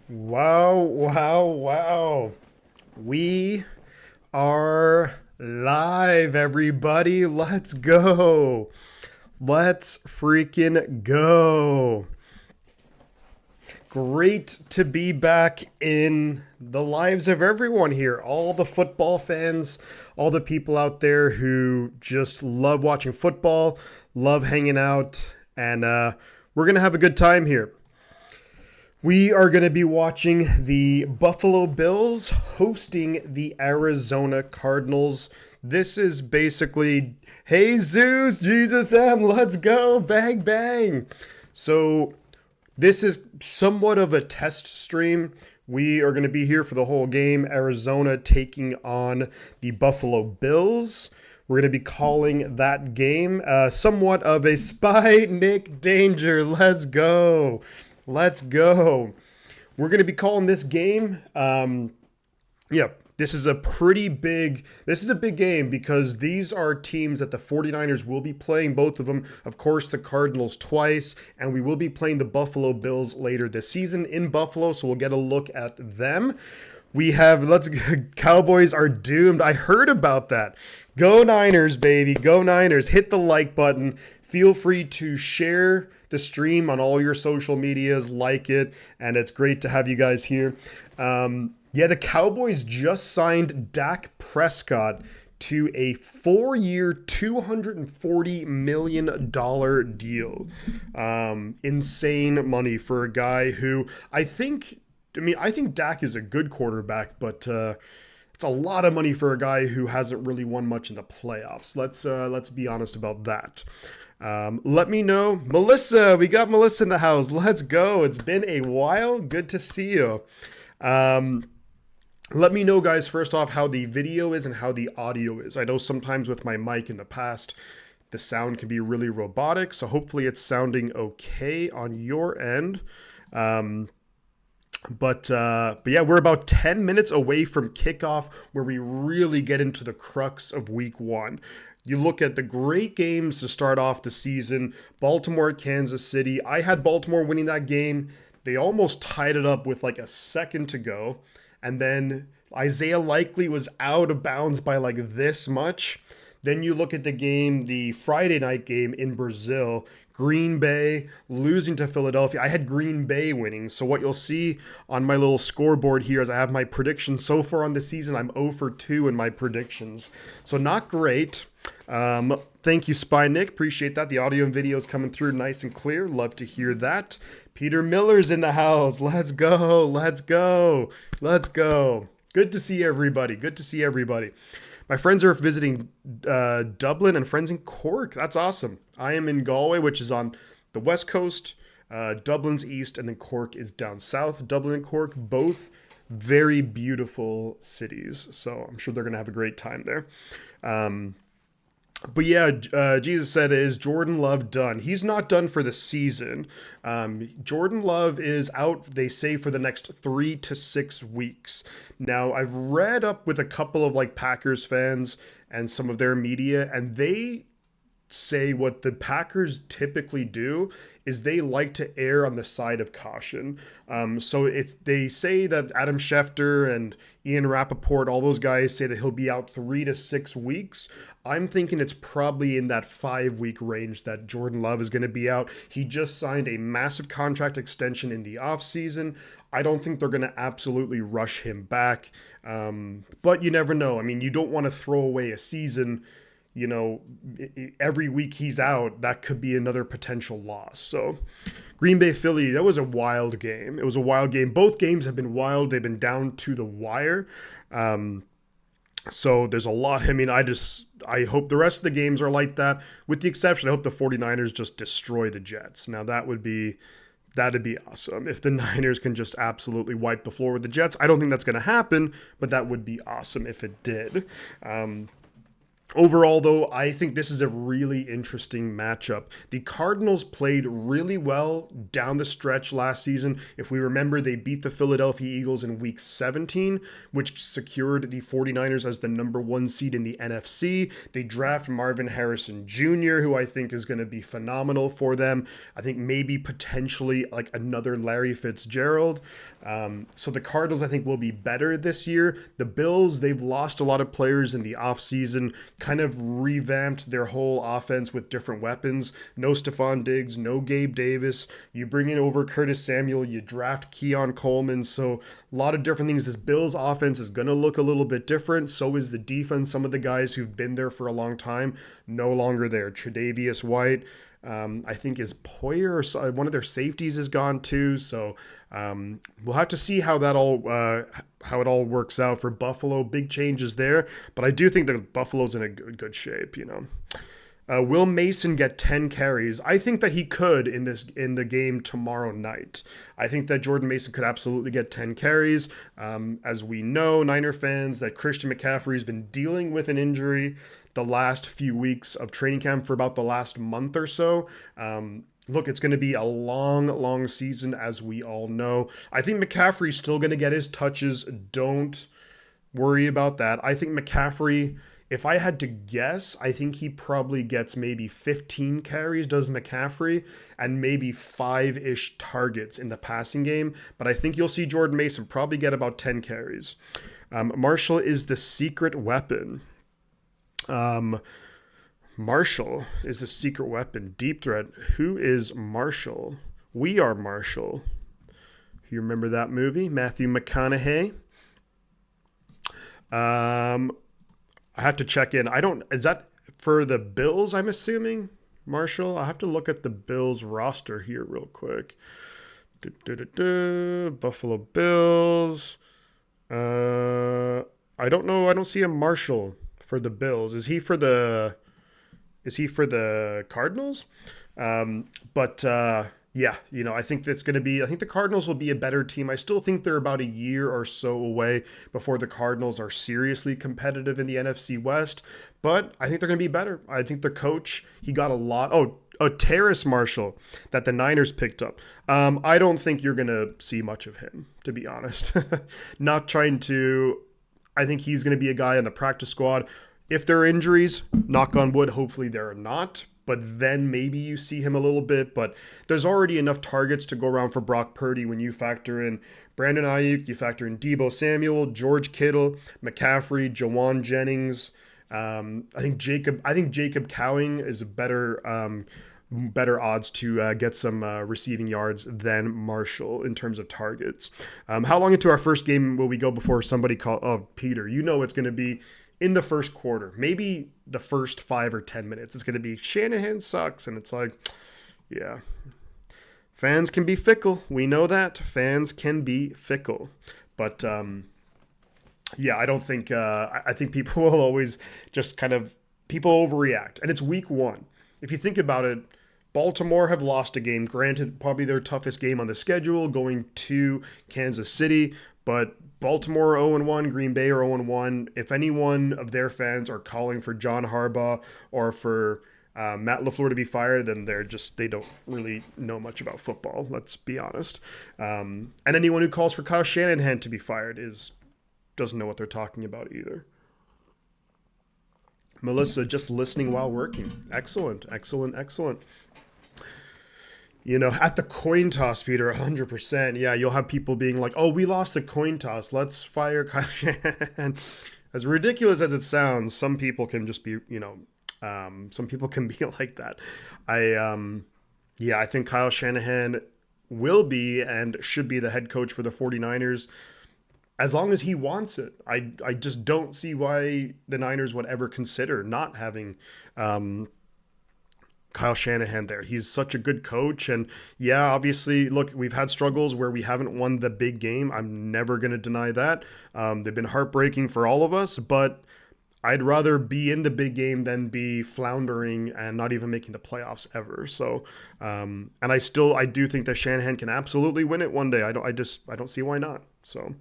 Wow, wow, wow. We are live, everybody. Let's go. Let's freaking go. Great to be back in the lives of everyone here. All the football fans, all the people out there who just love watching football, love hanging out, and we're going to have a good time here. We are going to be watching the Buffalo Bills hosting the Arizona Cardinals. This is basically, hey Zeus, Jesus M, let's go, bang, bang. So this is somewhat of a test stream. We are going to be here for the whole game. Arizona taking on the Buffalo Bills. We're going to be calling that game somewhat of a spy Nick Danger. Let's go. Let's go. We're going to be calling this game. This is a big game because these are teams that the 49ers will be playing, both of them. Of course, the Cardinals twice, and we will be playing the Buffalo Bills later this season in Buffalo, so we'll get a look at them. Cowboys are doomed. I heard about that. Go Niners, baby. Go Niners. Hit the like button. Feel free to share the stream on all your social medias, like it, and it's great to have you guys here. The Cowboys just signed Dak Prescott to a 4-year, $240 million deal. Insane money for a guy who I think Dak is a good quarterback, but it's a lot of money for a guy who hasn't really won much in the playoffs. Let's be honest about that. Let me know. Melissa, we got Melissa in the house. Let's go. It's been a while. Good to see you. Let me know, guys, first off, how the video is and how the audio is. I know sometimes with my mic in the past, the sound can be really robotic, so hopefully it's sounding okay on your end. But yeah, we're about 10 minutes away from kickoff where we really get into the crux of week one. You look at the great games to start off the season. Baltimore at Kansas City. I had Baltimore winning that game. They almost tied it up with like a second to go. And then Isaiah Likely was out of bounds by like this much. Then you look at the game, the Friday night game in Brazil, Green Bay losing to Philadelphia. I had Green Bay winning. So what you'll see on my little scoreboard here is I have my predictions so far on the season. I'm 0 for 2 in my predictions. So not great. Thank you, Spy Nick. Appreciate that. The audio and video is coming through nice and clear. Love to hear that. Peter Miller's in the house. Let's go. Let's go. Let's go. Good to see everybody. Good to see everybody. My friends are visiting Dublin and friends in Cork. That's awesome. I am in Galway, which is on the west coast. Dublin's east, and then Cork is down south. Dublin and Cork, both very beautiful cities. So I'm sure they're going to have a great time there. But yeah, Jesus said, is Jordan Love done? He's not done for the season. Jordan Love is out, they say, for the next 3 to 6 weeks. Now, I've read up with a couple of like Packers fans and some of their media, and they say what the Packers typically do is they like to err on the side of caution. They say that Adam Schefter and Ian Rappaport, all those guys say that he'll be out 3 to 6 weeks. I'm thinking it's probably in that 5-week range that Jordan Love is going to be out. He just signed a massive contract extension in the offseason. I don't think they're going to absolutely rush him back. But you never know. I mean, you don't want to throw away a season. You know, every week he's out, that could be another potential loss. So Green Bay Philly, that was a wild game. It was a wild game. Both games have been wild. They've been down to the wire. So there's a lot. I mean, I hope the rest of the games are like that. With the exception, I hope the 49ers just destroy the Jets. Now that'd be awesome. If the Niners can just absolutely wipe the floor with the Jets. I don't think that's going to happen, but that would be awesome if it did. Overall, though, I think this is a really interesting matchup. The Cardinals played really well down the stretch last season. If we remember, they beat the Philadelphia Eagles in week 17, which secured the 49ers as the number one seed in the NFC. They draft Marvin Harrison Jr., who I think is going to be phenomenal for them. I think maybe potentially like another Larry Fitzgerald. So the Cardinals, I think, will be better this year. The Bills, they've lost a lot of players in the offseason, kind of revamped their whole offense with different weapons. No Stephon Diggs, no Gabe Davis. You bring in over Curtis Samuel, you draft Keon Coleman. So a lot of different things. This Bills offense is going to look a little bit different. So is the defense. Some of the guys who've been there for a long time, no longer there. Tre'Davious White, I think is Poyer or one of their safeties is gone too. So we'll have to see how that all how it all works out for Buffalo. Big changes there, but I do think that Buffalo's in a good shape. Will Mason get 10 carries? I think that he could in the game tomorrow night. I think that Jordan Mason could absolutely get 10 carries. As we know, Niner fans, that Christian McCaffrey has been dealing with an injury the last few weeks of training camp for about the last month or so. Look, it's going to be a long season, as we all know. I think McCaffrey's still going to get his touches. Don't worry about that. I think McCaffrey, if I had to guess, I think he probably gets maybe 15 carries, does McCaffrey, and maybe 5-ish targets in the passing game. But I think you'll see Jordan Mason probably get about 10 carries. Marshall is the secret weapon. Marshall is the secret weapon. Deep threat. Who is Marshall? We Are Marshall. If you remember that movie, Matthew McConaughey. I have to check in. Is that for the Bills, I'm assuming? Marshall? I'll have to look at the Bills roster here real quick. Buffalo Bills. I don't know. I don't see a Marshall for the Bills. Is he for the Cardinals? Yeah, I think I think the Cardinals will be a better team. I still think they're about a year or so away before the Cardinals are seriously competitive in the NFC West, but I think they're going to be better. I think the coach, he got a lot. Terrace Marshall that the Niners picked up. I don't think you're going to see much of him, to be honest. I think he's going to be a guy on the practice squad. If there are injuries, knock on wood, hopefully there are not. But then maybe you see him a little bit. But there's already enough targets to go around for Brock Purdy when you factor in Brandon Ayuk, you factor in Deebo Samuel, George Kittle, McCaffrey, Jawan Jennings. I think Jacob Cowing is a better odds to get some receiving yards than Marshall in terms of targets. How long into our first game will we go before somebody call? Oh, Peter, it's going to be in the first quarter, maybe the first 5 or 10 minutes. It's going to be Shanahan sucks. And it's like, yeah, fans can be fickle. We know that fans can be fickle, but yeah, I don't think, I think people will always just people overreact, and it's week 1. If you think about it, Baltimore have lost a game, granted probably their toughest game on the schedule, going to Kansas City, but Baltimore 0-1, Green Bay are 0-1. If any one of their fans are calling for John Harbaugh or for Matt LaFleur to be fired, then they don't really know much about football, let's be honest. And anyone who calls for Kyle Shanahan to be fired doesn't know what they're talking about either. Melissa, just listening while working. Excellent. At the coin toss, Peter, 100%. Yeah, you'll have people being like, oh, we lost the coin toss. Let's fire Kyle Shanahan. As ridiculous as it sounds, some people can just be, some people can be like that. I think Kyle Shanahan will be and should be the head coach for the 49ers as long as he wants it. I just don't see why the Niners would ever consider not having Kyle Shanahan there. He's such a good coach. And yeah, obviously, look, we've had struggles where we haven't won the big game. I'm never going to deny that. They've been heartbreaking for all of us, but I'd rather be in the big game than be floundering and not even making the playoffs ever. So, and I do think that Shanahan can absolutely win it one day. I don't see why not. So,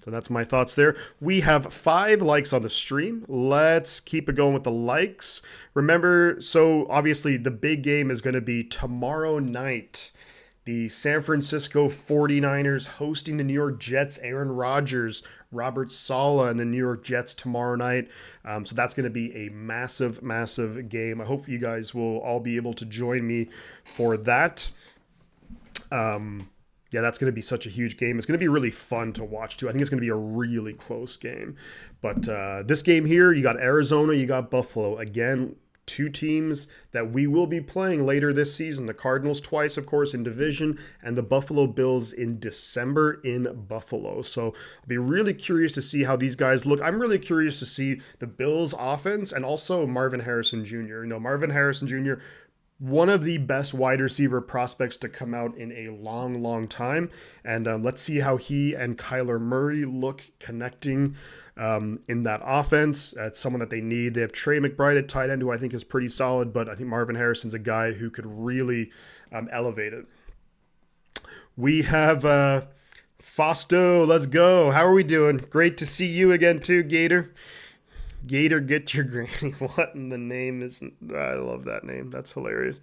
So that's my thoughts there. We have 5 likes on the stream. Let's keep it going with the likes. Remember, so obviously the big game is going to be tomorrow night. The San Francisco 49ers hosting the New York Jets. Aaron Rodgers, Robert Saleh, and the New York Jets tomorrow night. So that's going to be a massive, massive game. I hope you guys will all be able to join me for that. Yeah, that's going to be such a huge game. It's going to be really fun to watch, too. I think it's going to be a really close game. But this game here, you got Arizona, you got Buffalo. Again, 2 teams that we will be playing later this season. The Cardinals twice, of course, in division, and the Buffalo Bills in December in Buffalo. So I'll be really curious to see how these guys look. I'm really curious to see the Bills offense and also Marvin Harrison Jr. Marvin Harrison Jr., one of the best wide receiver prospects to come out in a long, long time. And let's see how he and Kyler Murray look connecting in that offense. It's someone that they need. They have Trey McBride at tight end, who I think is pretty solid, but I think Marvin Harrison's a guy who could really elevate it. We have Fausto. Let's go. How are we doing? Great to see you again too, Gator. Gator, get your granny. What in the name is... I love that name. That's hilarious.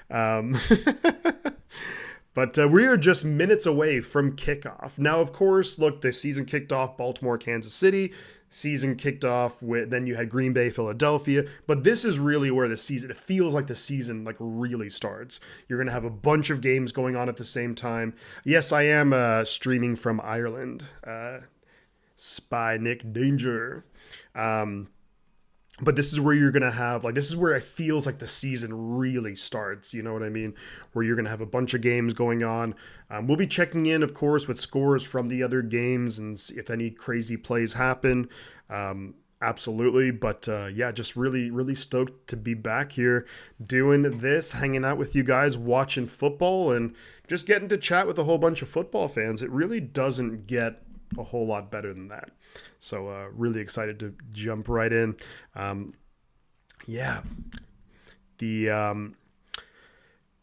But we are just minutes away from kickoff. Now, of course, look, the season kicked off Baltimore, Kansas City. Season kicked off with... Then you had Green Bay, Philadelphia. But this is really where the season... It feels like the season really starts. You're going to have a bunch of games going on at the same time. Yes, I am streaming from Ireland. Spy Nick Danger. But this is where you're going to have, this is where it feels like the season really starts, you know what I mean? Where you're going to have a bunch of games going on. We'll be checking in, of course, with scores from the other games and if any crazy plays happen. Absolutely. But yeah, just really, really stoked to be back here doing this, hanging out with you guys, watching football, and just getting to chat with a whole bunch of football fans. It really doesn't get a whole lot better than that. So really excited to jump right in. Yeah. The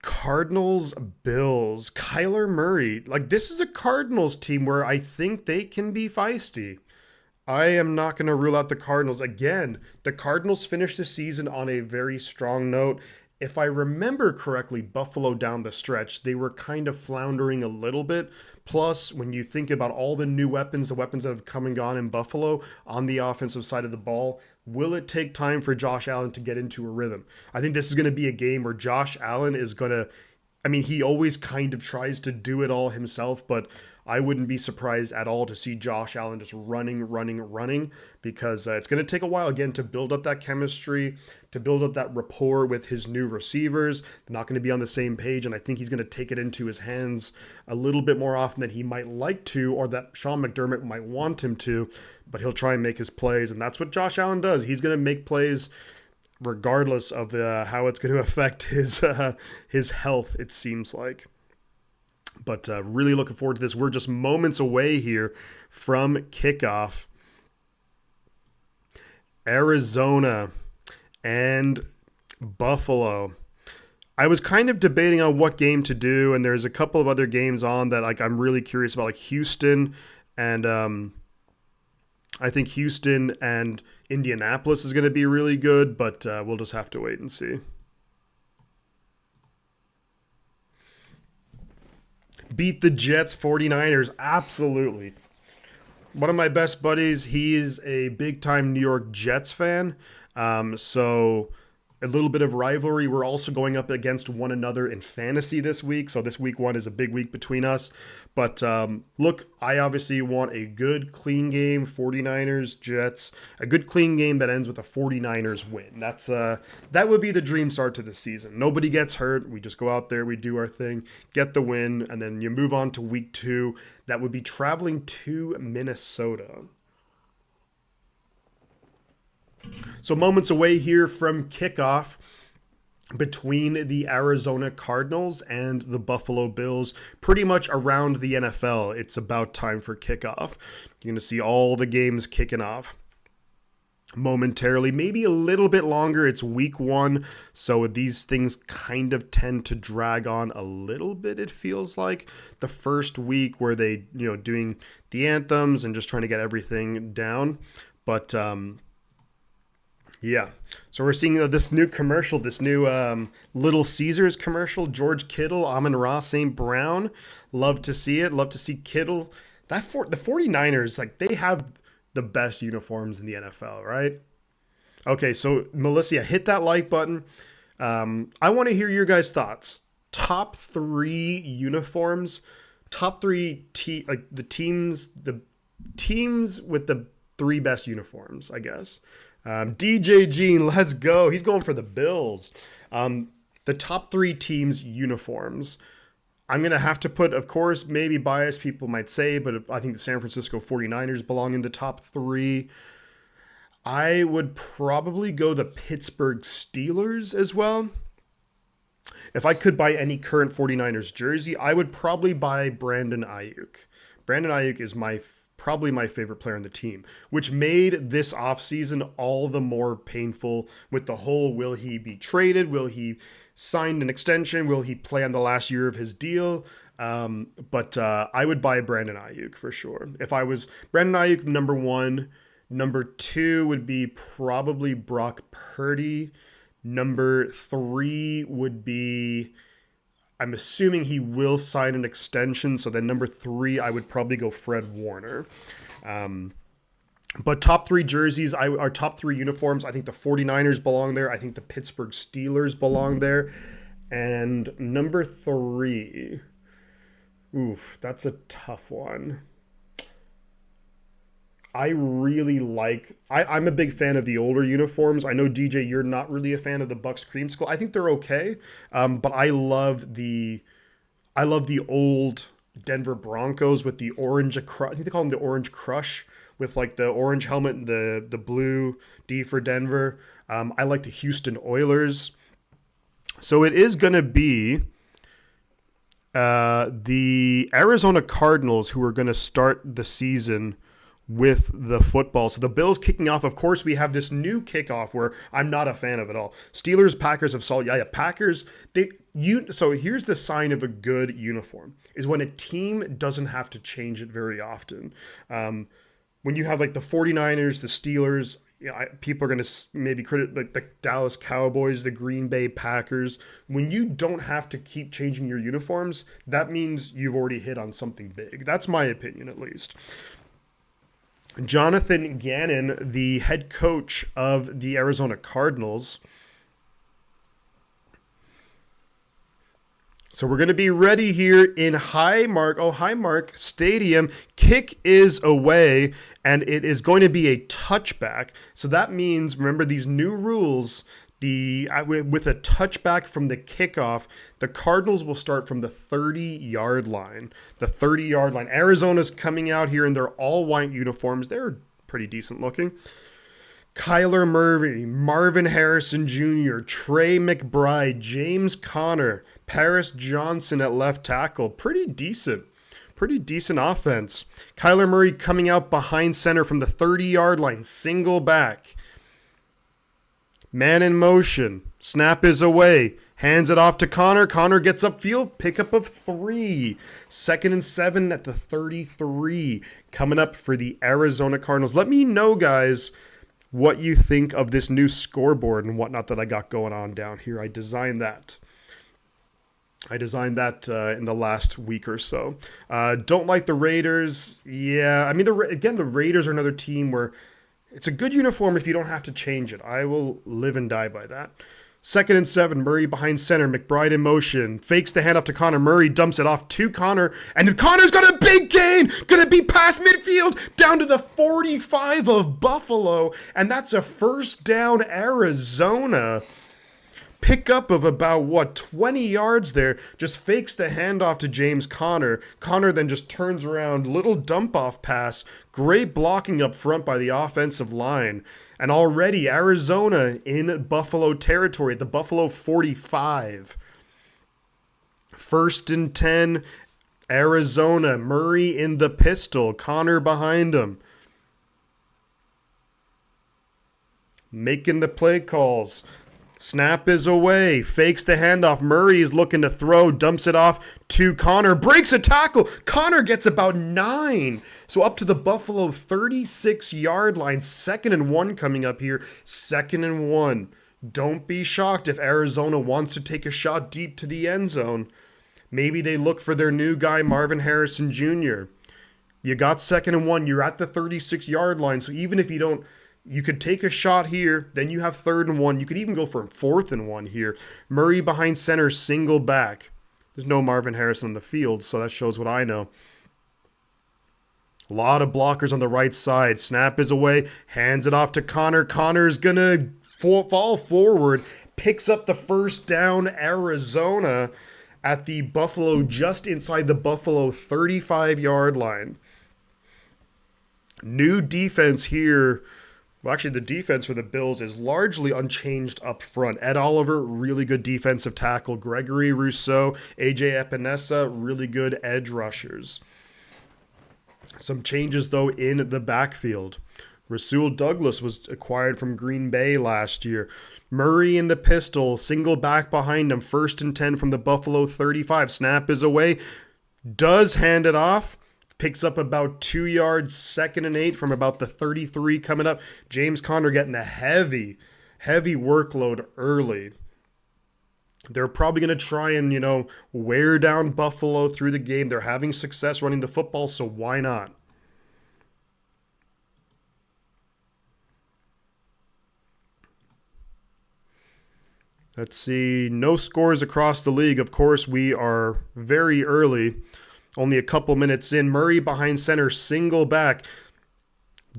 Cardinals, Bills, Kyler Murray. This is a Cardinals team where I think they can be feisty. I am not going to rule out the Cardinals. Again, the Cardinals finished the season on a very strong note. If I remember correctly, Buffalo down the stretch, they were kind of floundering a little bit. Plus, when you think about all the new weapons, the weapons that have come and gone in Buffalo on the offensive side of the ball, will it take time for Josh Allen to get into a rhythm? I think this is going to be a game where Josh Allen is going to... he always kind of tries to do it all himself, but I wouldn't be surprised at all to see Josh Allen just running, because it's going to take a while, again, to build up that chemistry, to build up that rapport with his new receivers. They're not going to be on the same page, and I think he's going to take it into his hands a little bit more often than he might like to, or that Sean McDermott might want him to, but he'll try and make his plays, and that's what Josh Allen does. He's going to make plays regardless of how it's going to affect his health, it seems like. But really looking forward to this. We're just moments away here from kickoff. Arizona and Buffalo. I was kind of debating on what game to do, and there's a couple of other games on that I'm really curious about, Houston and I think Houston and Indianapolis is going to be really good, but we'll just have to wait and see. Beat the Jets, 49ers. Absolutely. One of my best buddies, he is a big-time New York Jets fan. So a little bit of rivalry. We're also going up against one another in fantasy this week. So this week 1 is a big week between us. But look, I obviously want a good, clean game, 49ers, Jets. A good, clean game that ends with a 49ers win. That would be the dream start to the season. Nobody gets hurt. We just go out there, we do our thing, get the win, and then you move on to week 2. That would be traveling to Minnesota. So moments away here from kickoff between the Arizona Cardinals and the Buffalo Bills. Pretty much around the NFL, it's about time for kickoff. You're going to see all the games kicking off. momentarily, maybe a little bit longer. It's week one, so these things kind of tend to drag on a little bit. It feels like the first week where they, doing the anthems and just trying to get everything down. But yeah, so we're seeing this new commercial, this new Little Caesars commercial. George Kittle, Amon-Ra St. Brown. Love to see it. Love to see Kittle. The 49ers, like, they have the best uniforms in the NFL, right? Okay, so Melissa, hit that like button. I want to hear your guys' thoughts. Top three uniforms, top three the teams with the three best uniforms, I guess. DJ Jean, let's go. He's going for the Bills. The top three teams' uniforms. I'm going to have to put, of course, maybe biased people might say, but I think the San Francisco 49ers belong in the top three. I would probably go the Pittsburgh Steelers as well. If I could buy any current 49ers jersey, I would probably buy Brandon Ayuk. Brandon Ayuk is probably my favorite player on the team, which made this offseason all the more painful with the whole, will he be traded? Will he sign an extension? Will he play on the last year of his deal? But I would buy Brandon Ayuk for sure. If I was Brandon Ayuk, number one. Number two would be probably Brock Purdy. Number three would be, I'm assuming he will sign an extension. So then number three, I would probably go Fred Warner. But top three jerseys, our top three uniforms, I think the 49ers belong there. I think the Pittsburgh Steelers belong there. And number three, that's a tough one. I really like, I'm a big fan of the older uniforms. I know, DJ, you're not really a fan of the Bucks Cream Skull. I think they're okay. But I love the old Denver Broncos with the orange, I think they call them the Orange Crush, with like the orange helmet and the blue D for Denver. I like the Houston Oilers. So it is going to be the Arizona Cardinals who are going to start the season with the football. So the Bills kicking off. Of course, we have this new kickoff where I'm not a fan of it all. Steelers, Packers have solid. Yeah, Packers. So here's the sign of a good uniform is when a team doesn't have to change it very often. When you have like the 49ers, the Steelers, people are going to maybe credit like the Dallas Cowboys, the Green Bay Packers. When you don't have to keep changing your uniforms, that means you've already hit on something big. That's my opinion, at least. Jonathan Gannon, the head coach of the Arizona Cardinals. So we're going to be ready here in Highmark Stadium. Kick is away, and it is going to be a touchback. So that means, remember these new rules, with a touchback from the kickoff, the Cardinals will start from the 30-yard line. The 30-yard line. Arizona's coming out here in their all-white uniforms. They're pretty decent looking. Kyler Murray, Marvin Harrison Jr., Trey McBride, James Conner, Paris Johnson at left tackle. Pretty decent offense. Kyler Murray coming out behind center from the 30-yard line, single back. Man in motion. Snap is away. Hands it off to Conner. Conner gets upfield. Pickup of 3. 2nd and 7 at the 33. Coming up for the Arizona Cardinals. Let me know, guys, what you think of this new scoreboard and whatnot that I got going on down here. I designed that in the last week or so. Don't like the Raiders. Yeah, I mean, the Raiders are another team where it's a good uniform if you don't have to change it. I will live and die by that. 2nd and 7, Murray behind center, McBride in motion, fakes the handoff to Conner. Murray dumps it off to Conner, and then Conner's got a big gain, gonna be past midfield, down to the 45 of Buffalo, and that's a first down, Arizona. Pickup of about, 20 yards there, just fakes the handoff to James Conner. Conner then just turns around, little dump-off pass, great blocking up front by the offensive line. And already Arizona in Buffalo territory at the Buffalo 45. 1st and 10, Arizona. Murray in the pistol. Conner behind him. making the play calls. Snap is away, fakes the handoff. Murray is looking to throw, dumps it off to Connor, breaks a tackle. Connor gets about 9. So up to the Buffalo 36-yard line. 2nd and 1 coming up here. 2nd and 1. Don't be shocked if Arizona wants to take a shot deep to the end zone. Maybe they look for their new guy, Marvin Harrison Jr. You got 2nd and 1. You're at the 36-yard line. So even if you don't, you could take a shot here, then you have 3rd and 1. You could even go for 4th and 1 here. Murray behind center, single back. There's no Marvin Harrison on the field, so that shows what I know. A lot of blockers on the right side. Snap is away, hands it off to Connor. Connor's going to fall forward, picks up the first down. Arizona at the Buffalo, just inside the Buffalo 35-yard line. New defense here. Well, actually, the defense for the Bills is largely unchanged up front. Ed Oliver, really good defensive tackle. Gregory Rousseau, AJ Epinesa, really good edge rushers. Some changes, though, in the backfield. Rasul Douglas was acquired from Green Bay last year. Murray in the pistol, single back behind him. 1st and 10 from the Buffalo 35. Snap is away. Does hand it off. Picks up about 2 yards, 2nd and 8 from about the 33 coming up. James Conner getting a heavy workload early. They're probably going to try and, wear down Buffalo through the game. They're having success running the football, so why not? Let's see. No scores across the league. Of course, we are very early. Only a couple minutes in. Murray behind center, single back.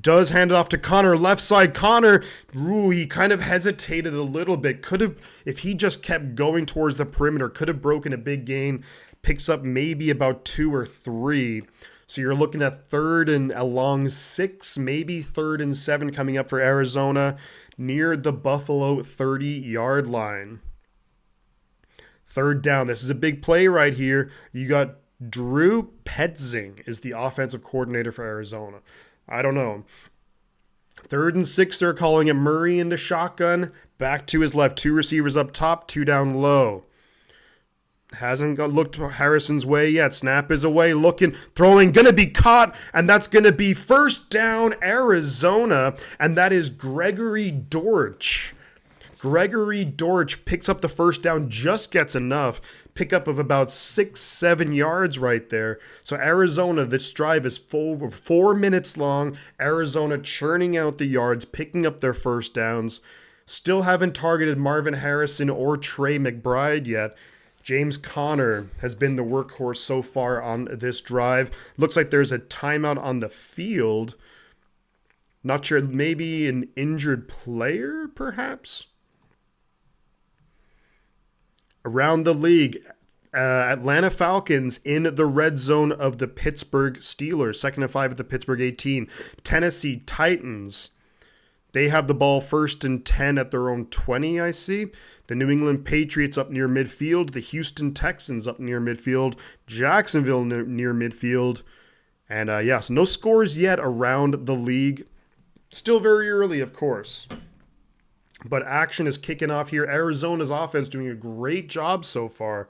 Does hand it off to Connor. Left side, Connor. He kind of hesitated a little bit. Could have, if he just kept going towards the perimeter, could have broken a big gain. Picks up maybe about 2 or 3. So you're looking at 3rd and along 6, maybe 3rd and 7 coming up for Arizona near the Buffalo 30-yard line. 3rd down. This is a big play right here. You got Drew Petzing is the offensive coordinator for Arizona. I don't know. 3rd and 6, they're calling it. Murray in the shotgun. Back to his left. 2 receivers up top, 2 down low. Hasn't looked Harrison's way yet. Snap is away. Looking, throwing, going to be caught. And that's going to be 1st down Arizona. And that is Gregory Dortch. Gregory Dortch picks up the 1st down, just gets enough. Pickup of about 6-7 yards right there. So Arizona, this drive is 4 minutes long. Arizona churning out the yards, picking up their 1st downs. Still haven't targeted Marvin Harrison or Trey McBride yet. James Conner has been the workhorse so far on this drive. Looks like there's a timeout on the field. Not sure, maybe an injured player, perhaps? Around the league, Atlanta Falcons in the red zone of the Pittsburgh Steelers. 2nd and 5 at the Pittsburgh 18. Tennessee Titans. They have the ball 1st and 10 at their own 20, I see. The New England Patriots up near midfield. The Houston Texans up near midfield. Jacksonville near midfield. And so no scores yet around the league. Still very early, of course. But action is kicking off here. Arizona's offense doing a great job so far.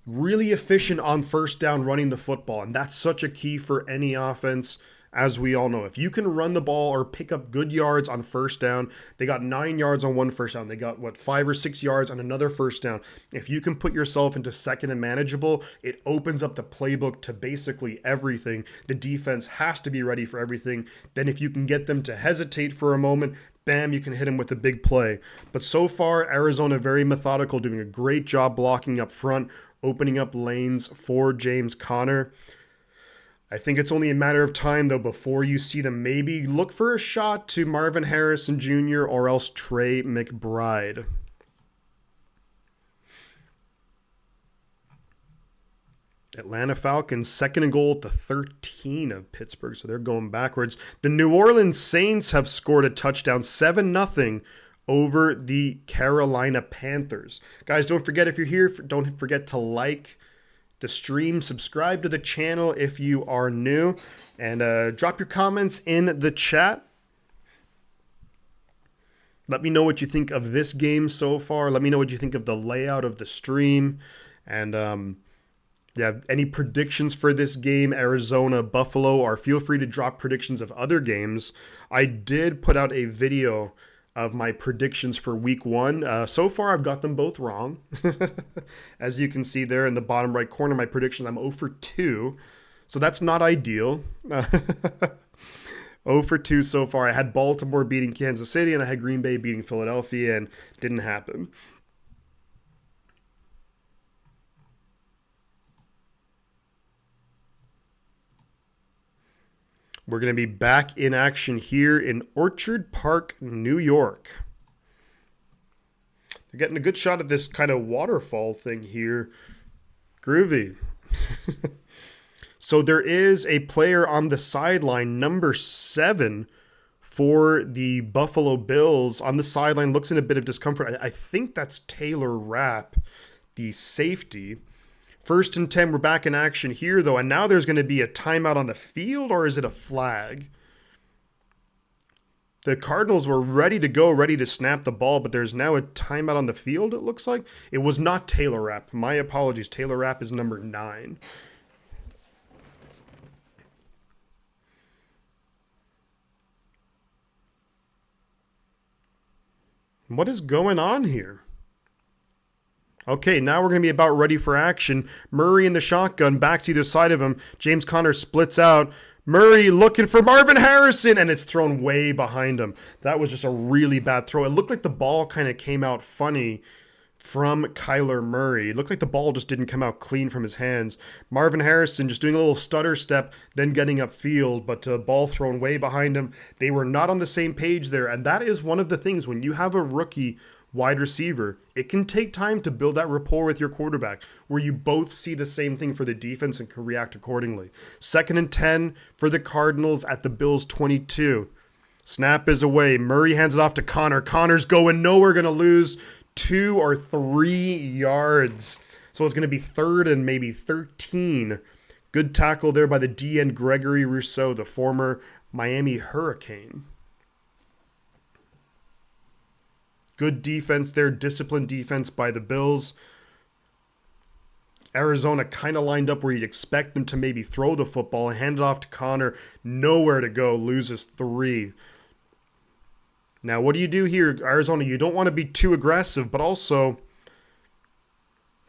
Really efficient on 1st down running the football. And that's such a key for any offense, as we all know. If you can run the ball or pick up good yards on 1st down, they got 9 yards on one 1st down. They got, 5 or 6 yards on another 1st down. If you can put yourself into 2nd and manageable, it opens up the playbook to basically everything. The defense has to be ready for everything. Then if you can get them to hesitate for a moment, bam, you can hit them with a big play. But so far, Arizona very methodical, doing a great job blocking up front, opening up lanes for James Conner. I think it's only a matter of time, though, before you see them maybe look for a shot to Marvin Harrison Jr. or else Trey McBride. Atlanta Falcons, 2nd and goal at the 13 of Pittsburgh, so they're going backwards. The New Orleans Saints have scored a touchdown, 7-0 over the Carolina Panthers. Guys, don't forget, if you're here, don't forget to like the stream, subscribe to the channel if you are new, and drop your comments in the chat. Let me know what you think of this game so far. Let me know what you think of the layout of the stream. And yeah, any predictions for this game, Arizona, Buffalo, or feel free to drop predictions of other games. I did put out a video of my predictions for week one. So far, I've got them both wrong. As you can see there in the bottom right corner, my predictions, I'm 0 for 2. So that's not ideal. 0 for 2 so far. I had Baltimore beating Kansas City, and I had Green Bay beating Philadelphia, and didn't happen. We're going to be back in action here in Orchard Park, New York. They're getting a good shot at this kind of waterfall thing here. Groovy. So there is a player on the sideline, number 7 for the Buffalo Bills. On the sideline, looks in a bit of discomfort. I think that's Taylor Rapp, the safety. 1st and 10, we're back in action here, though, and now there's going to be a timeout on the field, or is it a flag? The Cardinals were ready to go, ready to snap the ball, but there's now a timeout on the field, it looks like. It was not Taylor Rapp. My apologies. Taylor Rapp is number 9. What is going on here? Okay, now we're going to be about ready for action. Murray in the shotgun, backs either side of him. James Conner splits out. Murray looking for Marvin Harrison, and it's thrown way behind him. That was just a really bad throw. It looked like the ball kind of came out funny from Kyler Murray. It looked like the ball just didn't come out clean from his hands. Marvin Harrison just doing a little stutter step, then getting upfield, but ball thrown way behind him. They were not on the same page there, and that is one of the things when you have a rookie wide receiver, it can take time to build that rapport with your quarterback where you both see the same thing for the defense and can react accordingly. 2nd and 10 for the Cardinals at the Bills 22. Snap is away. Murray hands it off to Conner. Conner's going nowhere, going to lose 2 or 3 yards. So it's going to be 3rd and maybe 13. Good tackle there by the DN Gregory Rousseau, the former Miami Hurricane. Good defense there, disciplined defense by the Bills. Arizona kind of lined up where you'd expect them to maybe throw the football and hand it off to Conner. Nowhere to go, loses 3. Now, what do you do here, Arizona? You don't want to be too aggressive, but also,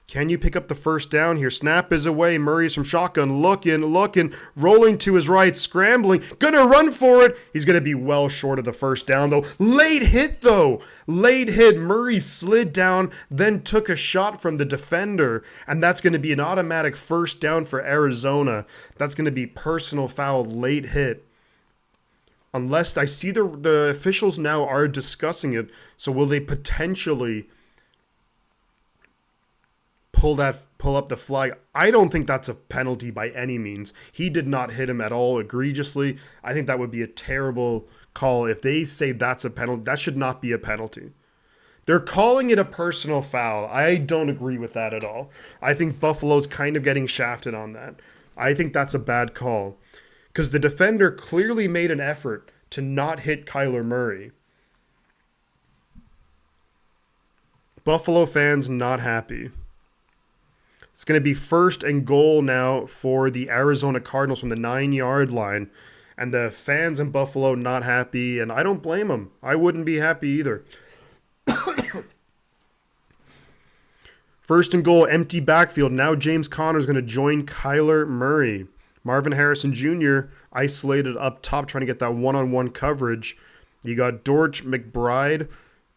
can you pick up the first down here? Snap is away. Murray's from shotgun. Looking, rolling to his right, scrambling. Gonna run for it. He's gonna be well short of the first down, though. Late hit, though. Late hit. Murray slid down, then took a shot from the defender, and that's gonna be an automatic first down for Arizona. That's gonna be personal foul, late hit. Unless I see the officials now are discussing it, so will they potentially pull up the flag? I don't think that's a penalty by any means. He did not hit him at all egregiously. I think that would be a terrible call. If they say that's a penalty, that should not be a penalty. They're calling it a personal foul. I don't agree with that at all. I think Buffalo's kind of getting shafted on that. I think that's a bad call because the defender clearly made an effort to not hit Kyler Murray. Buffalo fans not happy. It's going to be 1st and goal now for the Arizona Cardinals from the 9-yard line. And the fans in Buffalo not happy, and I don't blame them. I wouldn't be happy either. 1st and goal, empty backfield. Now James Conner is going to join Kyler Murray. Marvin Harrison Jr. isolated up top trying to get that one-on-one coverage. You got Dortch, McBride,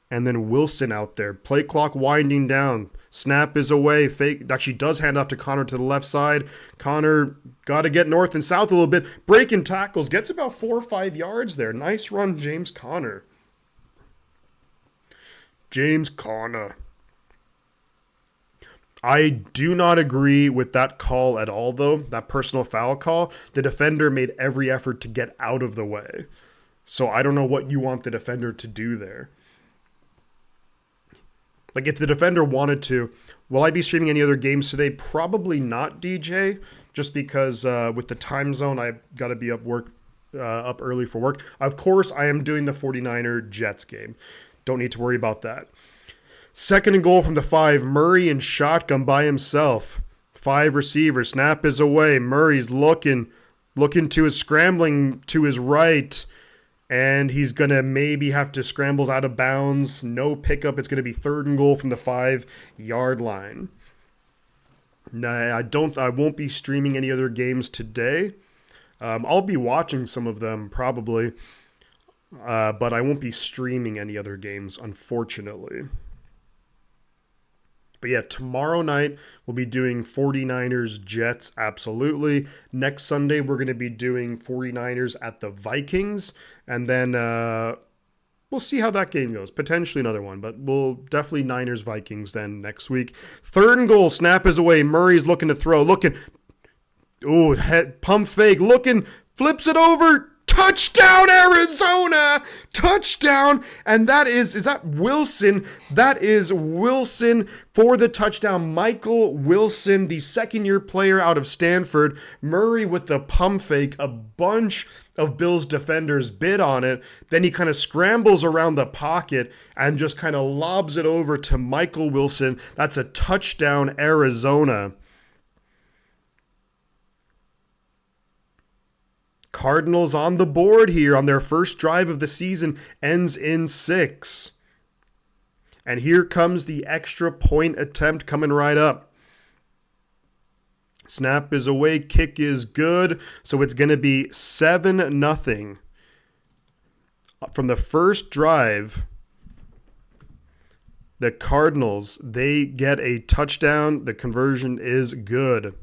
and then Wilson out there. Play clock winding down. Snap is away. Fake actually does hand off to Conner to the left side. Conner got to get north and south a little bit. Breaking tackles. Gets about 4 or 5 yards there. Nice run, James Conner. James Conner. I do not agree with that call at all, though. That personal foul call. The defender made every effort to get out of the way. So I don't know what you want the defender to do there. Like, if the defender wanted to, will I be streaming any other games today? Probably not, DJ, just because with the time zone, I've got to be up early for work. Of course, I am doing the 49er Jets game. Don't need to worry about that. Second and goal from the 5. Murray in shotgun by himself. 5 receivers. Snap is away. Murray's looking to his scrambling to his right. And he's going to maybe have to scramble out of bounds. No pickup. It's going to be third and goal from the 5-yard line. Nah, I won't be streaming any other games today. I'll be watching some of them probably. But I won't be streaming any other games, unfortunately. But yeah, tomorrow night we'll be doing 49ers Jets, absolutely. Next Sunday we're going to be doing 49ers at the Vikings. And then we'll see how that game goes. Potentially another one, but we'll definitely Niners Vikings then next week. Third and goal, snap is away. Murray's looking to throw. Head pump fake, flips it over. Touchdown, Arizona! Touchdown! And is that Wilson? That is Wilson for the touchdown. Michael Wilson, the second-year player out of Stanford. Murray with the pump fake. A bunch of Bills defenders bid on it. Then he kind of scrambles around the pocket and just kind of lobs it over to Michael Wilson. That's a touchdown, Arizona. Cardinals on the board here on their first drive of the season, ends in 6. And here comes the extra point attempt coming right up. Snap is away, kick is good, so it's going to be 7-0. From the first drive, the Cardinals, they get a touchdown. The conversion is good.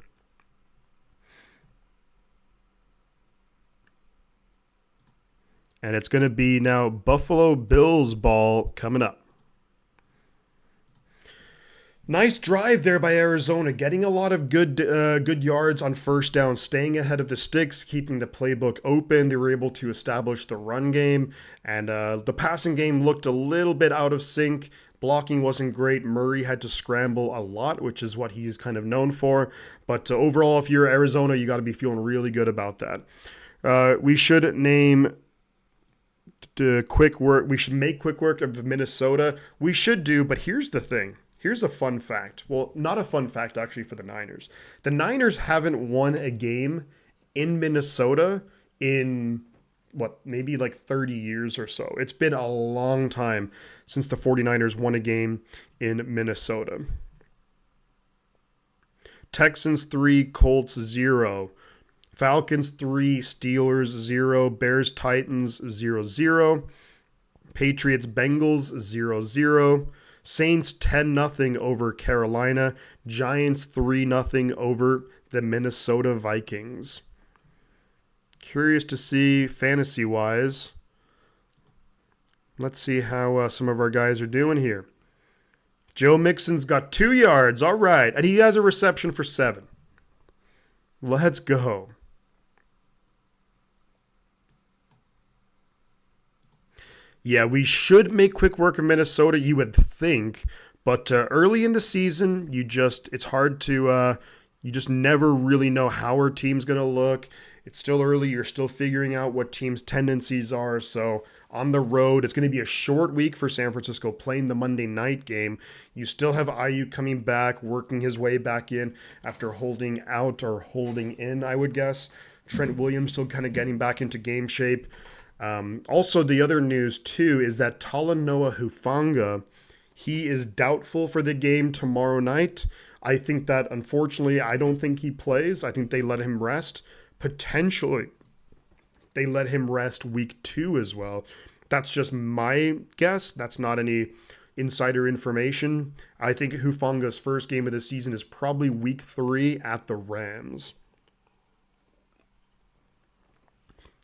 And it's going to be now Buffalo Bills ball coming up. Nice drive there by Arizona, getting a lot of good yards on first down, staying ahead of the sticks, keeping the playbook open. They were able to establish the run game, and the passing game looked a little bit out of sync. Blocking wasn't great. Murray had to scramble a lot, which is what he's kind of known for. But overall, if you're Arizona, you got to be feeling really good about that. We should name... quick work. We should make quick work of Minnesota. We should do, but here's the thing. Here's a fun fact. Well, not a fun fact actually for the Niners. The Niners haven't won a game in Minnesota in maybe like 30 years or so. It's been a long time since the 49ers won a game in Minnesota. Texans 3, Colts 0. Falcons 3, Steelers 0, Bears Titans 0-0, Patriots Bengals 0-0, Saints 10-0 over Carolina, Giants 3-0 over the Minnesota Vikings. Curious to see fantasy-wise. Let's see how some of our guys are doing here. Joe Mixon's got 2 yards, all right, and he has a reception for 7. Let's go. Yeah, we should make quick work of Minnesota, you would think. But early in the season, it's hard to, you just never really know how our team's going to look. It's still early. You're still figuring out what teams' tendencies are. So on the road, it's going to be a short week for San Francisco playing the Monday night game. You still have Ayuk coming back, working his way back in after holding out or holding in, I would guess. Trent Williams still kind of getting back into game shape. Also, the other news, too, is that Talanoa Hufanga, he is doubtful for the game tomorrow night. I think that, unfortunately, I don't think he plays. I think they let him rest. Potentially, they let him rest week 2 as well. That's just my guess. That's not any insider information. I think Hufanga's first game of the season is probably week 3 at the Rams.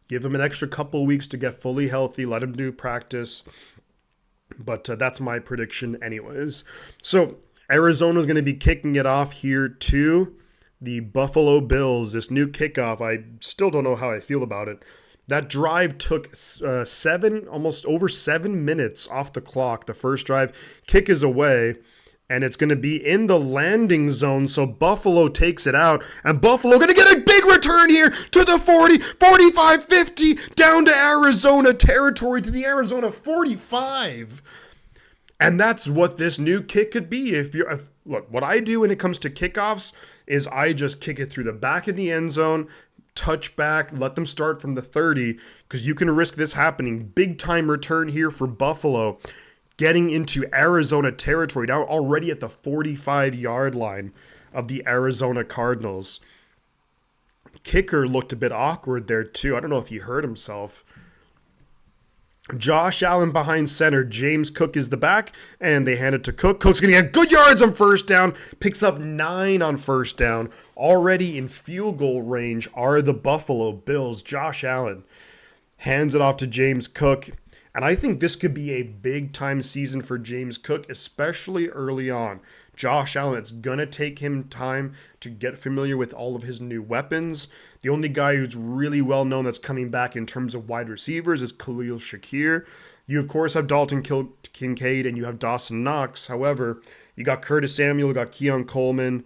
Give him an extra couple weeks to get fully healthy. Let him do practice. But that's my prediction anyways. So Arizona's going to be kicking it off here to the Buffalo Bills. This new kickoff, I still don't know how I feel about it. That drive took almost over 7 minutes off the clock. The first drive, kick is away. And it's going to be in the landing zone, so Buffalo takes it out. And Buffalo going to get a big return here to the 40, 45, 50, down to Arizona territory, to the Arizona 45. And that's what this new kick could be. Look, what I do when it comes to kickoffs is I just kick it through the back of the end zone, touch back, let them start from the 30, because you can risk this happening. Big time return here for Buffalo, getting into Arizona territory, now already at the 45-yard line of the Arizona Cardinals. Kicker looked a bit awkward there too. I don't know if he hurt himself. Josh Allen behind center. James Cook is the back, and they hand it to Cook. Cook's going to get good yards on first down. Picks up 9 on first down. Already in field goal range are the Buffalo Bills. Josh Allen hands it off to James Cook. And I think this could be a big-time season for James Cook, especially early on. Josh Allen, it's going to take him time to get familiar with all of his new weapons. The only guy who's really well-known that's coming back in terms of wide receivers is Khalil Shakir. You, of course, have Dalton Kincaid and you have Dawson Knox. However, you got Curtis Samuel, you got Keon Coleman.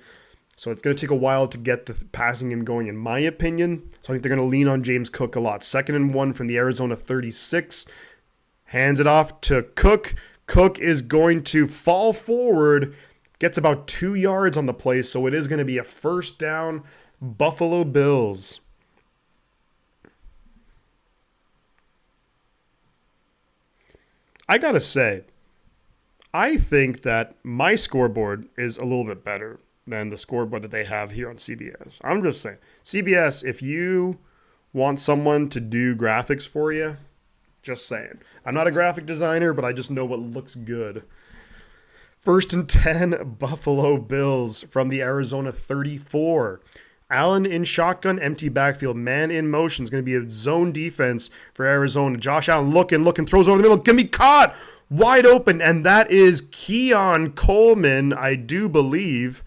So it's going to take a while to get the passing game going, in my opinion. So I think they're going to lean on James Cook a lot. 2nd and 1 from the Arizona 36. Hands it off to Cook. Cook is going to fall forward. Gets about 2 yards on the play, so it is going to be a first down. Buffalo Bills. I gotta say, I think that my scoreboard is a little bit better than the scoreboard that they have here on CBS. I'm just saying. CBS, if you want someone to do graphics for you, just saying. I'm not a graphic designer, but I just know what looks good. 1st and 10, Buffalo Bills from the Arizona 34. Allen in shotgun, empty backfield, man in motion. Is going to be a zone defense for Arizona. Josh Allen looking, throws over the middle. Going to be caught wide open, and that is Keon Coleman, I do believe.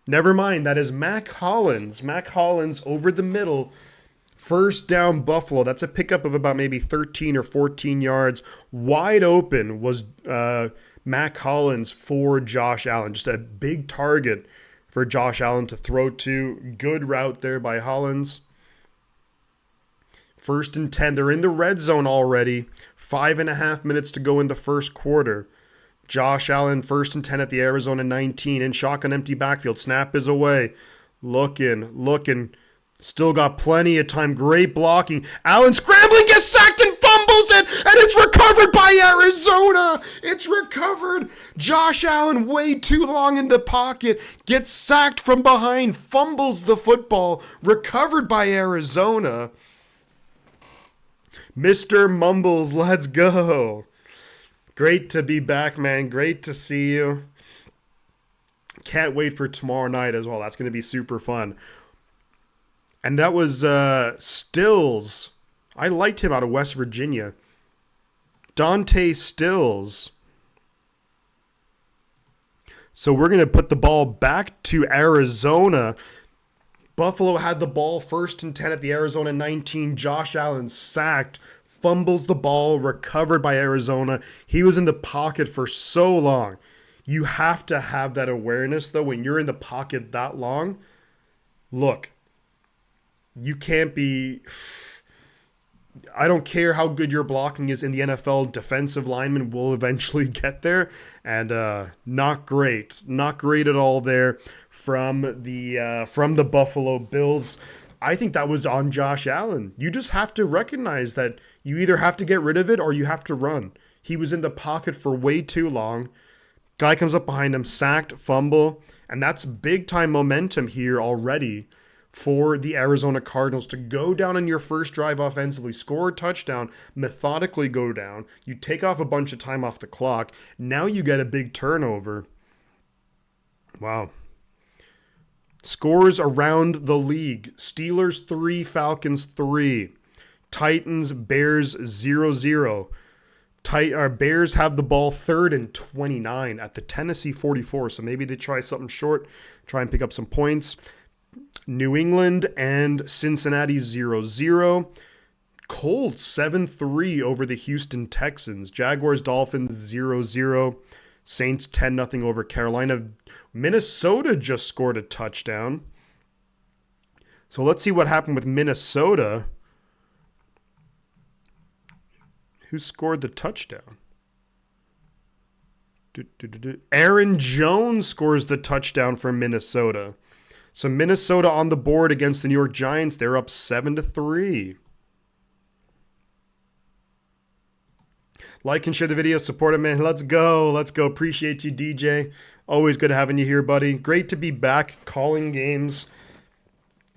Never mind, that is Mac Hollins. Mac Hollins over the middle. First down, Buffalo. That's a pickup of about maybe 13 or 14 yards. Wide open was Mac Hollins for Josh Allen. Just a big target for Josh Allen to throw to. Good route there by Hollins. 1st and 10. They're in the red zone already. 5.5 minutes to go in the first quarter. Josh Allen, 1st and 10 at the Arizona 19. In shotgun, empty backfield. Snap is away. Looking. Still got plenty of time. Great blocking. Allen scrambling, gets sacked and fumbles it, and it's recovered by Arizona. It's recovered. Josh Allen way too long in the pocket. Gets sacked from behind. Fumbles the football. Recovered by Arizona. Mr. Mumbles, let's go. Great to be back, man. Great to see you. Can't wait for tomorrow night as well. That's going to be super fun. And that was Stills. I liked him out of West Virginia. Dante Stills. So we're going to put the ball back to Arizona. Buffalo had the ball 1st and 10 at the Arizona 19. Josh Allen sacked. Fumbles the ball. Recovered by Arizona. He was in the pocket for so long. You have to have that awareness, though, when you're in the pocket that long. Look. You can't be... I don't care how good your blocking is in the NFL. Defensive linemen will eventually get there. And not great. Not great at all there from the Buffalo Bills. I think that was on Josh Allen. You just have to recognize that you either have to get rid of it or you have to run. He was in the pocket for way too long. Guy comes up behind him, sacked, fumble. And that's big-time momentum here already for the Arizona Cardinals to go down on your first drive offensively, score a touchdown, methodically go down. You take off a bunch of time off the clock. Now you get a big turnover. Wow. Scores around the league. Steelers 3, Falcons 3. Titans, Bears 0-0. Bears have the ball 3rd and 29 at the Tennessee 44. So maybe they try something short, try and pick up some points. New England and Cincinnati 0-0. Colts 7-3 over the Houston Texans. Jaguars, Dolphins 0-0. Saints 10-0 over Carolina. Minnesota just scored a touchdown. So let's see what happened with Minnesota. Who scored the touchdown? Aaron Jones scores the touchdown for Minnesota. So Minnesota on the board against the New York Giants. They're up 7-3. Like and share the video. Support it, man. Let's go. Let's go. Appreciate you, DJ. Always good having you here, buddy. Great to be back calling games.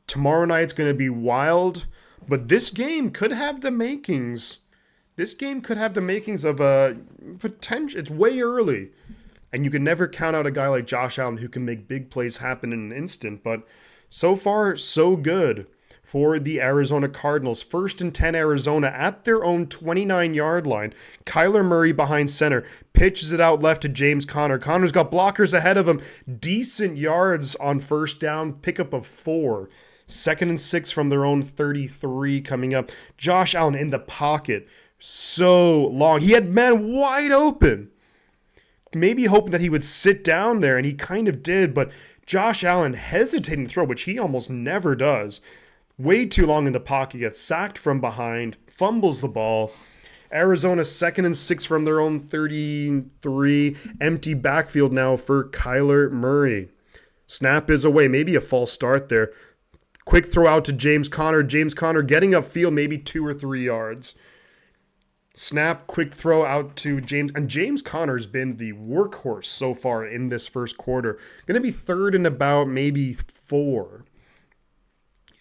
Tomorrow night's going to be wild, but this game could have the makings. This game could have the makings of a potential. It's way early, and you can never count out a guy like Josh Allen who can make big plays happen in an instant, but so far, so good for the Arizona Cardinals. 1st and 10 Arizona at their own 29-yard line. Kyler Murray behind center. Pitches it out left to James Conner. Conner's got blockers ahead of him. Decent yards on first down. Pickup of 4. 2nd and 6 from their own 33 coming up. Josh Allen in the pocket. So long. He had man wide open. Maybe hoping that he would sit down there, and he kind of did, but Josh Allen hesitating to throw, which he almost never does. Way too long in the pocket, gets sacked from behind, fumbles the ball. Arizona 2nd and 6 from their own 33. Empty backfield now for Kyler Murray. Snap is away. Maybe a false start there. Quick throw out to James Conner. James Conner getting upfield, maybe 2 or 3 yards. Snap, quick throw out to James. And James Conner's been the workhorse so far in this first quarter. Going to be 3rd and about maybe 4.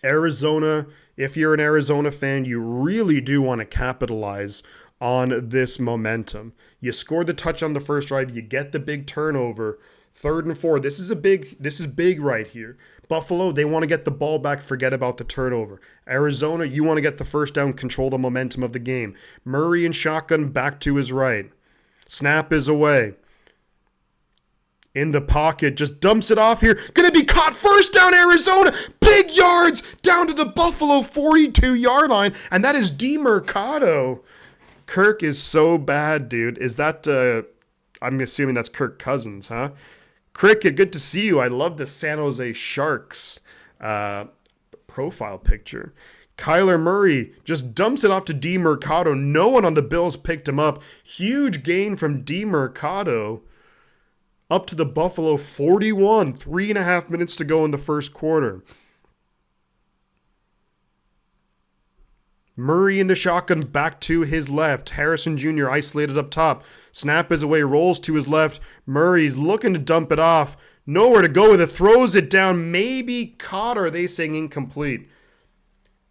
Arizona, if you're an Arizona fan, you really do want to capitalize on this momentum. You scored the touch on the first drive, you get the big turnover. 3rd and 4. This is big right here. Buffalo, they want to get the ball back, forget about the turnover. Arizona, you want to get the first down, control the momentum of the game. Murray in shotgun back to his right. Snap is away. In the pocket, just dumps it off here. Gonna be caught. First down, Arizona. Big yards down to the Buffalo 42-yard line. And that is DeMercado. Kirk is so bad, dude. Is that, I'm assuming that's Kirk Cousins, huh? Cricket, good to see you. I love the San Jose Sharks profile picture. Kyler Murray just dumps it off to DeMercado. No one on the Bills picked him up. Huge gain from DeMercado. Up to the Buffalo 41. 3.5 minutes to go in the first quarter. Murray in the shotgun back to his left. Harrison Jr. isolated up top. Snap is away, rolls to his left. Murray's looking to dump it off. Nowhere to go with it. Throws it down. Maybe caught, or are they saying incomplete?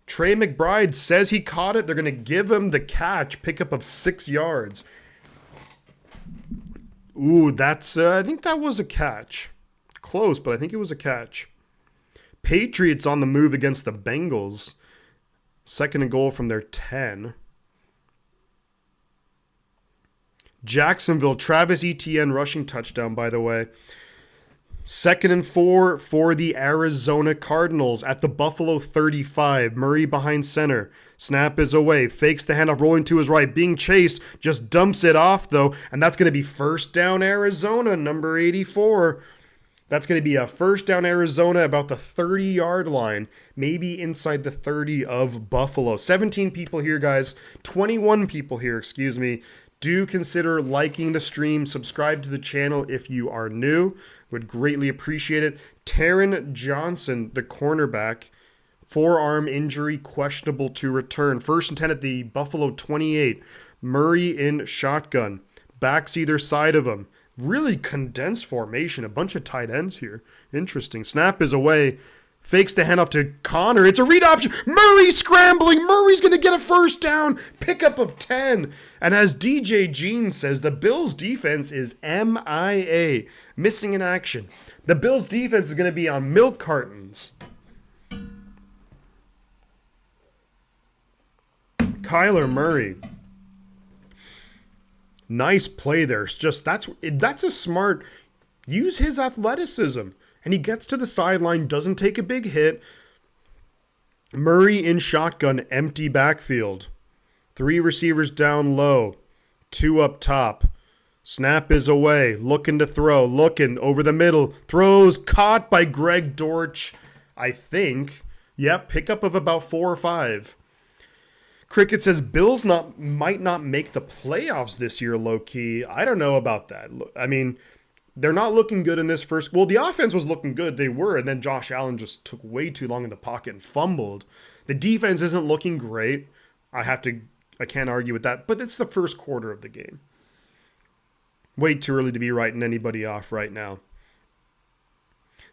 Trey McBride says he caught it. They're going to give him the catch. Pickup of 6 yards. Ooh, that's, I think that was a catch. Close, but I think it was a catch. Patriots on the move against the Bengals. 2nd and goal from their 10. Jacksonville, Travis Etienne rushing touchdown, by the way. 2nd and 4 for the Arizona Cardinals at the Buffalo 35. Murray behind center. Snap is away. Fakes the handoff, rolling to his right. Being chased. Just dumps it off, though. And that's going to be first down Arizona, number 84. That's going to be a first down Arizona about the 30-yard line. Maybe inside the 30 of Buffalo. 17 people here, guys. 21 people here, excuse me. Do consider liking the stream. Subscribe to the channel if you are new. Would greatly appreciate it. Taron Johnson, the cornerback. Forearm injury, questionable to return. 1st and 10 at the Buffalo 28. Murray in shotgun. Backs either side of him. Really condensed formation. A bunch of tight ends here. Interesting. Snap is away. Fakes the handoff to Conner. It's a read option. Murray scrambling. Murray's going to get a first down. Pickup of 10. And as DJ Jean says, the Bills defense is MIA. Missing in action. The Bills defense is going to be on milk cartons. Kyler Murray. Nice play there. It's just that's a smart. Use his athleticism. And he gets to the sideline, doesn't take a big hit. Murray in shotgun, empty backfield. 3 receivers down low. 2 up top. Snap is away. Looking to throw. Looking over the middle. Throws caught by Greg Dortch, I think. Yep, pickup of about 4 or 5. Cricket says Bills might not make the playoffs this year, low key. I don't know about that. I mean, they're not looking good in this first. Well, the offense was looking good. They were, and then Josh Allen just took way too long in the pocket and fumbled. The defense isn't looking great. I can't argue with that, but it's the first quarter of the game. Way too early to be writing anybody off right now.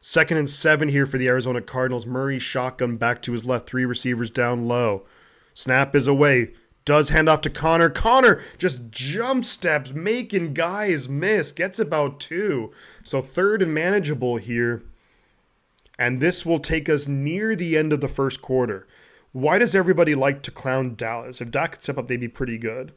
2nd and 7 here for the Arizona Cardinals. Murray shotgun back to his left. 3 receivers down low. Snap is away. Does hand off to Connor. Connor just jump steps, making guys miss. Gets about 2. So 3rd and manageable here. And this will take us near the end of the first quarter. Why does everybody like to clown Dallas? If Dak could step up, they'd be pretty good.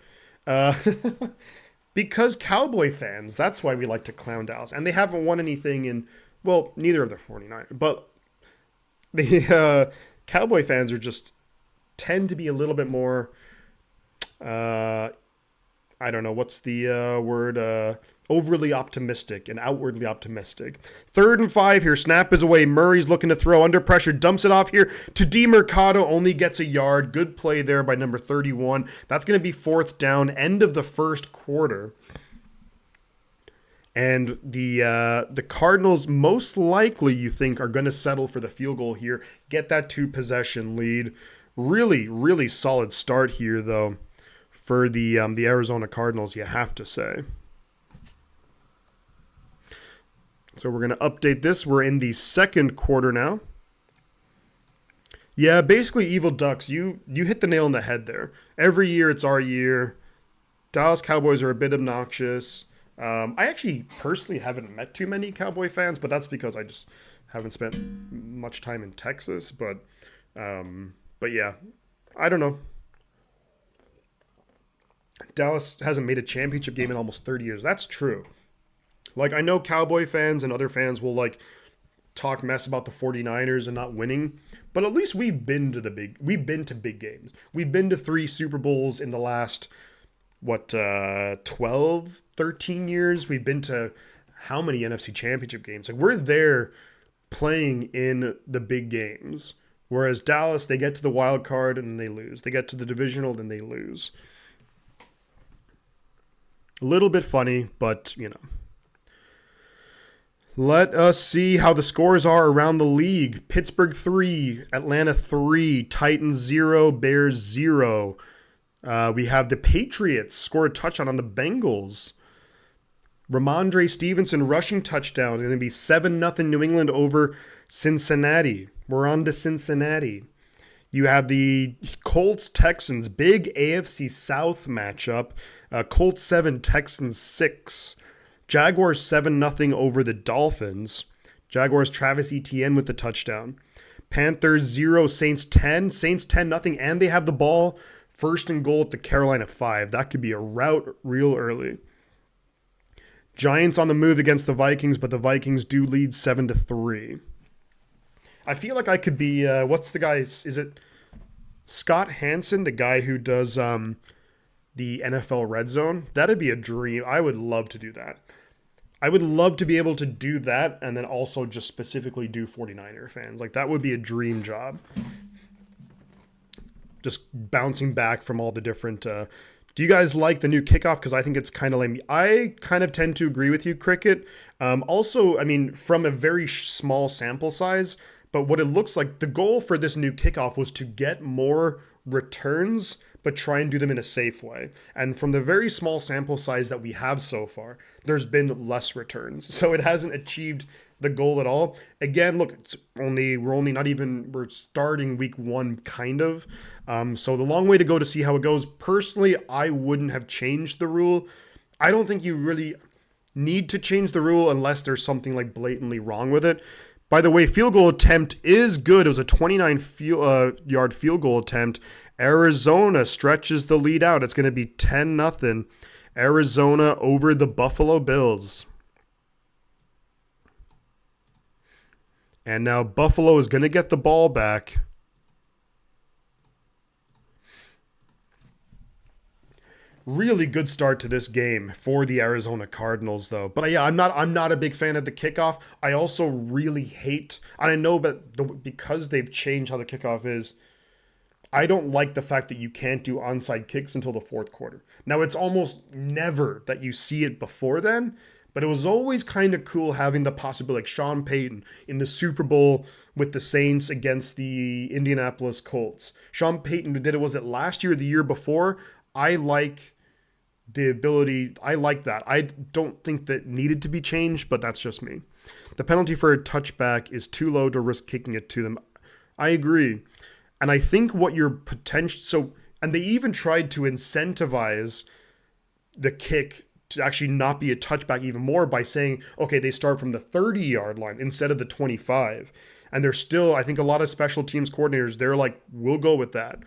Because Cowboy fans, that's why we like to clown Dallas. And they haven't won anything in, well, neither of the 49ers. But the Cowboy fans are just tend to be a little bit more, I don't know, what's the word? Overly optimistic and outwardly optimistic. 3rd and 5 here. Snap is away. Murray's looking to throw under pressure. Dumps it off here to DeMercado. Only gets a yard. Good play there by number 31. That's going to be 4th down. End of the first quarter. And the Cardinals most likely, you think, are going to settle for the field goal here. Get that 2-possession lead. Really, really solid start here, though, for the Arizona Cardinals, you have to say. So we're going to update this. We're in the second quarter now. Yeah, basically, Evil Ducks, you hit the nail on the head there. Every year, it's our year. Dallas Cowboys are a bit obnoxious. I actually personally haven't met too many Cowboy fans, but that's because I just haven't spent much time in Texas. But yeah, I don't know. Dallas hasn't made a championship game in almost 30 years. That's true. Like, I know Cowboy fans and other fans will, like, talk mess about the 49ers and not winning, but at least we've been to big games. We've been to 3 Super Bowls in the last, 12, 13 years? We've been to how many NFC championship games? Like, we're there playing in the big games. Whereas Dallas, they get to the wild card and they lose. They get to the divisional, then they lose. A little bit funny, but, you know. Let us see how the scores are around the league. Pittsburgh 3, Atlanta 3, Titans 0, Bears 0. We have the Patriots score a touchdown on the Bengals. Ramondre Stevenson rushing touchdown. It's going to be 7-0 New England over Cincinnati. We're on to Cincinnati. You have the Colts-Texans, big AFC South matchup. Colts 7, Texans 6. Jaguars 7-0 over the Dolphins. Jaguars Travis Etienne with the touchdown. Panthers 0, Saints 10. Saints 10-0, and they have the ball. 1st and goal at the Carolina 5. That could be a rout real early. Giants on the move against the Vikings, but the Vikings do lead 7-3. I feel like I could be, what's the guy, is it Scott Hansen, the guy who does the NFL Red Zone? That'd be a dream. I would love to do that. I would love to be able to do that and then also just specifically do 49er fans. Like, that would be a dream job. Just bouncing back from all the different... do you guys like the new Kickoff? Because I think it's kind of lame. I kind of tend to agree with you, Cricket. Also, I mean, from a very small sample size, but what it looks like, the goal for this new Kickoff was to get more returns, but try and do them in a safe way. And from the very small sample size that we have so far, there's been less returns. So it hasn't achieved the goal at all. Again, look, we're starting week 1 kind of. So the long way to go to see how it goes. Personally, I wouldn't have changed the rule. I don't think you really need to change the rule unless there's something like blatantly wrong with it. By the way, field goal attempt is good. It was a 29-yard field goal attempt. Arizona stretches the lead out. It's going to be 10-0. Arizona over the Buffalo Bills. And now Buffalo is going to get the ball back. Really good start to this game for the Arizona Cardinals, though. But yeah, I'm not a big fan of the kickoff. I also really hate, and I know, but because they've changed how the kickoff is, I don't like the fact that you can't do onside kicks until the fourth quarter. Now, it's almost never that you see it before then, but it was always kind of cool having the possibility, like Sean Payton in the Super Bowl with the Saints against the Indianapolis Colts. Sean Payton did it, was it last year or the year before? I like the ability, I like that. I don't think that needed to be changed, but that's just me. The penalty for a touchback is too low to risk kicking it to them. I agree. And I think what your potential, so, and they even tried to incentivize the kick to actually not be a touchback even more by saying, okay, they start from the 30-yard line instead of the 25. And they're still, I think a lot of special teams coordinators, they're like, we'll go with that.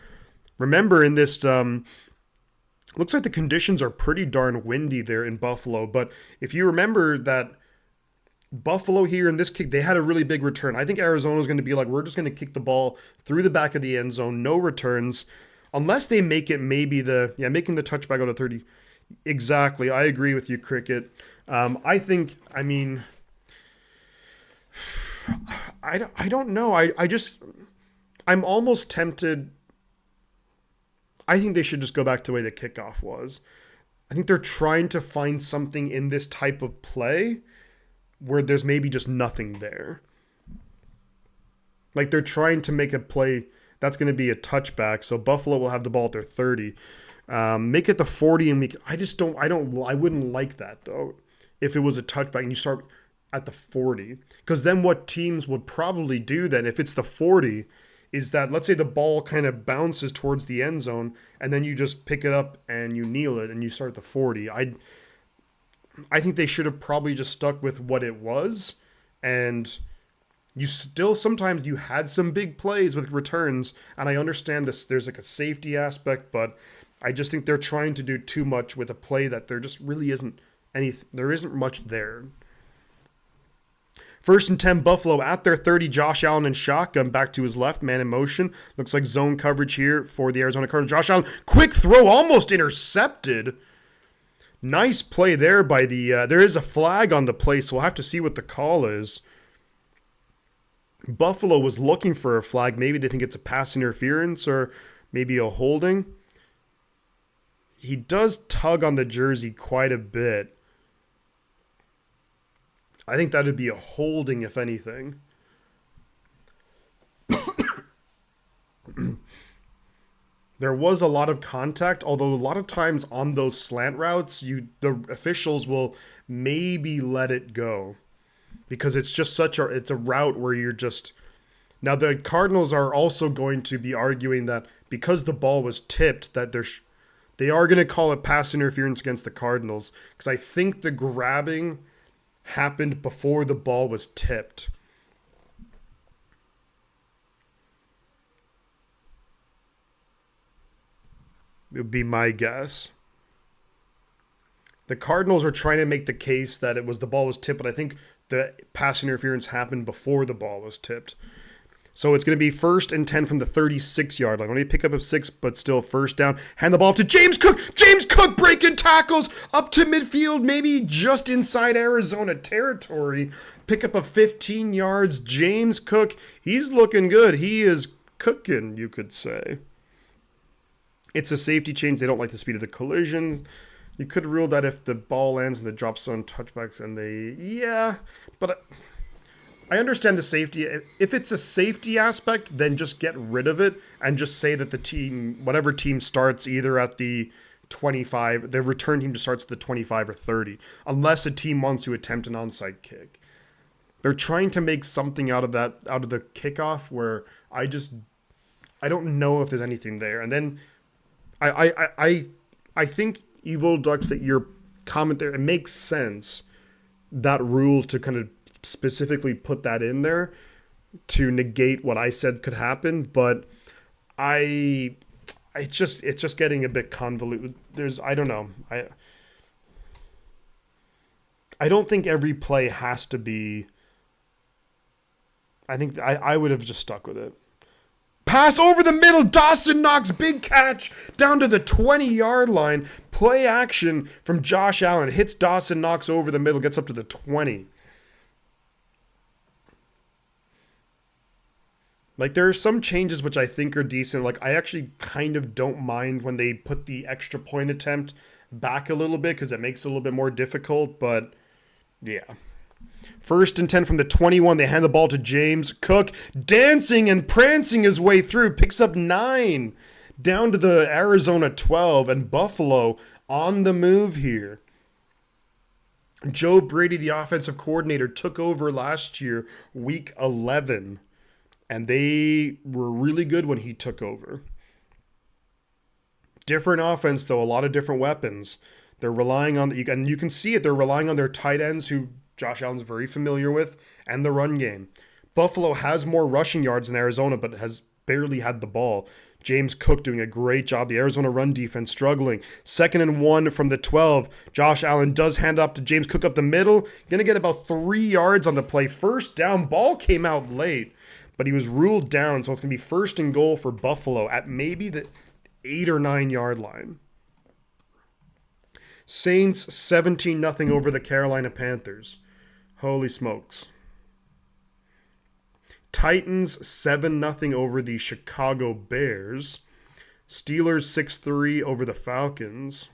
Remember in this, looks like the conditions are pretty darn windy there in Buffalo. But if you remember that Buffalo here in this kick, they had a really big return. I think Arizona is going to be like, we're just going to kick the ball through the back of the end zone, no returns, unless they make it maybe making the touchback out of 30. Exactly. I agree with you, Cricket. I think, I mean, I don't know. I'm almost tempted. I think they should just go back to the way the kickoff was. I think they're trying to find something in this type of play where there's maybe just nothing there. Like they're trying to make a play that's going to be a touchback, so Buffalo will have the ball at their 30. Make it the 40 and I wouldn't like that though. If it was a touchback and you start at the 40, because then what teams would probably do then if it's the 40 is that, let's say the ball kind of bounces towards the end zone and then you just pick it up and you kneel it and you start at the 40. I think they should have probably just stuck with what it was, and you still sometimes you had some big plays with returns, and I understand this. There's like a safety aspect, but I just think they're trying to do too much with a play that there just really isn't anything. There isn't much there. 1st and 10, Buffalo at their 30. Josh Allen in shotgun, back to his left, man in motion. Looks like zone coverage here for the Arizona Cardinals. Josh Allen, quick throw, almost intercepted. Nice play there by the, there is a flag on the play, so we'll have to see what the call is. Buffalo was looking for a flag. Maybe they think it's a pass interference or maybe a holding. He does tug on the jersey quite a bit. I think that would be a holding, if anything. There was a lot of contact, although a lot of times on those slant routes, the officials will maybe let it go because it's just it's a route where you're just. Now the Cardinals are also going to be arguing that because the ball was tipped, that they are going to call it pass interference against the Cardinals, because I think the grabbing happened before the ball was tipped. It would be my guess. The Cardinals are trying to make the case that the ball was tipped, but I think the pass interference happened before the ball was tipped. So it's going to be 1st and 10 from the 36-yard line. Only pick up of 6, but still first down. Hand the ball off to James Cook. James Cook breaking tackles up to midfield, maybe just inside Arizona territory. Pick up of 15 yards. James Cook, he's looking good. He is cooking, you could say. It's a safety change. They don't like the speed of the collision. You could rule that if the ball lands in the drop zone touchbacks and but I understand the safety. If it's a safety aspect, then just get rid of it and just say that whatever team starts either at the 25, the return team just starts at the 25 or 30, unless a team wants to attempt an onside kick. They're trying to make something out of the kickoff where I don't know if there's anything there. And then I think Evil Ducks, that your comment there, it makes sense, that rule, to kind of specifically put that in there to negate what I said could happen, but it's just getting a bit convoluted. I don't know. I don't think every play has to be. I think I would have just stuck with it. Pass over the middle. Dawson Knox, big catch down to the 20-yard line. Play action from Josh Allen. Hits Dawson Knox over the middle. Gets up to the 20. Like, there are some changes which I think are decent. Like, I actually kind of don't mind when they put the extra point attempt back a little bit because it makes it a little bit more difficult. But, yeah. 1st and 10 from the 21. They hand the ball to James Cook, dancing and prancing his way through. Picks up 9 down to the Arizona 12. And Buffalo on the move here. Joe Brady, the offensive coordinator, took over last year, week 11. And they were really good when he took over. Different offense, though, a lot of different weapons. They're relying on, and you can see it, they're relying on their tight ends, who Josh Allen's very familiar with, and the run game. Buffalo has more rushing yards than Arizona, but has barely had the ball. James Cook doing a great job. The Arizona run defense struggling. 2nd and 1 from the 12. Josh Allen does hand up to James Cook up the middle. Going to get about 3 yards on the play. 1st down. Ball came out late, but he was ruled down, so it's going to be 1st and goal for Buffalo at maybe the 8 or 9 yard line. Saints 17-0 over the Carolina Panthers. Holy smokes. Titans 7-0 over the Chicago Bears. Steelers 6-3 over the Falcons.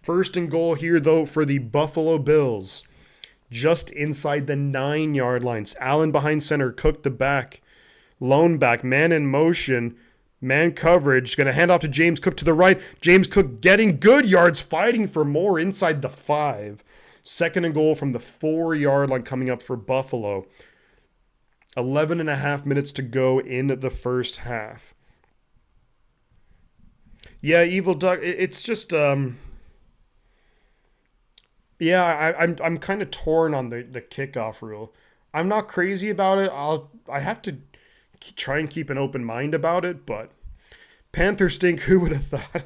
1st and goal here, though, for the Buffalo Bills. Just inside the 9 yard lines. Allen behind center, Cook the back. Lone back, man in motion. Man coverage. Going to hand off to James Cook to the right. James Cook getting good yards, fighting for more inside the 5. 2nd and goal from the 4 yard line coming up for Buffalo. 11 and a half minutes to go in the first half. Yeah, Evil Duck, it's just, I'm kind of torn on the kickoff rule. I'm not crazy about it. I have to try and keep an open mind about it, but Panthers stink. Who would have thought?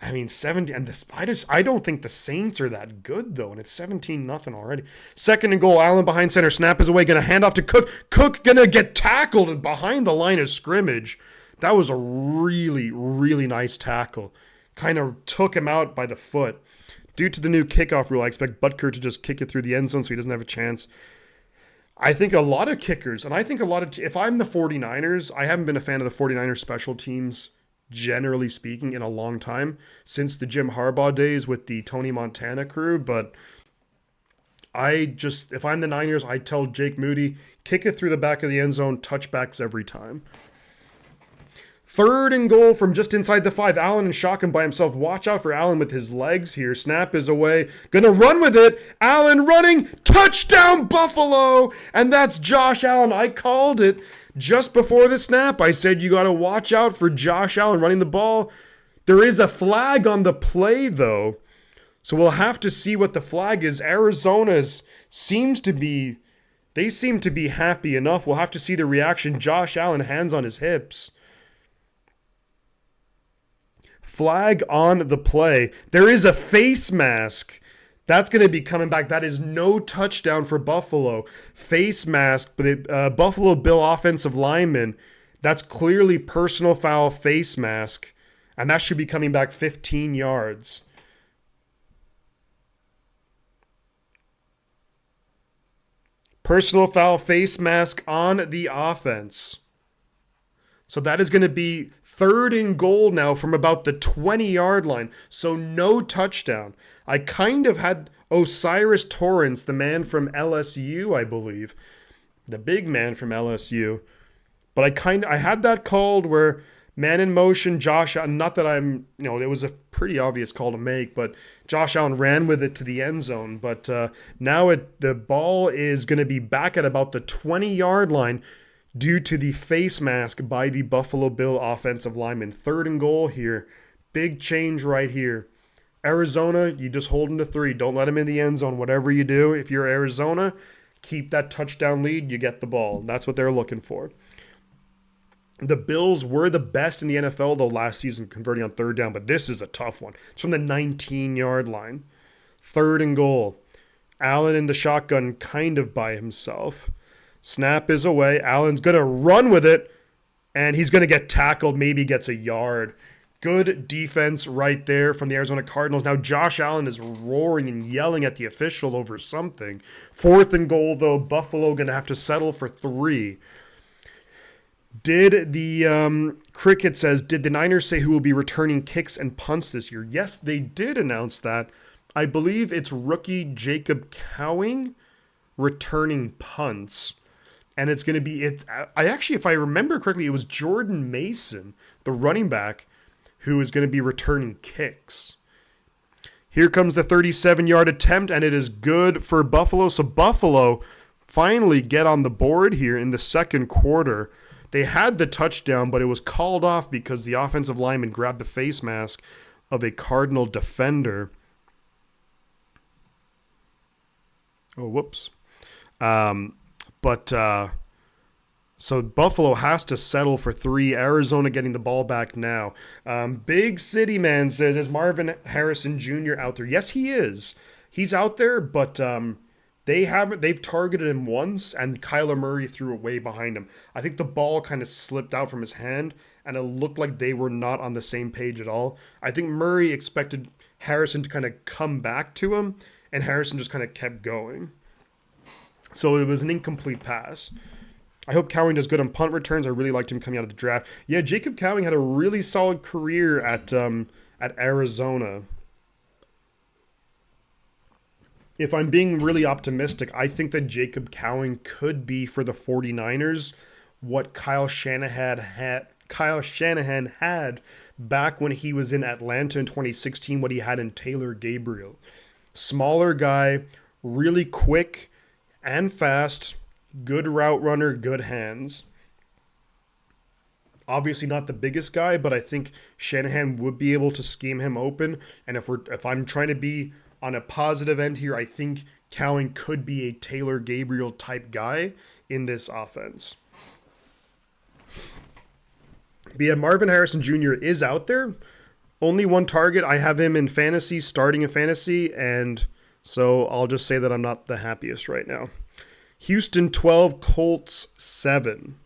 I mean, 17, and I don't think the Saints are that good, though, and it's 17-0 already. 2nd and goal, Allen behind center, snap is away, going to hand off to Cook. Cook going to get tackled behind the line of scrimmage. That was a really, really nice tackle. Kind of took him out by the foot. Due to the new kickoff rule, I expect Butker to just kick it through the end zone so he doesn't have a chance. I think a lot of kickers, and I think a lot of, if I'm the 49ers, I haven't been a fan of the 49ers special teams, generally speaking, in a long time, since the Jim Harbaugh days with the Tony Montana crew, but if I'm the Niners, I tell Jake Moody, kick it through the back of the end zone, touchbacks every time. 3rd and goal from just inside the 5. Allen and shotgun by himself. Watch out for Allen with his legs here. Snap is away. Gonna run with it. Allen running. Touchdown Buffalo! And that's Josh Allen. I called it just before the snap. I said you got to watch out for Josh Allen running the ball. There is a flag on the play, though. So we'll have to see what the flag is. Arizona's seem to be happy enough. We'll have to see the reaction. Josh Allen, hands on his hips. Flag on the play. There is a face mask. That's going to be coming back. That is no touchdown for Buffalo. Face mask, but Buffalo Bill offensive lineman. That's clearly personal foul, face mask. And that should be coming back 15 yards. Personal foul, face mask on the offense. So that is going to be 3rd and goal now from about the 20-yard line. So no touchdown. I kind of had Osiris Torrance, the man from LSU, I believe. The big man from LSU. But I had that called where man in motion, Josh Allen, not that it was a pretty obvious call to make, but Josh Allen ran with it to the end zone. But now the ball is going to be back at about the 20-yard line due to the face mask by the Buffalo Bill offensive lineman. 3rd and goal here. Big change right here. Arizona, you just hold them to 3. Don't let them in the end zone. Whatever you do, if you're Arizona, keep that touchdown lead. You get the ball. That's what they're looking for. The Bills were the best in the NFL, though, last season, converting on 3rd down. But this is a tough one. It's from the 19-yard line. 3rd and goal. Allen in the shotgun kind of by himself. Snap is away. Allen's going to run with it, and he's going to get tackled, maybe gets a yard. Good defense right there from the Arizona Cardinals. Now Josh Allen is roaring and yelling at the official over something. 4th and goal, though. Buffalo going to have to settle for 3. Did the Cricket says, did the Niners say who will be returning kicks and punts this year? Yes, they did announce that. I believe it's rookie Jacob Cowing returning punts. And it's going to be, I actually, if I remember correctly, it was Jordan Mason, the running back, who is going to be returning kicks. Here comes the 37-yard attempt, and it is good for Buffalo. So Buffalo finally get on the board here in the second quarter. They had the touchdown, but it was called off because the offensive lineman grabbed the face mask of a Cardinal defender. Oh, whoops. So Buffalo has to settle for 3. Arizona getting the ball back now. Big City Man says, is Marvin Harrison Jr. out there? Yes, he is. He's out there, but they've targeted him once, and Kyler Murray threw it way behind him. I think the ball kind of slipped out from his hand, and it looked like they were not on the same page at all. I think Murray expected Harrison to kind of come back to him, and Harrison just kind of kept going. So it was an incomplete pass. I hope Cowing does good on punt returns. I really liked him coming out of the draft. Yeah, Jacob Cowing had a really solid career at Arizona. If I'm being really optimistic, I think that Jacob Cowing could be for the 49ers what Kyle Shanahan had back when he was in Atlanta in 2016, what he had in Taylor Gabriel. Smaller guy, really quick and fast, good route runner, good hands. Obviously not the biggest guy, but I think Shanahan would be able to scheme him open. And if I'm trying to be on a positive end here, I think Cowing could be a Taylor Gabriel type guy in this offense. But yeah, Marvin Harrison Jr. is out there. Only one target. I have him in fantasy, starting in fantasy, and so I'll just say that I'm not the happiest right now. Houston 12, Colts 7.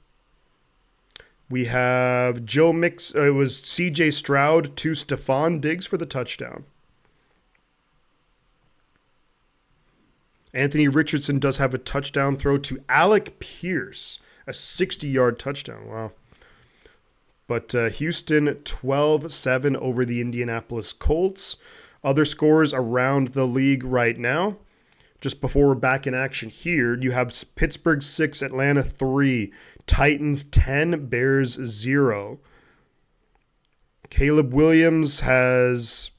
We have Joe Mix. It was C.J. Stroud to Stephon Diggs for the touchdown. Anthony Richardson does have a touchdown throw to Alec Pierce, a 60-yard touchdown. Wow. But Houston 12-7 over the Indianapolis Colts. Other scores around the league right now. Just before we're back in action here, you have Pittsburgh 6, Atlanta 3, Titans 10, Bears 0. Caleb Williams has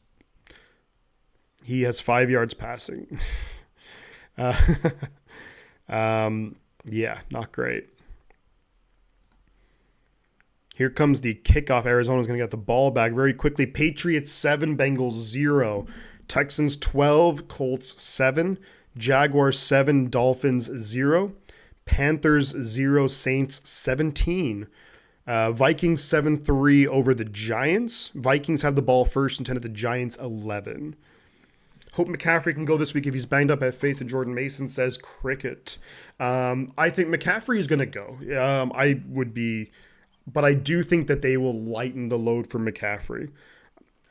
5 yards passing. Yeah, not great. Here comes the kickoff. Arizona's going to get the ball back very quickly. Patriots 7, Bengals 0. Texans 12, Colts 7. Jaguars 7, Dolphins 0. Panthers 0, Saints 17. Vikings 7-3 over the Giants. Vikings have the ball first and 10 at the Giants 11. Hope McCaffrey can go this week if he's banged up. Have faith in Jordan Mason, says Cricket. I think McCaffrey is going to go. I would be, but I do think that they will lighten the load for McCaffrey.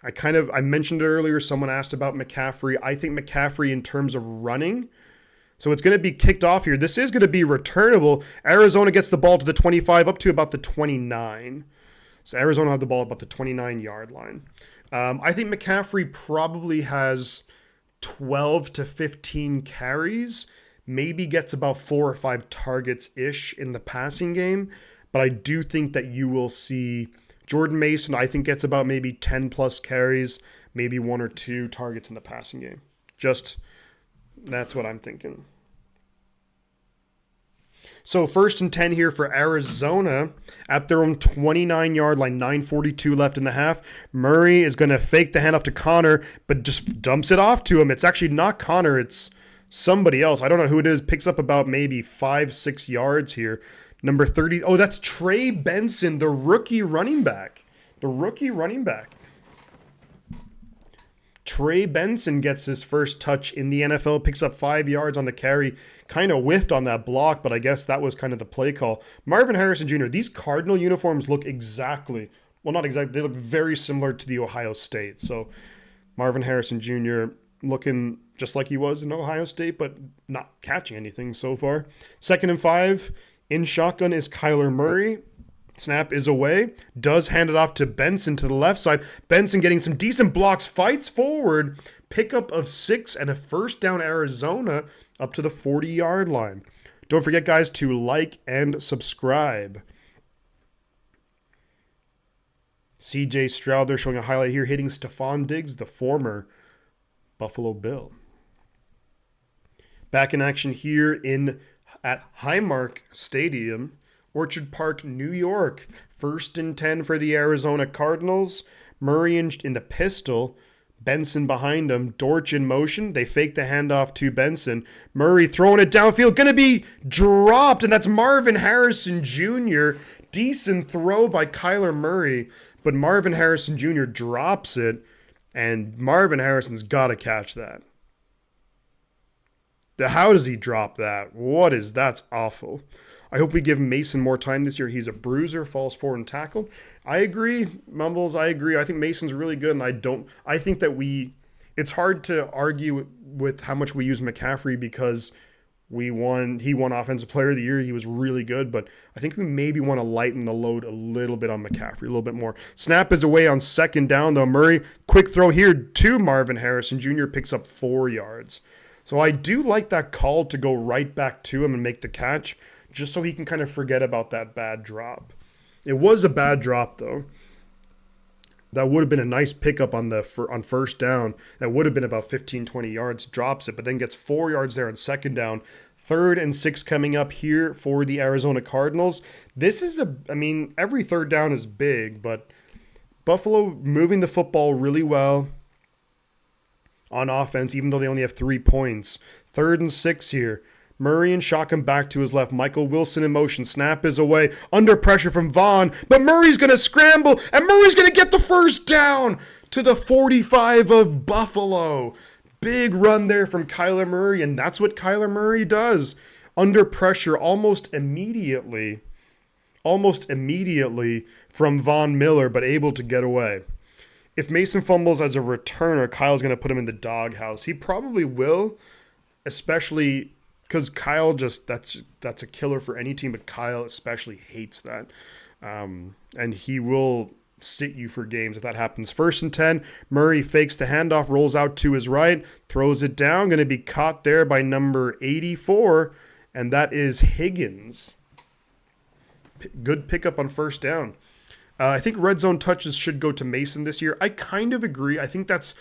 I mentioned it earlier. Someone asked about McCaffrey. I think McCaffrey in terms of running. So it's going to be kicked off here. This is going to be returnable. Arizona gets the ball to the 25 up to about the 29. So Arizona have the ball about the 29-yard line. I think McCaffrey probably has 12 to 15 carries, maybe gets about 4 or 5 targets-ish in the passing game. But I do think that you will see Jordan Mason, I think, gets about maybe 10-plus carries, maybe 1 or 2 targets in the passing game. That's what I'm thinking. So 1st and 10 here for Arizona at their own 29-yard line, 9:42 left in the half. Murray is going to fake the handoff to Connor, but just dumps it off to him. It's actually not Connor, it's somebody else. I don't know who it is. Picks up about maybe 5-6 yards here. Number 30. Oh, that's Trey Benson, the rookie running back. Trey Benson gets his first touch in the NFL, picks up 5 yards on the carry, kind of whiffed on that block, but I guess that was kind of the play call. Marvin Harrison Jr., these Cardinal uniforms look not exactly, they look very similar to the Ohio State. So Marvin Harrison Jr. looking just like he was in Ohio State, but not catching anything so far. 2nd and 5, in shotgun is Kyler Murray. Snap is away. Does hand it off to Benson to the left side. Benson getting some decent blocks. Fights forward. Pickup of 6 and a first down Arizona up to the 40-yard line. Don't forget, guys, to like and subscribe. CJ Stroud there showing a highlight here, hitting Stephon Diggs, the former Buffalo Bill. Back in action here at Highmark Stadium, Orchard Park, New York. 1st and 10 for the Arizona Cardinals. Murray in the pistol. Benson behind him. Dortch in motion. They fake the handoff to Benson. Murray throwing it downfield. Going to be dropped, and that's Marvin Harrison Jr. Decent throw by Kyler Murray, but Marvin Harrison Jr. drops it, and Marvin Harrison's got to catch that. How does he drop that? That's awful. I hope we give Mason more time this year. He's a bruiser, falls forward and tackled. I agree, Mumbles, I agree. I think Mason's really good, and I think that it's hard to argue with how much we use McCaffrey because he won Offensive Player of the Year. He was really good, but I think we maybe want to lighten the load a little bit on McCaffrey, a little bit more. Snap is away on 2nd down, though. Murray, quick throw here to Marvin Harrison Jr., picks up 4 yards. So I do like that call to go right back to him and make the catch, just so he can kind of forget about that bad drop. It was a bad drop, though. That would have been a nice pickup on 1st down. That would have been about 15, 20 yards. Drops it, but then gets 4 yards there on 2nd down. 3rd and 6 coming up here for the Arizona Cardinals. This is every 3rd down is big, but Buffalo moving the football really well on offense, even though they only have 3 points. 3rd and 6 here. Murray and shotgun back to his left. Michael Wilson in motion. Snap is away. Under pressure from Vaughn. But Murray's going to scramble. And Murray's going to get the 1st down to the 45 of Buffalo. Big run there from Kyler Murray. And that's what Kyler Murray does. Under pressure almost immediately from Von Miller, but able to get away. If Mason fumbles as a returner, Kyle's going to put him in the doghouse. He probably will, especially because Kyle that's a killer for any team, but Kyle especially hates that. And he will sit you for games if that happens. 1st and 10, Murray fakes the handoff, rolls out to his right, throws it down, going to be caught there by number 84, and that is Higgins. Good pickup on 1st down. I think red zone touches should go to Mason this year. I kind of agree. I think that's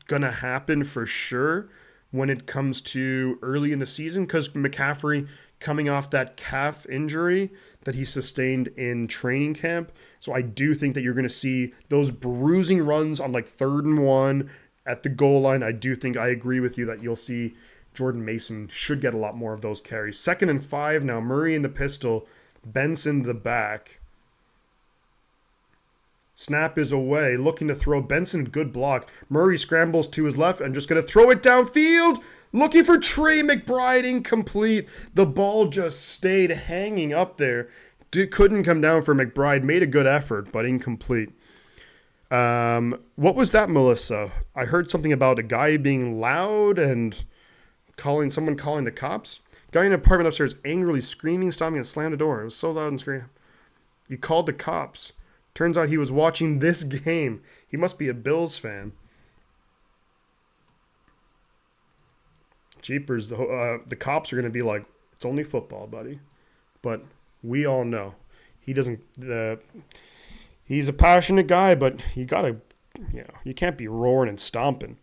going to happen for sure when it comes to early in the season, because McCaffrey coming off that calf injury that he sustained in training camp. So I do think that you're going to see those bruising runs on like 3rd and 1 at the goal line. I agree with you that you'll see Jordan Mason should get a lot more of those carries. 2nd and 5 now. Murray in the pistol. Benson the back. Snap is away, looking to throw. Benson, good block. Murray scrambles to his left and just going to throw it downfield. Looking for Trey McBride, incomplete. The ball just stayed hanging up there. Couldn't come down for McBride. Made a good effort, but incomplete. What was that, Melissa? I heard something about a guy being loud and someone calling the cops. Guy in an apartment upstairs angrily screaming, stomping, and slammed the door. It was so loud and screaming. You called the cops. Turns out he was watching this game. He must be a Bills fan. Jeepers, the cops are going to be like, it's only football, buddy. But we all know he's a passionate guy, but you can't be roaring and stomping.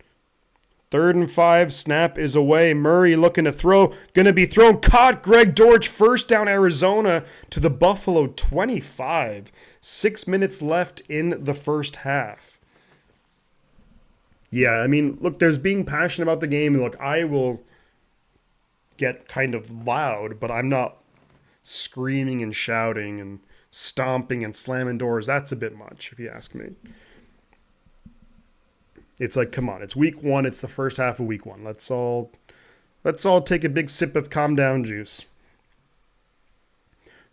3rd and 5, snap is away. Murray looking to throw, going to be thrown, caught. Greg Dortch, 1st down Arizona to the Buffalo 25. 6 minutes left in the 1st half. Yeah, look, there's being passionate about the game. And look, I will get kind of loud, but I'm not screaming and shouting and stomping and slamming doors. That's a bit much, if you ask me. It's like, come on, it's week 1. It's the 1st half of week 1. Let's all take a big sip of calm down juice.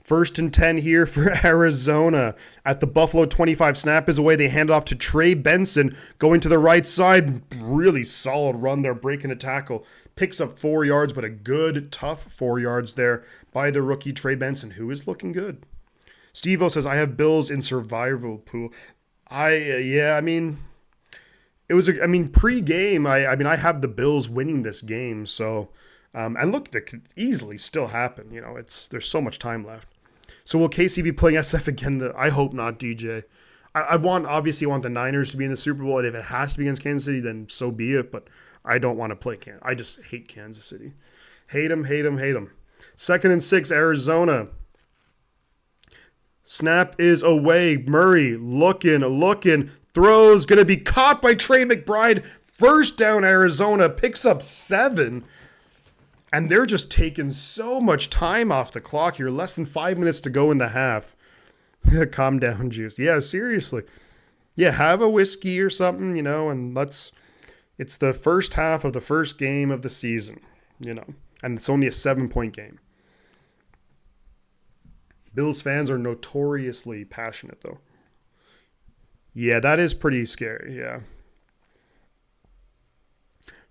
1st and 10 here for Arizona at the Buffalo 25. Snap is away. They hand it off to Trey Benson going to the right side. Really solid run there, breaking a tackle. Picks up 4 yards, but a good, tough 4 yards there by the rookie Trey Benson, who is looking good. Steve-O says, I have Bills in survival pool. Yeah, I mean, pre-game, I have the Bills winning this game. So, and look, that could easily still happen. There's so much time left. So will KC be playing SF again? I hope not, DJ. Obviously want the Niners to be in the Super Bowl, and if it has to be against Kansas City, then so be it. But I don't want to play Kansas. I just hate Kansas City. Hate them, hate them, hate them. 2nd and 6, Arizona. Snap is away. Murray looking. Throws, going to be caught by Trey McBride. First down, Arizona. Picks up 7. And they're just taking so much time off the clock here. Less than 5 minutes to go in the half. Calm down, Juice. Yeah, seriously. Yeah, have a whiskey or something, and it's the first half of the first game of the season, and it's only a 7-point game. Bills fans are notoriously passionate, though. Yeah, that is pretty scary, yeah.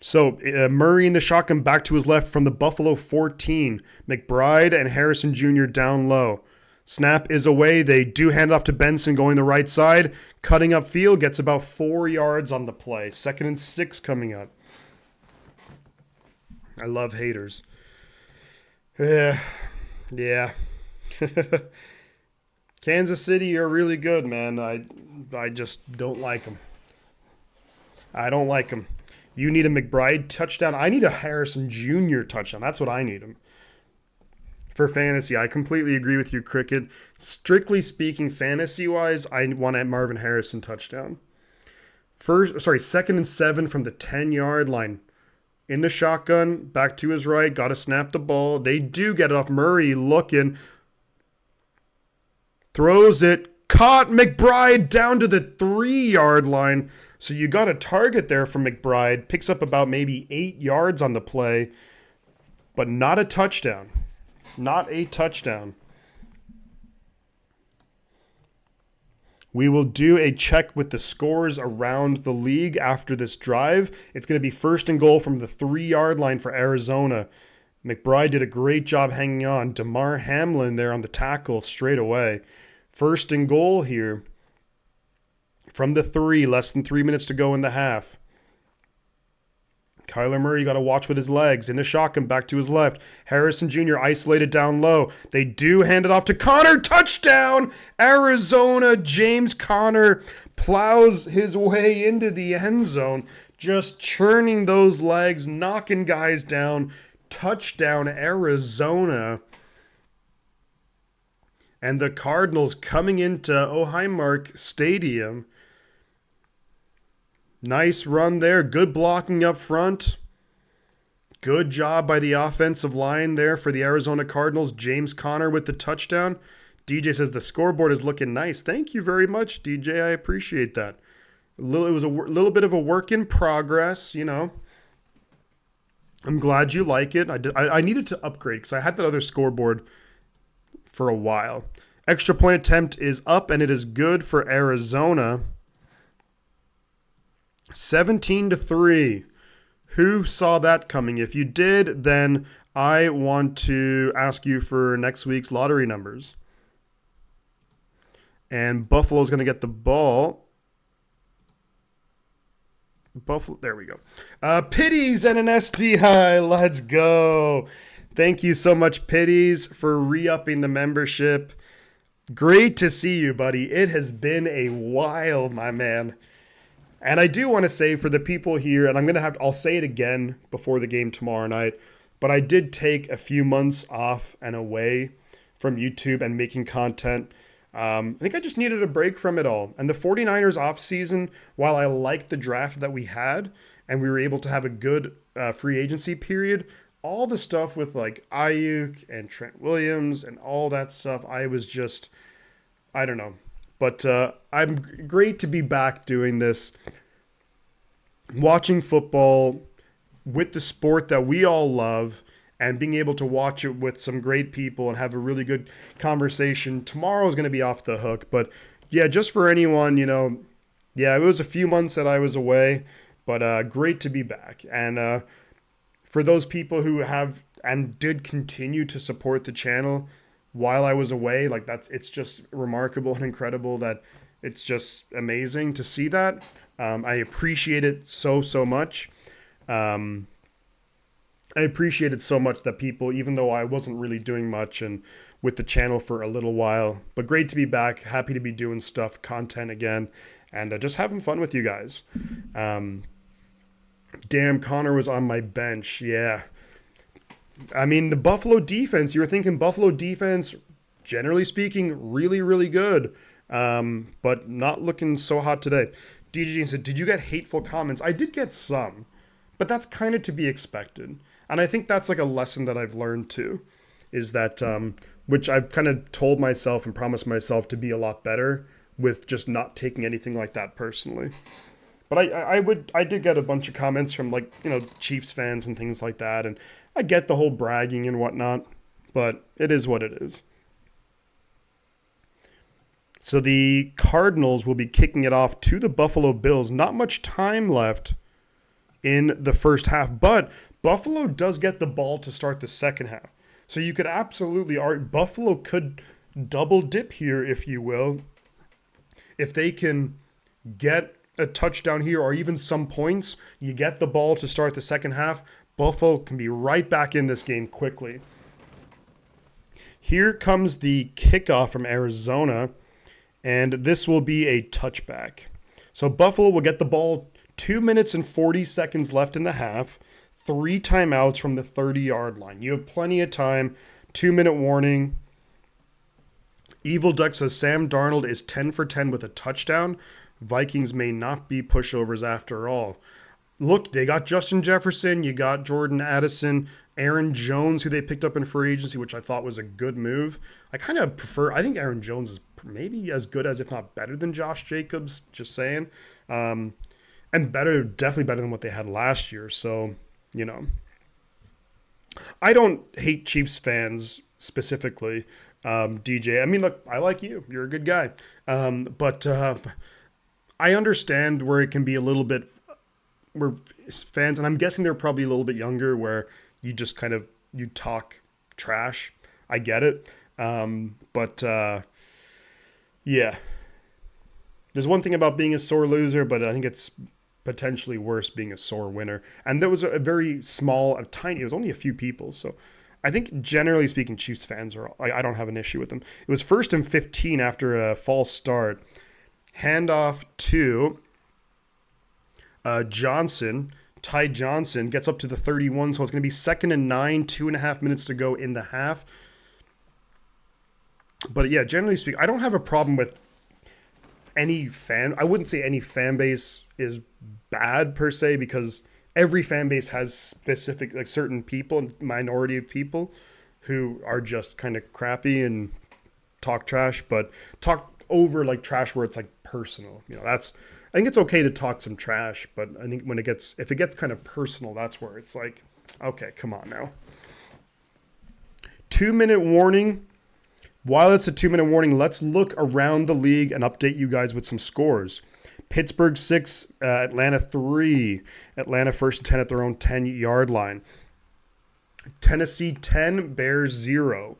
So Murray in the shotgun back to his left from the Buffalo 14. McBride and Harrison Jr. down low. Snap is away. They do hand it off to Benson going the right side. Cutting up field, gets about 4 yards on the play. 2nd and 6 coming up. I love haters. Yeah. Kansas City are really good, man. I just don't like them. I don't like them. You need a McBride touchdown. I need a Harrison Jr. touchdown. That's what I need him. For fantasy, I completely agree with you, Cricket. Strictly speaking, fantasy-wise, I want a Marvin Harrison touchdown. 2nd and 7 from the 10-yard line. In the shotgun, back to his right, got to snap the ball. They do get it off. Murray looking. Throws it. Caught McBride down to the 3-yard line. So you got a target there from McBride. Picks up about maybe 8 yards on the play. But not a touchdown. Not a touchdown. We will do a check with the scores around the league after this drive. It's going to be 1st and goal from the 3-yard line for Arizona. McBride did a great job hanging on. Damar Hamlin there on the tackle straight away. 1st and goal here from the 3. Less than 3 minutes to go in the half. Kyler Murray, you got to watch with his legs. In the shotgun, back to his left. Harrison Jr. isolated down low. They do hand it off to Connor. Touchdown! Arizona. James Conner plows his way into the end zone. Just churning those legs, knocking guys down. Touchdown, Arizona. And the Cardinals coming into Highmark Stadium. Nice run there. Good blocking up front. Good job by the offensive line there for the Arizona Cardinals. James Conner with the touchdown. DJ says the scoreboard is looking nice. Thank you very much, DJ. I appreciate that. It was a little bit of a work in progress, I'm glad you like it. I needed to upgrade because I had that other scoreboard for a while. Extra point attempt is up, and it is good for Arizona. 17-3. Who saw that coming? If you did, then I want to ask you for next week's lottery numbers. And Buffalo's going to get the ball. There we go. Pitties and an STI. Let's go. Thank you so much, Pitties, for re-upping the membership. Great to see you, buddy. It has been a while, my man. And I do want to say for the people here, and I'll say it again before the game tomorrow night, but I did take a few months off and away from YouTube and making content. I think I just needed a break from it all. And the 49ers offseason, while I liked the draft that we had, and we were able to have a good free agency period, all the stuff with like Ayuk and Trent Williams and all that stuff, I was just, I don't know. But I'm great to be back doing this, watching football with the sport that we all love and being able to watch it with some great people and have a really good conversation. Tomorrow is going to be off the hook. But, yeah, just for anyone, it was a few months that I was away, but great to be back. And for those people who have and did continue to support the channel, while I was away. Like it's just remarkable and incredible that it's just amazing to see that. I appreciate it so much. Um, I appreciate it so much that people, even though I wasn't really doing much and with the channel for a little while, but great to be back. Happy to be doing stuff, content again, and just having fun with you guys. Um, Damn, Connor was on my bench. Yeah. I mean, the Buffalo defense, you were thinking Buffalo defense, generally speaking, really good. But not looking so hot today. DG said, did you get hateful comments? I did get some, but that's kind of to be expected. And I think that's like a lesson that I've learned too, is that, which I've kind of told myself and promised myself to be a lot better with just not taking anything like that personally. But I did get a bunch of comments from like, Chiefs fans and things like that. And I get the whole bragging and whatnot, but it is what it is. So the Cardinals will be kicking it off to the Buffalo Bills. Not much time left in the first half, but Buffalo does get the ball to start the second half. So you could absolutely argue Buffalo could double dip here, if you will, if they can get a touchdown here or even some points. You get the ball to start the second half. Buffalo can be right back in this game quickly. Here comes the kickoff from Arizona, and this will be a touchback. So Buffalo will get the ball 2 minutes and 40 seconds left in the half, 3 timeouts from the 30-yard line. You have plenty of time, 2-minute warning. Evil Duck says Sam Darnold is 10 for 10 with a touchdown. Vikings may not be pushovers after all. Look, they got Justin Jefferson, you got Jordan Addison, Aaron Jones, who they picked up in free agency, which I thought was a good move. I think Aaron Jones is maybe as good as, if not better than Josh Jacobs, just saying. And definitely better than what they had last year. So, I don't hate Chiefs fans specifically, DJ. I mean, look, I like you. You're a good guy. But I understand where it can be a little bit, where fans, and I'm guessing they're probably a little bit younger, where you just kind of, you talk trash. I get it. Yeah. There's one thing about being a sore loser, but I think it's potentially worse being a sore winner. And there was a very small, it was only a few people. So I think generally speaking, Chiefs fans I don't have an issue with them. It was 1st and 15 after a false start. Handoff to Johnson. Ty Johnson gets up to the 31, so it's going to be 2nd and 9, 2.5 minutes to go in the half. But yeah, generally speaking, I don't have a problem with any fan. I wouldn't say any fan base is bad per se, because every fan base has specific, like certain people, minority of people who are just kind of crappy and talk trash, but talk over like trash where it's like personal. I think it's okay to talk some trash, but I think if it gets kind of personal, that's where it's like, okay, come on now. 2-minute warning. While it's a 2-minute warning, let's look around the league and update you guys with some scores. Pittsburgh 6, Atlanta 3. Atlanta 1st and 10 at their own 10-yard line. Tennessee 10, Bears 0.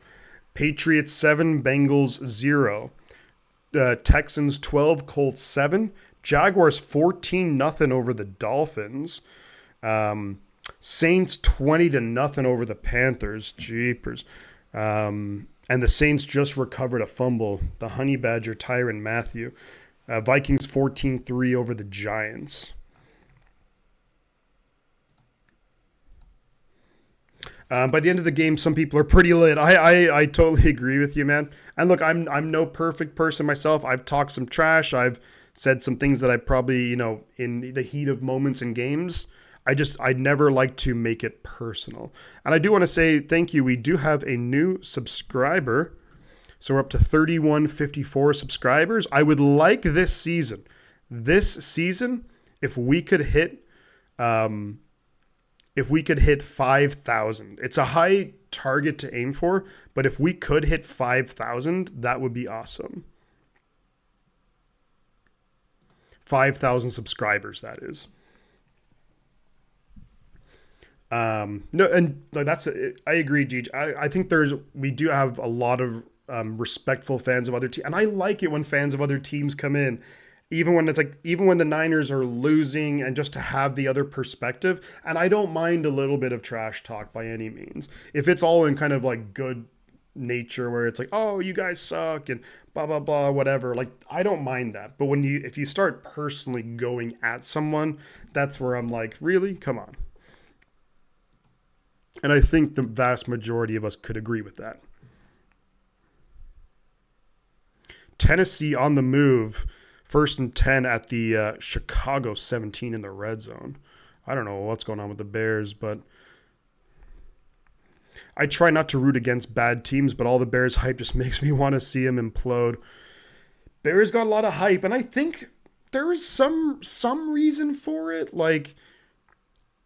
Patriots 7, Bengals 0. Texans 12, Colts 7. Jaguars 14-0 over the Dolphins. Saints 20-0 over the Panthers. Jeepers. And the Saints just recovered a fumble. The Honey Badger, Tyrann Mathieu. Vikings 14-3 over the Giants. By the end of the game, some people are pretty lit. I totally agree with you, man. And look, I'm no perfect person myself. I've talked some trash. I've said some things that I probably, in the heat of moments in games, I'd never like to make it personal. And I do want to say thank you. We do have a new subscriber. So we're up to 3154 subscribers. I would like this season, if we could hit 5,000. It's a high target to aim for, but if we could hit 5,000, that would be awesome. 5,000 subscribers, that is. No, and like I agree, Deej. I think we do have a lot of respectful fans of other teams, and I like it when fans of other teams come in, even when the Niners are losing, and just to have the other perspective. And I don't mind a little bit of trash talk by any means, if it's all in kind of like good nature, where it's like, oh, you guys suck and blah blah blah, whatever. Like, I don't mind that, but if you start personally going at someone, that's where I'm like, really, come on. And I think the vast majority of us could agree with that. Tennessee on the move, 1st and 10 at the Chicago 17 in the red zone. I don't know what's going on with the Bears, but I try not to root against bad teams, but all the Bears hype just makes me want to see them implode. Bears got a lot of hype, and I think there is some reason for it. Like,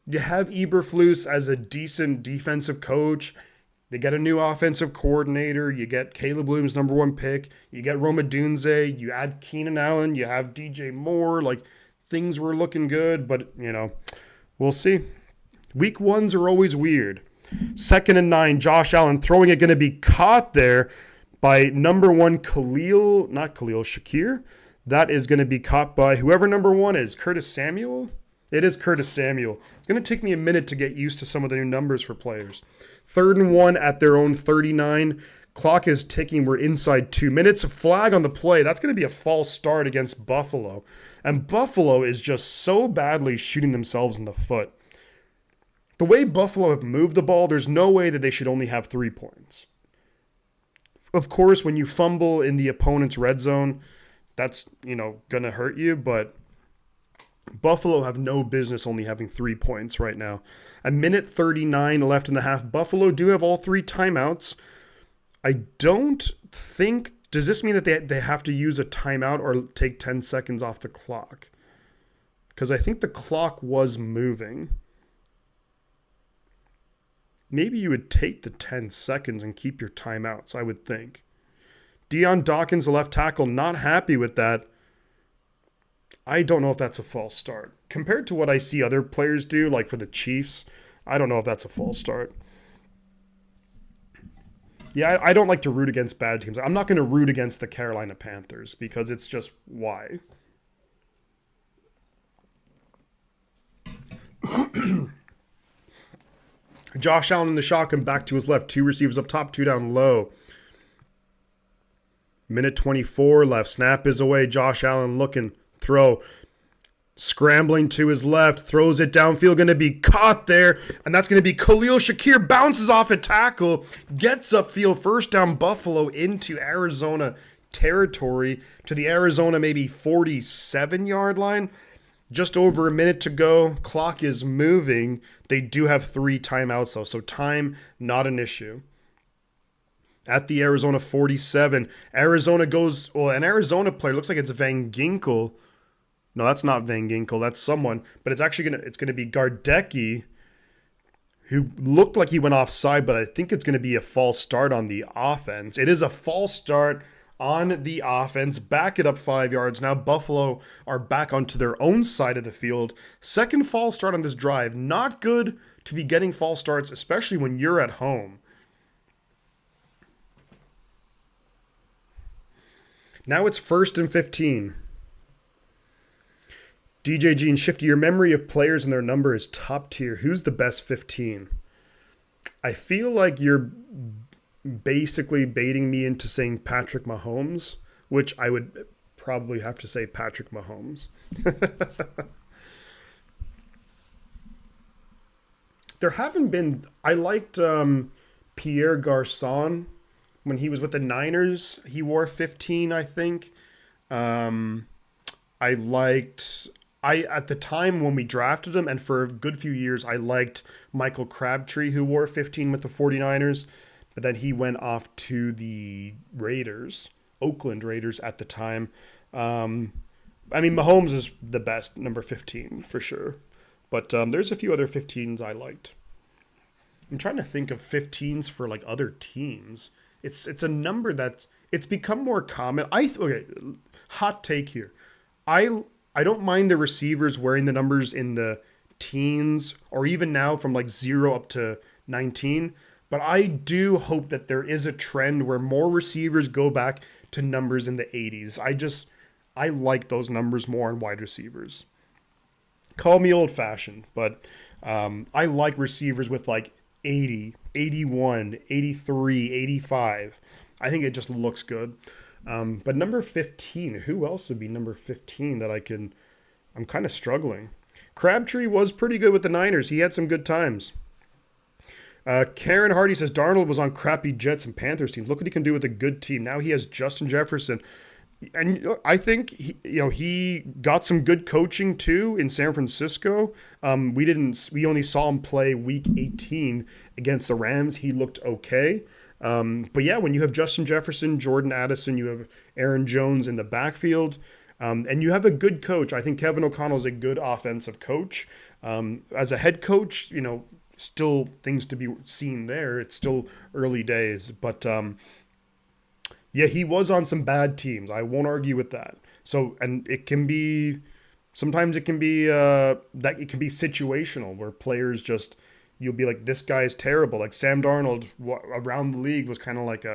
you have Eberflus as a decent defensive coach. They get a new offensive coordinator. You get Caleb Williams' #1 pick. You get Rome Odunze. You add Keenan Allen. You have DJ Moore. Like, things were looking good, but, we'll see. Week ones are always weird. 2nd and 9, Josh Allen throwing it, going to be caught there by #1 Shakir. That is going to be caught by whoever #1 is. Curtis Samuel? It is Curtis Samuel. It's going to take me a minute to get used to some of the new numbers for players. 3rd and 1 at their own 39. Clock is ticking. We're inside 2 minutes. A flag on the play. That's going to be a false start against Buffalo. And Buffalo is just so badly shooting themselves in the foot. The way Buffalo have moved the ball, there's no way that they should only have 3 points. Of course, when you fumble in the opponent's red zone, that's, going to hurt you, but Buffalo have no business only having 3 points right now. A minute 39 left in the half. Buffalo do have all 3 timeouts. I don't think... Does this mean that they have to use a timeout or take 10 seconds off the clock? Because I think the clock was moving. Maybe you would take the 10 seconds and keep your timeouts, I would think. Deion Dawkins, the left tackle, not happy with that. I don't know if that's a false start. Compared to what I see other players do, like for the Chiefs, I don't know if that's a false start. Yeah, I don't like to root against bad teams. I'm not going to root against the Carolina Panthers because it's just why. Josh Allen in the shotgun, back to his left. 2 receivers up top, 2 down low. Minute 24 left. Snap is away. Josh Allen looking. Throw. Scrambling to his left. Throws it downfield. Going to be caught there. And that's going to be Khalil Shakir. Bounces off a tackle. Gets upfield. First down Buffalo into Arizona territory. To the Arizona maybe 47-yard line. Just over a minute to go. Clock is moving. They do have 3 timeouts though. So time, not an issue. At the Arizona 47. Arizona goes... Well, an Arizona player. Looks like it's Van Ginkel. No, that's not Van Ginkel. That's someone. But it's actually gonna be Gardecki, who looked like he went offside, but I think it's going to be a false start on the offense. It is a false start on the offense. Back it up 5 yards. Now Buffalo are back onto their own side of the field. Second false start on this drive. Not good to be getting false starts, especially when you're at home. Now it's 1st and 15. DJG and Shifty, your memory of players and their number is top tier. Who's the best 15? I feel like you're basically baiting me into saying Patrick Mahomes, which I would probably have to say Patrick Mahomes. There haven't been... I liked Pierre Garçon when he was with the Niners. He wore 15, I think. At the time when we drafted him, and for a good few years, I liked Michael Crabtree, who wore 15 with the 49ers, but then he went off to the Raiders, Oakland Raiders at the time. Mahomes is the best number 15 for sure, but there's a few other 15s I liked. I'm trying to think of 15s for like other teams. It's a number it's become more common. Hot take here. I don't mind the receivers wearing the numbers in the teens, or even now from like 0 up to 19. But I do hope that there is a trend where more receivers go back to numbers in the 80s. I like those numbers more in wide receivers. Call me old fashioned, but I like receivers with like 80, 81, 83, 85. I think it just looks good. But number 15, who else would be number 15 that I'm kind of struggling. Crabtree was pretty good with the Niners. He had some good times. Karen Hardy says Darnold was on crappy Jets and Panthers teams. Look what he can do with a good team. Now he has Justin Jefferson. And I think he got some good coaching too in San Francisco. We only saw him play week 18 against the Rams. He looked okay. But yeah, when you have Justin Jefferson, Jordan Addison, you have Aaron Jones in the backfield, and you have a good coach. I think Kevin O'Connell is a good offensive coach. As a head coach, still things to be seen there. It's still early days, but yeah, he was on some bad teams. I won't argue with that. So, and sometimes it can be situational where players just, you'll be like, this guy is terrible. Like Sam Darnold around the league was kind of like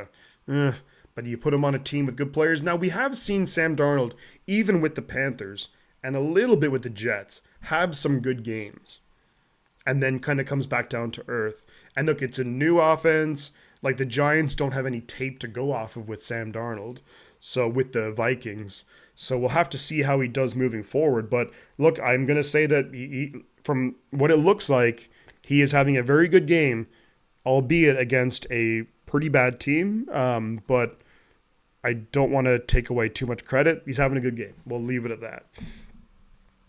but you put him on a team with good players. Now we have seen Sam Darnold, even with the Panthers and a little bit with the Jets, have some good games. And then kind of comes back down to earth. And look, it's a new offense. Like the Giants don't have any tape to go off of with Sam Darnold. So with the Vikings. So we'll have to see how he does moving forward. But look, I'm going to say that he, from what it looks like, he is having a very good game, albeit against a pretty bad team. But I don't want to take away too much credit. He's having a good game. We'll leave it at that.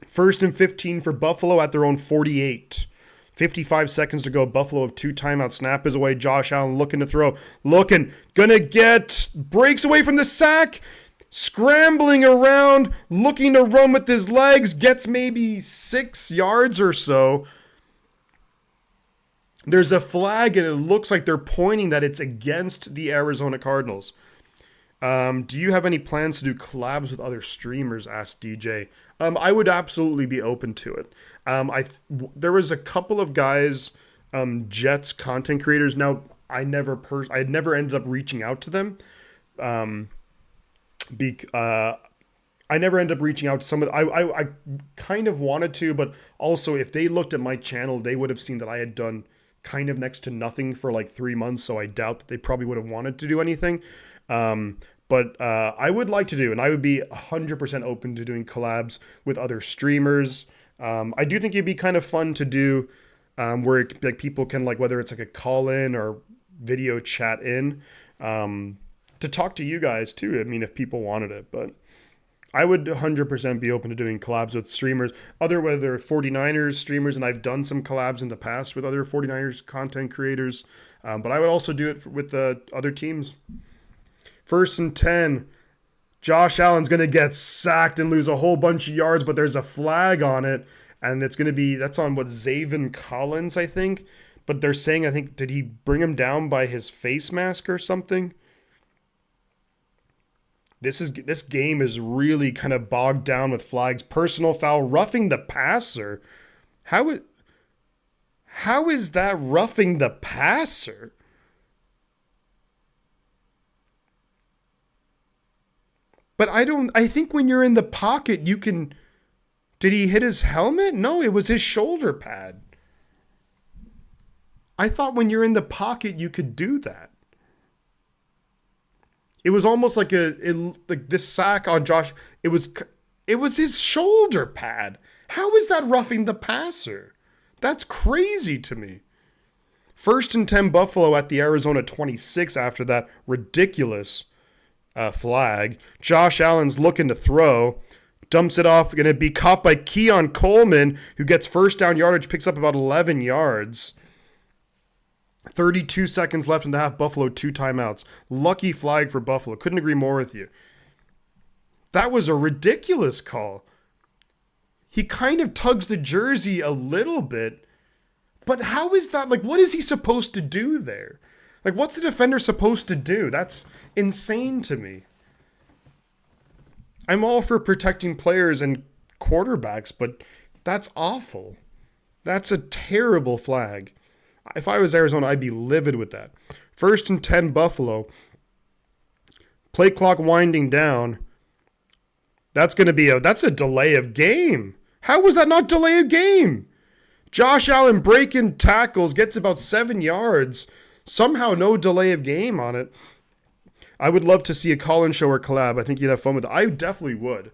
1st and 15 for Buffalo at their own 48. 55 seconds to go. Buffalo have 2 timeouts. Snap is away. Josh Allen looking to throw. Breaks away from the sack. Scrambling around. Looking to run with his legs. Gets maybe 6 yards or so. There's a flag and it looks like they're pointing that it's against the Arizona Cardinals. Do you have any plans to do collabs with other streamers? Asked DJ. I would absolutely be open to it. There was a couple of guys, Jets content creators. Now I had never ended up reaching out to them. I never ended up reaching out to some of I kind of wanted to, but also if they looked at my channel, they would have seen that I had done kind of next to nothing for like 3 months. So I doubt that they probably would have wanted to do anything. But I would like to do, and I would be 100% open to doing collabs with other streamers. I do think it'd be kind of fun to do, where like people can, like, whether it's like a call in or video chat in, to talk to you guys too. I mean, if people wanted it, but I would 100% be open to doing collabs with streamers, whether 49ers streamers, and I've done some collabs in the past with other 49ers content creators, but I would also do it with other teams. 1st and 10. Josh Allen's going to get sacked and lose a whole bunch of yards, but there's a flag on it, and that's on Zaven Collins, I think. But they're saying, I think, did he bring him down by his face mask or something? This game is really kind of bogged down with flags. Personal foul, roughing the passer. How is that roughing the passer? But I think when you're in the pocket, you can... Did he hit his helmet? No, it was his shoulder pad. I thought when you're in the pocket, you could do that. It was almost like like this sack on Josh. It was his shoulder pad. How is that roughing the passer? That's crazy to me. 1st and 10 Buffalo at the Arizona 26 after that ridiculous flag. Josh Allen's looking to throw. Dumps it off. Going to be caught by Keon Coleman, who gets 1st down yardage, picks up about 11 yards. 32 seconds left in the half. Buffalo 2 timeouts. Lucky flag for Buffalo. Couldn't agree more with you. That was a ridiculous call. He kind of tugs the jersey a little bit. But how is that? Like, what is he supposed to do there? Like, what's the defender supposed to do? That's insane to me. I'm all for protecting players and quarterbacks, but that's awful. That's a terrible flag. If I was Arizona, I'd be livid with that. 1st and 10 Buffalo. Play clock winding down. That's a delay of game. How was that not delay of game? Josh Allen breaking tackles, gets about 7 yards. Somehow no delay of game on it. I would love to see a call-in show or collab. I think you'd have fun with it. I definitely would.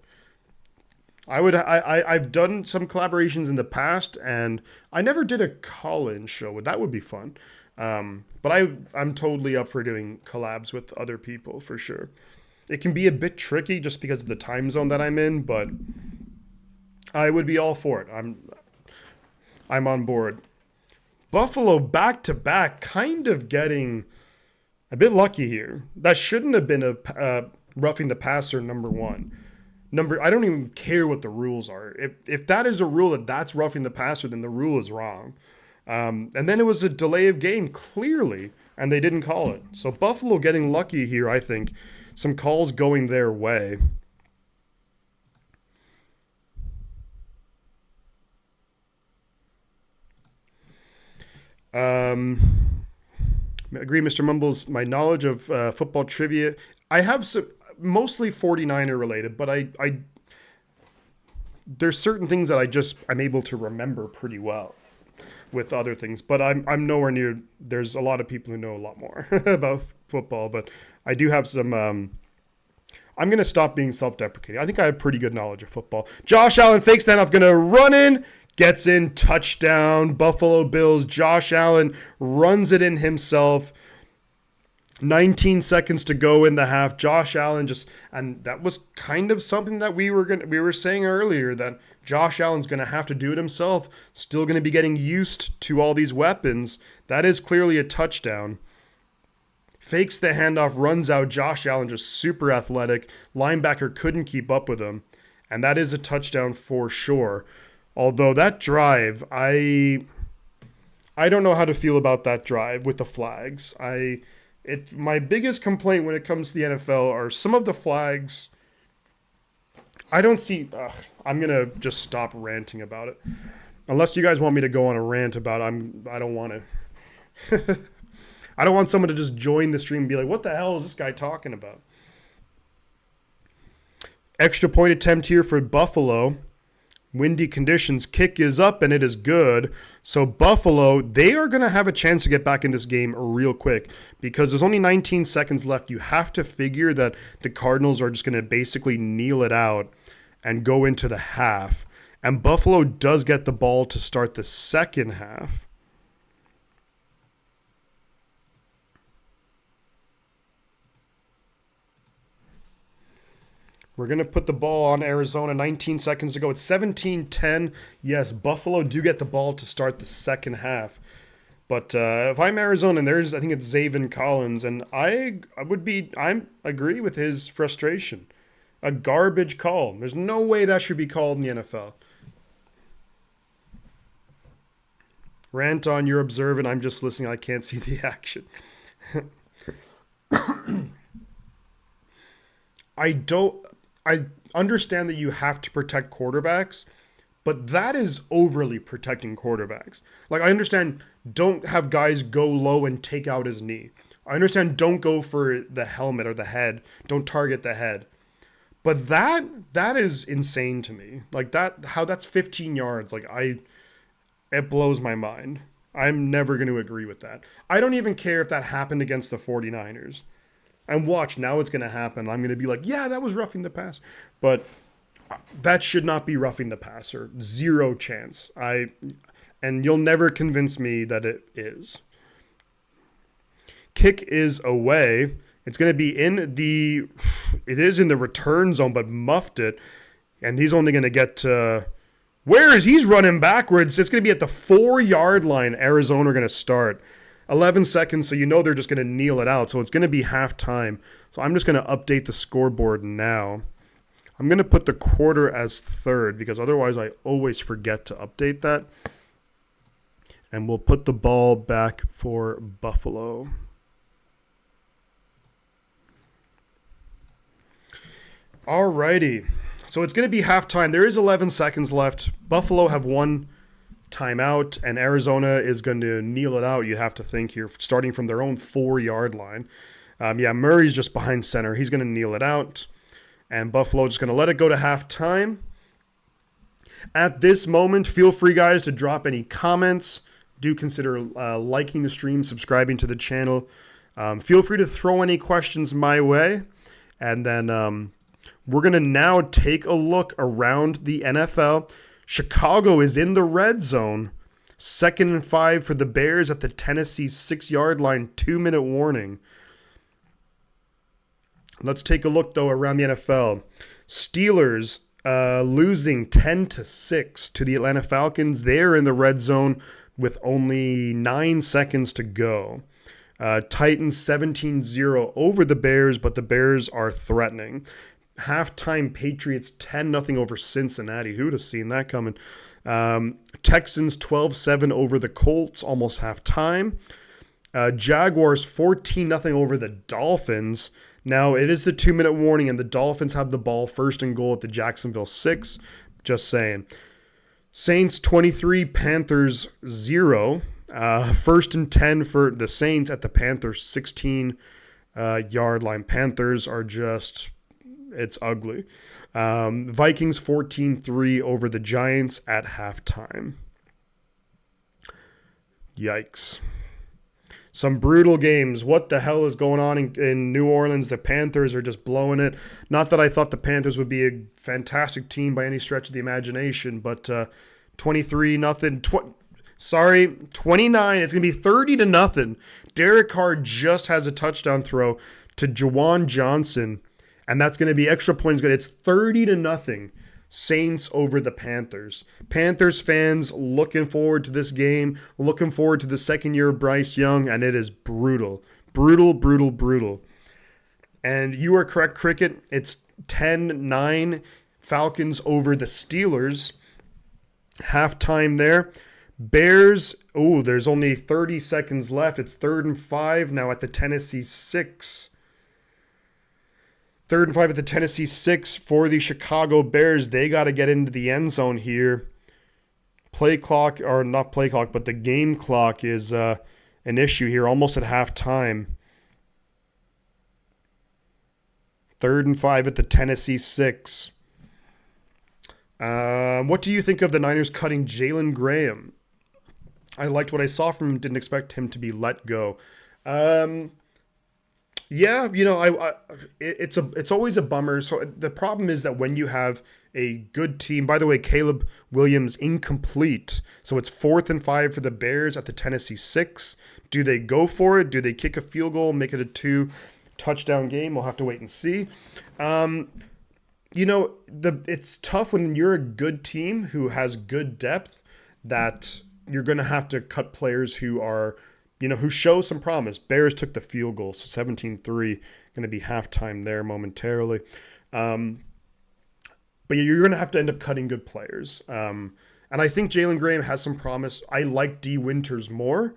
I've done some collaborations in the past, and I never did a call-in show. That would be fun. But I'm totally up for doing collabs with other people for sure. It can be a bit tricky just because of the time zone that I'm in, but I would be all for it. I'm on board. Buffalo back to back, kind of getting a bit lucky here. That shouldn't have been a roughing the passer number one. I don't even care what the rules are. If that is a rule that's roughing the passer, then the rule is wrong. And then it was a delay of game, clearly, and they didn't call it. So Buffalo getting lucky here, I think. Some calls going their way. Agree, Mr. Mumbles. My knowledge of football trivia, I have some, mostly 49er related, but I there's certain things that I'm able to remember pretty well with other things, but I'm nowhere near. There's a lot of people who know a lot more about football, but I do have some. I'm going to stop being self-deprecating. I think I have pretty good knowledge of football. Josh Allen fakes standoff, going to run in, gets in, touchdown, Buffalo Bills. Josh Allen runs it in himself. 19 seconds to go in the half. Josh Allen and that was kind of something that we were saying earlier, that Josh Allen's going to have to do it himself. Still going to be getting used to all these weapons. That is clearly a touchdown. Fakes the handoff, runs out. Josh Allen just super athletic. Linebacker couldn't keep up with him. And that is a touchdown for sure. Although that drive, I don't know how to feel about that drive with the flags. My biggest complaint when it comes to the NFL are some of the flags. I don't see. I'm gonna just stop ranting about it, unless you guys want me to go on a rant about. I don't want to. I don't want someone to just join the stream and be like, "What the hell is this guy talking about?" Extra point attempt here for Buffalo. Windy conditions, kick is up, and it is good. So Buffalo, they are going to have a chance to get back in this game real quick because there's only 19 seconds left. You have to figure that the Cardinals are just going to basically kneel it out and go into the half. And Buffalo does get the ball to start the second half. We're going to put the ball on Arizona. 19 seconds to go. It's 17-10. Yes, Buffalo do get the ball to start the second half. But if I'm Arizona, and I think it's Zaven Collins, and I agree with his frustration. A garbage call. There's no way that should be called in the NFL. Rant on, you're observant. I'm just listening. I can't see the action. I understand that you have to protect quarterbacks, but that is overly protecting quarterbacks. Like, I understand don't have guys go low and take out his knee. I understand don't go for the helmet or the head. Don't target the head. But that is insane to me. Like, how that's 15 yards. Like, it blows my mind. I'm never going to agree with that. I don't even care if that happened against the 49ers. And watch, now it's going to happen. I'm going to be like, yeah, that was roughing the pass. But that should not be roughing the passer. Zero chance. And you'll never convince me that it is. Kick is away. It's going to be it is in the return zone, but muffed it. And he's only going to get to, he's running backwards. It's going to be at the 4-yard line. Arizona are going to start. 11 seconds, so you know they're just going to kneel it out. So it's going to be halftime. So I'm just going to update the scoreboard now. I'm going to put the quarter as third because otherwise I always forget to update that. And we'll put the ball back for Buffalo. Alrighty. So it's going to be halftime. There is 11 seconds left. Buffalo have won timeout, and Arizona is going to kneel it out, you have to think here, starting from their own 4-yard line. Murray's just behind center. He's going to kneel it out, and Buffalo just going to let it go to halftime. At this moment, feel free, guys, to drop any comments. Do consider liking the stream, subscribing to the channel. Feel free to throw any questions my way. And then we're going to now take a look around the NFL. Chicago is in the red zone. 2nd and 5 for the Bears at the Tennessee 6-yard line. 2-minute warning. Let's take a look, though, around the NFL. Steelers losing 10-6 to the Atlanta Falcons. They're in the red zone with only 9 seconds to go. Titans 17-0 over the Bears, but the Bears are threatening. Halftime, Patriots 10-0 over Cincinnati. Who'd have seen that coming? Texans 12-7 over the Colts, almost halftime. Jaguars 14-0 over the Dolphins. Now, it is the 2-minute warning, and the Dolphins have the ball, 1st and goal at the Jacksonville 6. Just saying. Saints 23, Panthers 0. 1st and 10 for the Saints at the Panthers 16-yard line. Panthers are just, it's ugly. Vikings 14-3 over the Giants at halftime. Yikes. Some brutal games. What the hell is going on in New Orleans? The Panthers are just blowing it. Not that I thought the Panthers would be a fantastic team by any stretch of the imagination, but 23-0. 29. It's going to be 30-0. Derek Carr just has a touchdown throw to Jawan Johnson, and that's going to be extra points good. It's 30-0. Saints over the Panthers. Panthers fans looking forward to this game, looking forward to the second year of Bryce Young, and it is brutal. Brutal, brutal, brutal. And you are correct, Cricket. It's 10-9 Falcons over the Steelers. Halftime there. Bears, there's only 30 seconds left. It's 3rd and 5 now at the Tennessee 6. 3rd and 5 at the Tennessee 6 for the Chicago Bears. They got to get into the end zone here. Play clock, or not play clock, but the game clock is an issue here, almost at halftime. 3rd and 5 at the Tennessee 6. What do you think of the Niners cutting Jalen Graham? I liked what I saw from him. Didn't expect him to be let go. Yeah, it's always a bummer. So the problem is that when you have a good team, by the way, Caleb Williams incomplete. So it's 4th and 5 for the Bears at the Tennessee 6. Do they go for it? Do they kick a field goal, make it a 2-touchdown game? We'll have to wait and see. It's tough when you're a good team who has good depth that you're going to have to cut players who are, who show some promise. Bears took the field goal, so 17-3, going to be halftime there momentarily. But you're going to have to end up cutting good players. And I think Jalen Graham has some promise. I like D. Winters more.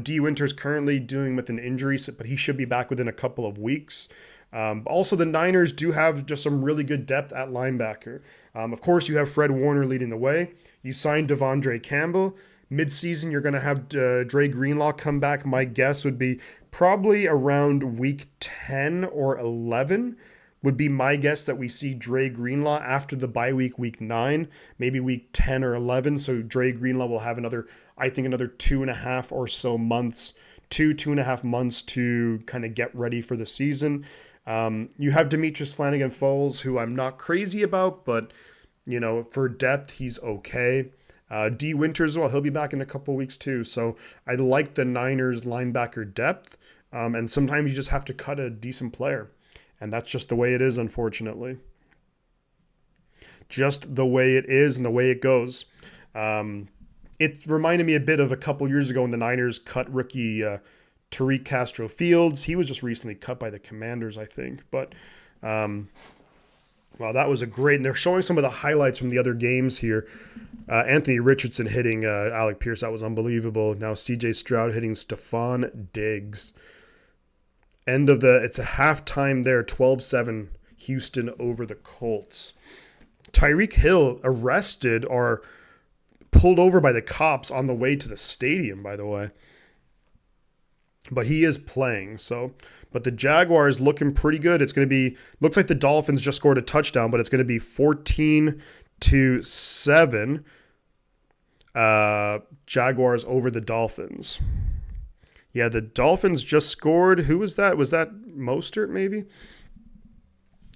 D. Winters currently dealing with an injury, but he should be back within a couple of weeks. Also, the Niners do have just some really good depth at linebacker. Of course, you have Fred Warner leading the way. You signed Devondre Campbell. Mid-season, you're going to have Dre Greenlaw come back. My guess would be probably around week 10 or 11 would be my guess that we see Dre Greenlaw after the bye week 9, maybe week 10 or 11. So Dre Greenlaw will have another 2.5 or so months, 2.5 months to kind of get ready for the season. You have Demetrius Flanagan-Fowles, who I'm not crazy about, but, for depth, he's okay. D. Winters, well, he'll be back in a couple of weeks too. So I like the Niners linebacker depth. And sometimes you just have to cut a decent player. And that's just the way it is, unfortunately. Just the way it is and the way it goes. It reminded me a bit of a couple years ago when the Niners cut rookie Tariq Castro-Fields. He was just recently cut by the Commanders, I think. But, wow, that was a great... And they're showing some of the highlights from the other games here. Anthony Richardson hitting Alec Pierce. That was unbelievable. Now C.J. Stroud hitting Stephon Diggs. It's a halftime there, 12-7, Houston over the Colts. Tyreek Hill arrested, or pulled over by the cops on the way to the stadium, by the way. But he is playing, so. But the Jaguars looking pretty good. It's going to be, looks like the Dolphins just scored a touchdown, but it's going to be 14-7. Jaguars over the Dolphins. Yeah, the Dolphins just scored. Who was that? Was that Mostert, maybe?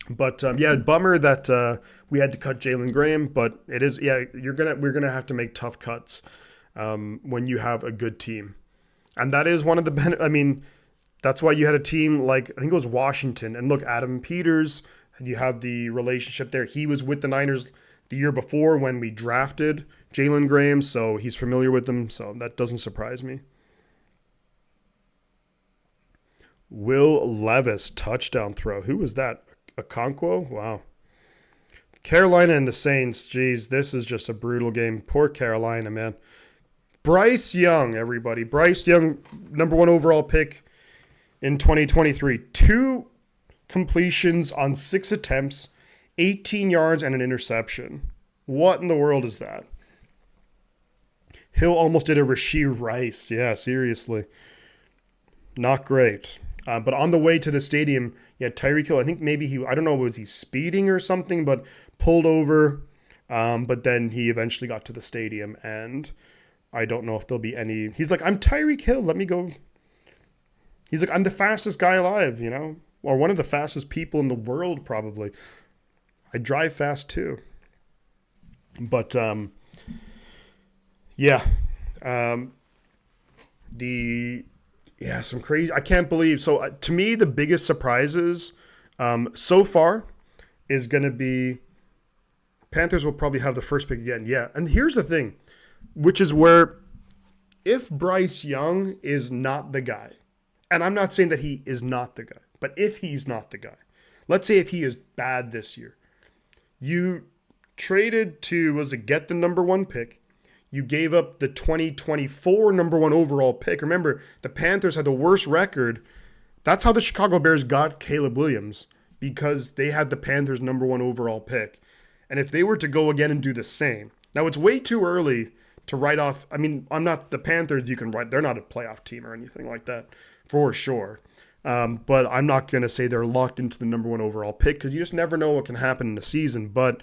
But yeah, bummer that we had to cut Jalen Graham. But it is, yeah, we're gonna have to make tough cuts when you have a good team, and that is one of the I mean, that's why you had a team like, I think it was Washington, and look, Adam Peters. You have the relationship there. He was with the Niners the year before when we drafted Jalen Graham, so he's familiar with them. So that doesn't surprise me. Will Levis touchdown throw. Who was that? Okonkwo? Wow. Carolina and the Saints. Geez, this is just a brutal game. Poor Carolina, man. Bryce Young, everybody. Bryce Young, number 1 overall pick in 2023. 2 completions on 6 attempts, 18 yards, and an interception. What in the world is that? Hill almost did a Rashee Rice. Yeah, seriously. Not great. But on the way to the stadium, yeah, Tyreek Hill, I think maybe I don't know, was he speeding or something, but pulled over. But then he eventually got to the stadium, and I don't know if there'll be any. He's like, I'm Tyreek Hill. Let me go. He's like, I'm the fastest guy alive, or one of the fastest people in the world, probably. I drive fast too. But, yeah. Some crazy. I can't believe. So to me, the biggest surprises so far is going to be Panthers will probably have the first pick again. Yeah. And here's the thing, which is where if Bryce Young is not the guy, and I'm not saying that he is not the guy, but if he's not the guy, let's say if he is bad this year, you traded to, get the number 1 pick. You gave up the 2024 number 1 overall pick. Remember, the Panthers had the worst record. That's how the Chicago Bears got Caleb Williams, because they had the Panthers number 1 overall pick. And if they were to go again and do the same, now it's way too early to write off. I mean, I'm not the Panthers. You can write. They're not a playoff team or anything like that, for sure. But I'm not going to say they're locked into the number 1 overall pick, because you just never know what can happen in the season. But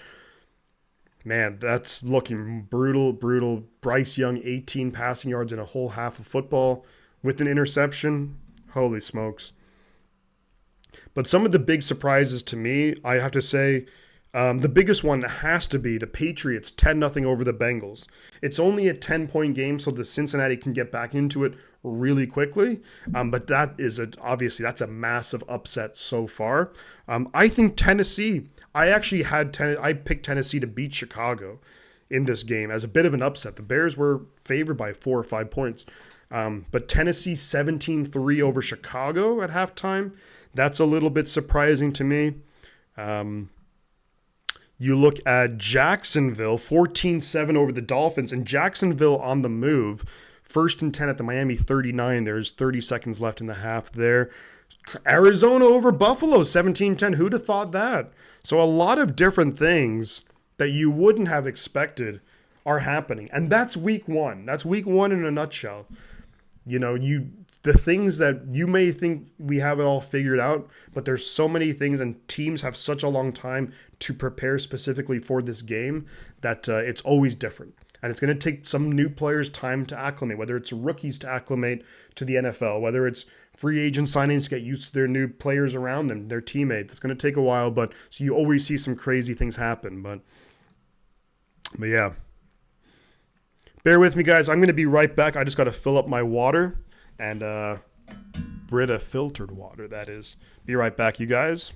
man, that's looking brutal, brutal. Bryce Young, 18 passing yards in a whole half of football with an interception. Holy smokes. But some of the big surprises to me, I have to say, the biggest one has to be the Patriots 10-0 over the Bengals. It's only a 10-point game, so the Cincinnati can get back into it really quickly. But that is obviously that's a massive upset so far. I think Tennessee. I actually I picked Tennessee to beat Chicago in this game as a bit of an upset. The Bears were favored by 4 or 5 points. But Tennessee 17-3 over Chicago at halftime. That's a little bit surprising to me. You look at Jacksonville, 14-7 over the Dolphins, and Jacksonville on the move. 1st and 10 at the Miami 39. There's 30 seconds left in the half there. Arizona over Buffalo, 17-10. Who'd have thought that? So a lot of different things that you wouldn't have expected are happening. And that's week 1. That's week 1 in a nutshell. The things that you may think we have it all figured out, but there's so many things, and teams have such a long time to prepare specifically for this game that it's always different. And it's going to take some new players time to acclimate, whether it's rookies to acclimate to the NFL, whether it's free agent signings to get used to their new players around them, their teammates. It's going to take a while, but so you always see some crazy things happen. But yeah. Bear with me, guys. I'm going to be right back. I just got to fill up my water, and Brita filtered water, that is. Be right back, you guys.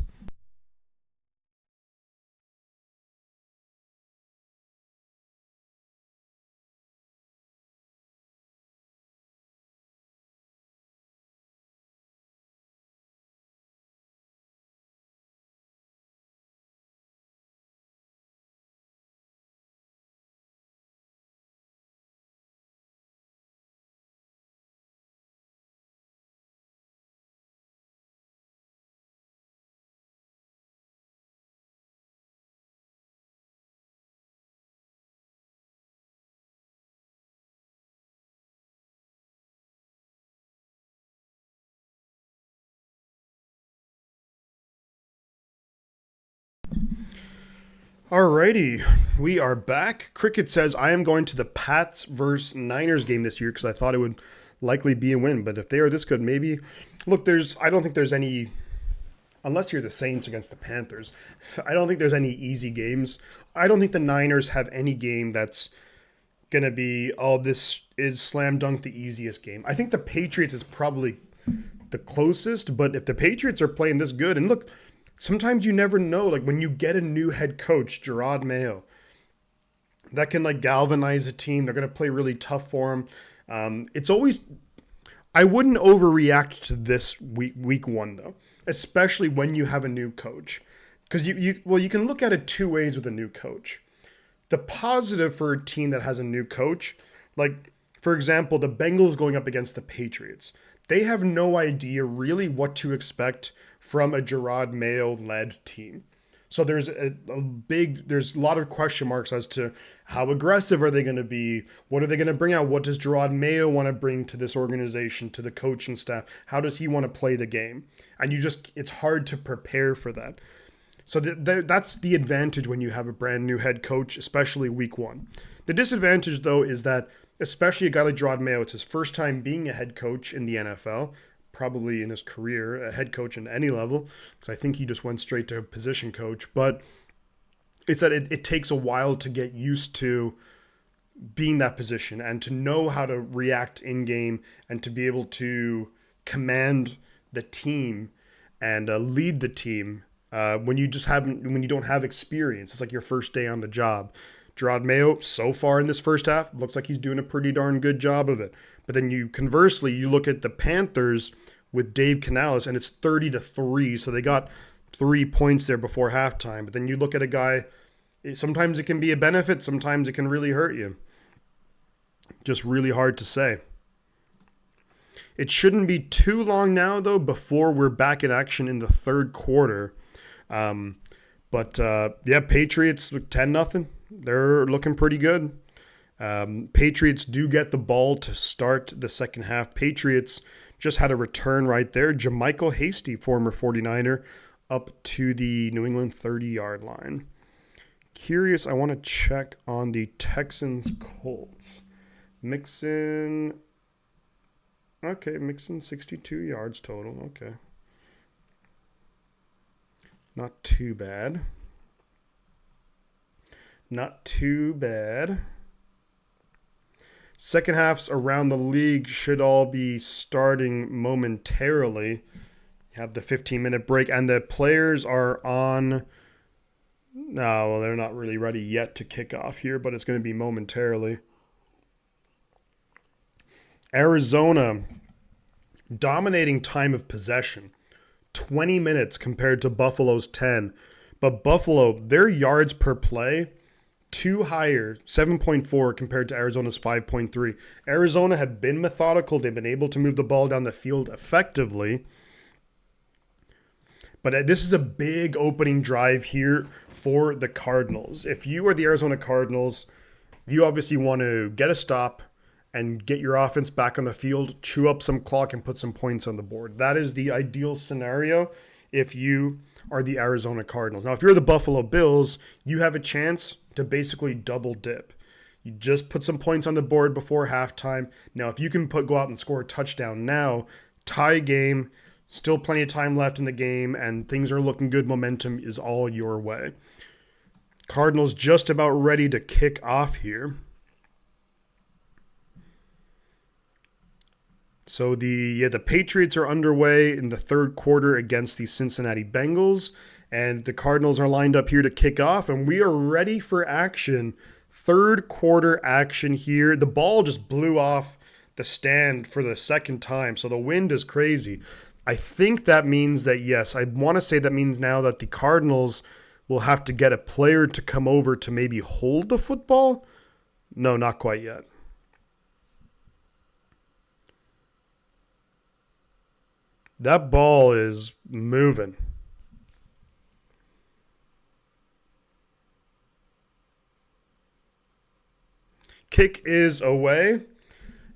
Alrighty, we are back. Cricket says, I am going to the Pats versus Niners game this year because I thought it would likely be a win. But if they are this good, maybe. Look, I don't think there's any, unless you're the Saints against the Panthers, I don't think there's any easy games. I don't think the Niners have any game that's going to be, oh, this is slam dunk the easiest game. I think the Patriots is probably the closest, but if the Patriots are playing this good, and look, sometimes you never know, like when you get a new head coach, Gerard Mayo, that can like galvanize a team. They're going to play really tough for him. It's always, I wouldn't overreact to this week one though, especially when you have a new coach. Because you can look at it two ways with a new coach. The positive for a team that has a new coach, like for example, the Bengals going up against the Patriots, they have no idea really what to expect from a Gerard Mayo-led team. So there's there's a lot of question marks as to how aggressive are they going to be? What are they going to bring out? What does Gerard Mayo want to bring to this organization, to the coaching staff? How does he want to play the game? And it's hard to prepare for that. So that's the advantage when you have a brand new head coach, especially week one. The disadvantage, though, is that especially a guy like Gerard Mayo, it's his first time being a head coach in the NFL, probably in his career, a head coach in any level, because I think he just went straight to position coach. But it's that it takes a while to get used to being that position and to know how to react in game and to be able to command the team and lead the team when you don't have experience. It's like your first day on the job. Gerard Mayo, so far in this first half, looks like he's doing a pretty darn good job of it. But then conversely, you look at the Panthers with Dave Canales, and it's 30-3, so they got 3 points there before halftime. But then you look at a guy, sometimes it can be a benefit, sometimes it can really hurt you. Just really hard to say. It shouldn't be too long now, though, before we're back in action in the third quarter. Patriots 10-0. They're looking pretty good. Patriots do get the ball to start the second half. Patriots just had a return right there. Jermichael Hasty, former 49er, up to the New England 30-yard line. Curious, I want to check on the Texans Colts. Mixon 62 yards total. Okay. Not too bad. Not too bad. Second halves around the league should all be starting momentarily. Have the 15-minute break, and the players are on. No, well, they're not really ready yet to kick off here, but it's going to be momentarily. Arizona dominating time of possession, 20 minutes compared to Buffalo's 10. But Buffalo, their yards per play, 2 higher, 7.4 compared to Arizona's 5.3. Arizona have been methodical. They've been able to move the ball down the field effectively. But this is a big opening drive here for the Cardinals. If you are the Arizona Cardinals, you obviously want to get a stop and get your offense back on the field, chew up some clock, and put some points on the board. That is the ideal scenario if you are the Arizona Cardinals. Now, if you're the Buffalo Bills, you have a chance to basically double dip. You just put some points on the board before halftime. Now, if you can go out and score a touchdown now, tie game, still plenty of time left in the game, and things are looking good, momentum is all your way. Cardinals just about ready to kick off here. So the Patriots are underway in the third quarter against the Cincinnati Bengals, and the Cardinals are lined up here to kick off, and we are ready for action. Third quarter action here. The ball just blew off the stand for the second time, so the wind is crazy. I think that means that, yes, I want to say that means now that the Cardinals will have to get a player to come over to maybe hold the football. No, not quite yet. That ball is moving. Kick is away,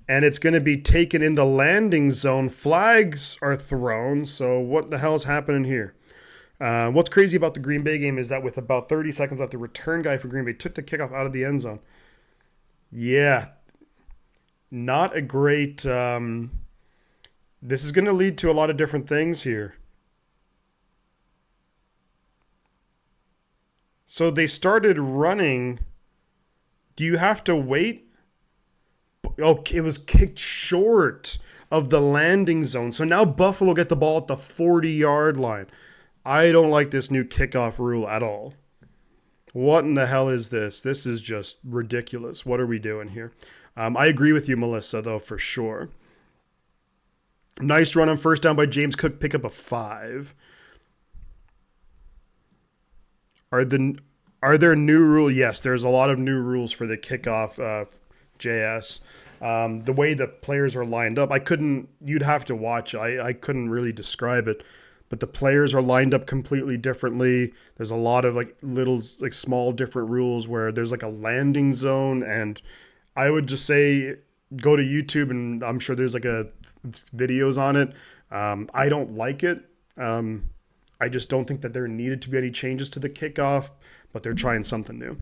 and it's going to be taken in the landing zone. Flags are thrown, so what the hell is happening here? What's crazy about the Green Bay game is that with about 30 seconds left, the return guy for Green Bay took the kickoff out of the end zone. Yeah, not a great. This is going to lead to a lot of different things here. So they started running. Do you have to wait? Oh, it was kicked short of the landing zone. So now Buffalo get the ball at the 40-yard line. I don't like this new kickoff rule at all. What in the hell is this? This is just ridiculous. What are we doing here? I agree with you, Melissa, though, for sure. Nice run on first down by James Cook. Pick up a 5. Are there new rules? Yes, there's a lot of new rules for the kickoff, JS. The way the players are lined up, you'd have to watch. I couldn't really describe it, but the players are lined up completely differently. There's a lot of little small different rules where there's a landing zone, and I would just say go to YouTube, and I'm sure there's videos on it. I don't like it. I just don't think that there needed to be any changes to the kickoff, but they're trying something new.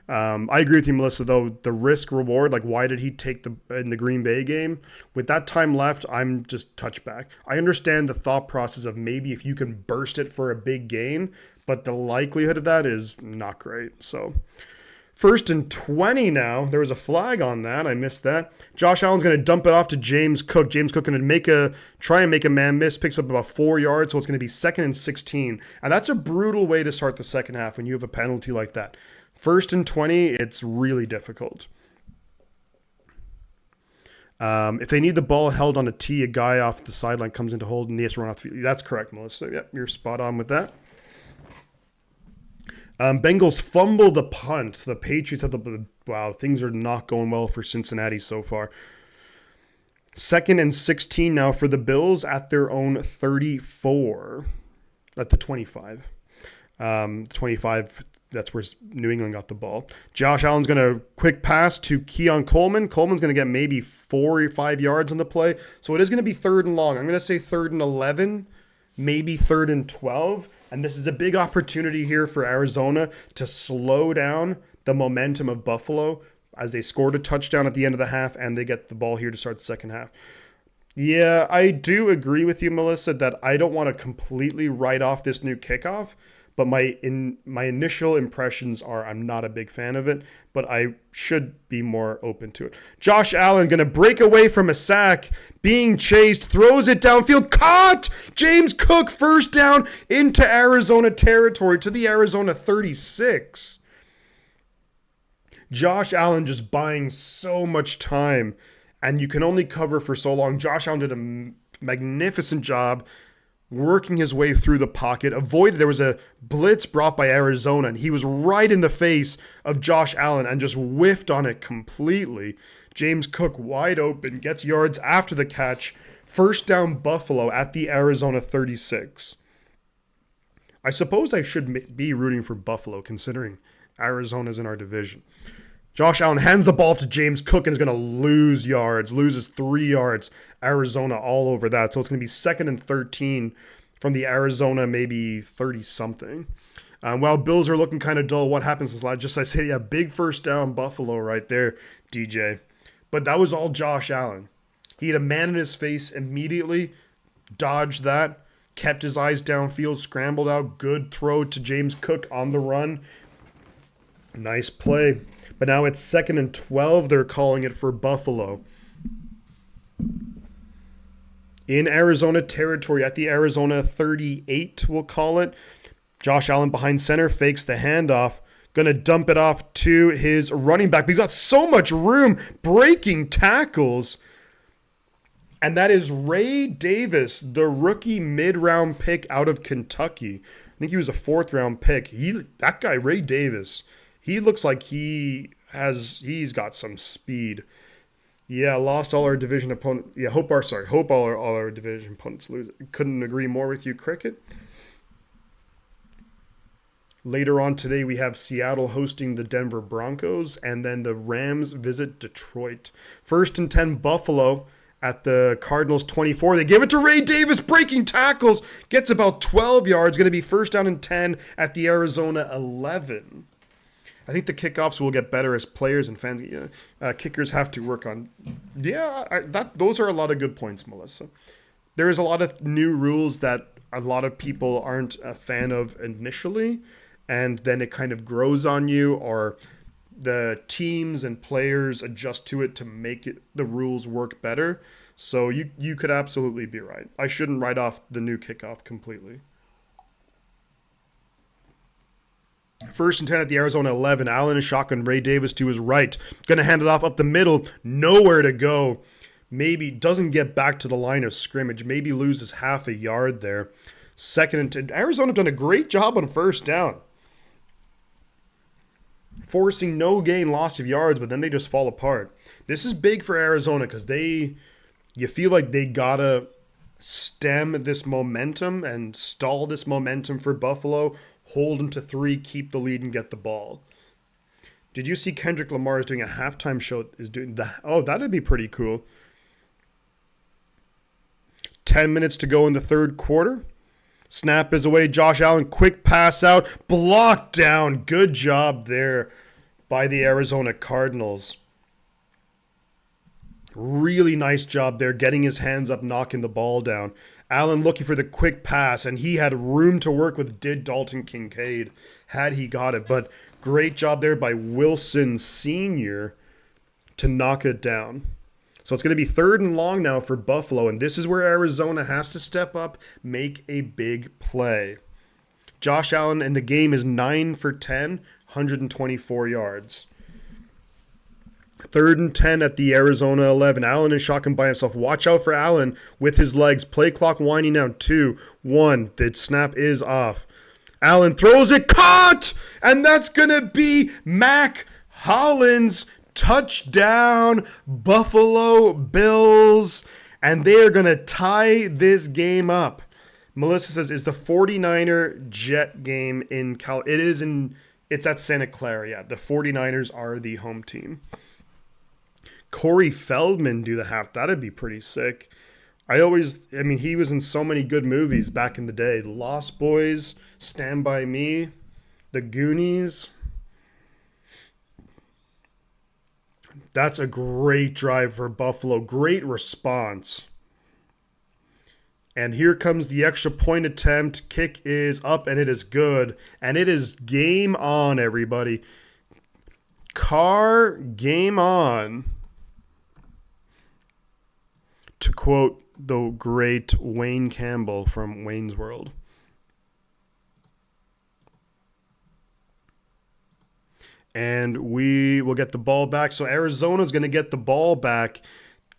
I agree with you, Melissa, though. The risk reward, why did he take in the Green Bay game? With that time left, I'm just touchback. I understand the thought process of maybe if you can burst it for a big gain, but the likelihood of that is not great. So 1st and 20 now. There was a flag on that. I missed that. Josh Allen's going to dump it off to James Cook. James Cook going to try and make a man miss. Picks up about 4 yards, so it's going to be 2nd and 16. And that's a brutal way to start the second half when you have a penalty like that. 1st and 20, it's really difficult. If they need the ball held on a tee, a guy off the sideline comes in to hold and he has to run off the field. That's correct, Melissa. Yep, you're spot on with that. Bengals fumble the punt. The Patriots have wow, things are not going well for Cincinnati so far. 2nd and 16 now for the Bills at their own 34. At the 25. 25, that's where New England got the ball. Josh Allen's going to quick pass to Keon Coleman. Coleman's going to get maybe 4 or 5 yards on the play. So it is going to be 3rd and long. I'm going to say 3rd and 11. Maybe 3rd and 12. And this is a big opportunity here for Arizona to slow down the momentum of Buffalo as they scored a touchdown at the end of the half and they get the ball here to start the second half. Yeah, I do agree with you, Melissa, that I don't want to completely write off this new kickoff. But my initial impressions are I'm not a big fan of it, but I should be more open to it. Josh Allen going to break away from a sack, being chased, throws it downfield, caught! James Cook first down into Arizona territory to the Arizona 36. Josh Allen just buying so much time, and you can only cover for so long. Josh Allen did a magnificent job working his way through the pocket, there was a blitz brought by Arizona, and he was right in the face of Josh Allen and just whiffed on it completely. James Cook wide open, gets yards after the catch. First down Buffalo at the Arizona 36. I suppose I should be rooting for Buffalo considering Arizona's in our division. Josh Allen hands the ball to James Cook and is going to loses 3 yards. Arizona all over that. So it's going to be 2nd and 13 from the Arizona, maybe 30-something. While Bills are looking kind of dull, what happens is big first down Buffalo right there, DJ. But that was all Josh Allen. He had a man in his face immediately, dodged that, kept his eyes downfield, scrambled out, good throw to James Cook on the run. Nice play. But now it's 2nd and 12. They're calling it for Buffalo. In Arizona territory, at the Arizona 38, we'll call it. Josh Allen behind center, fakes the handoff. Going to dump it off to his running back. He's got so much room, breaking tackles. And that is Ray Davis, the rookie mid-round pick out of Kentucky. I think he was a 4th-round pick. That guy, Ray Davis, he looks like he's got some speed. Yeah, lost all our division opponent. Yeah, hope all our division opponents lose. Couldn't agree more with you, Cricket. Later on today, we have Seattle hosting the Denver Broncos, and then the Rams visit Detroit. 1st and 10 Buffalo at the Cardinals 24. They give it to Ray Davis, breaking tackles, gets about 12 yards, going to be first down and 10 at the Arizona 11. I think the kickoffs will get better as players and fans. Kickers have to work on. Those are a lot of good points, Melissa. There is a lot of new rules that a lot of people aren't a fan of initially, and then it kind of grows on you, or the teams and players adjust to it to make the rules work better. So you could absolutely be right. I shouldn't write off the new kickoff completely. First and 10 at the Arizona 11. Allen is shotgun. Ray Davis to his right. Going to hand it off up the middle. Nowhere to go. Maybe doesn't get back to the line of scrimmage. Maybe loses half a yard there. Second and 10. Arizona done a great job on first down. Forcing no gain, loss of yards, but then they just fall apart. This is big for Arizona because you feel like they got to stem this momentum and stall this momentum for Buffalo. Hold them to 3, keep the lead, and get the ball. Did you see Kendrick Lamar is doing a halftime show? Is doing that? Oh, that'd be pretty cool. 10 minutes to go in the third quarter. Snap is away. Josh Allen, quick pass out. Blocked down. Good job there by the Arizona Cardinals. Really nice job there, getting his hands up, knocking the ball down. Allen looking for the quick pass, and he had room to work with, did Dalton Kincaid, had he got it. But great job there by Wilson Sr. to knock it down. So it's going to be third and long now for Buffalo, and this is where Arizona has to step up, make a big play. Josh Allen in the game is 9 for 10, 124 yards. Third and 10 at the Arizona 11. Allen is shotgun by himself. Watch out for Allen with his legs. Play clock winding down. 2, 1. The snap is off. Allen throws it. Caught! And that's going to be Mac Hollins. Touchdown, Buffalo Bills. And they are going to tie this game up. Melissa says, is the 49er Jet game in Cal? It's at Santa Clara. Yeah, the 49ers are the home team. Corey Feldman do the half. That'd be pretty sick. He was in so many good movies back in the day. Lost Boys, Stand By Me, The Goonies. That's a great drive for Buffalo. Great response. And here comes the extra point attempt. Kick is up, and it is good. And it is game on, everybody. Car game on. To quote the great Wayne Campbell from Wayne's World. And we will get the ball back. So Arizona's going to get the ball back.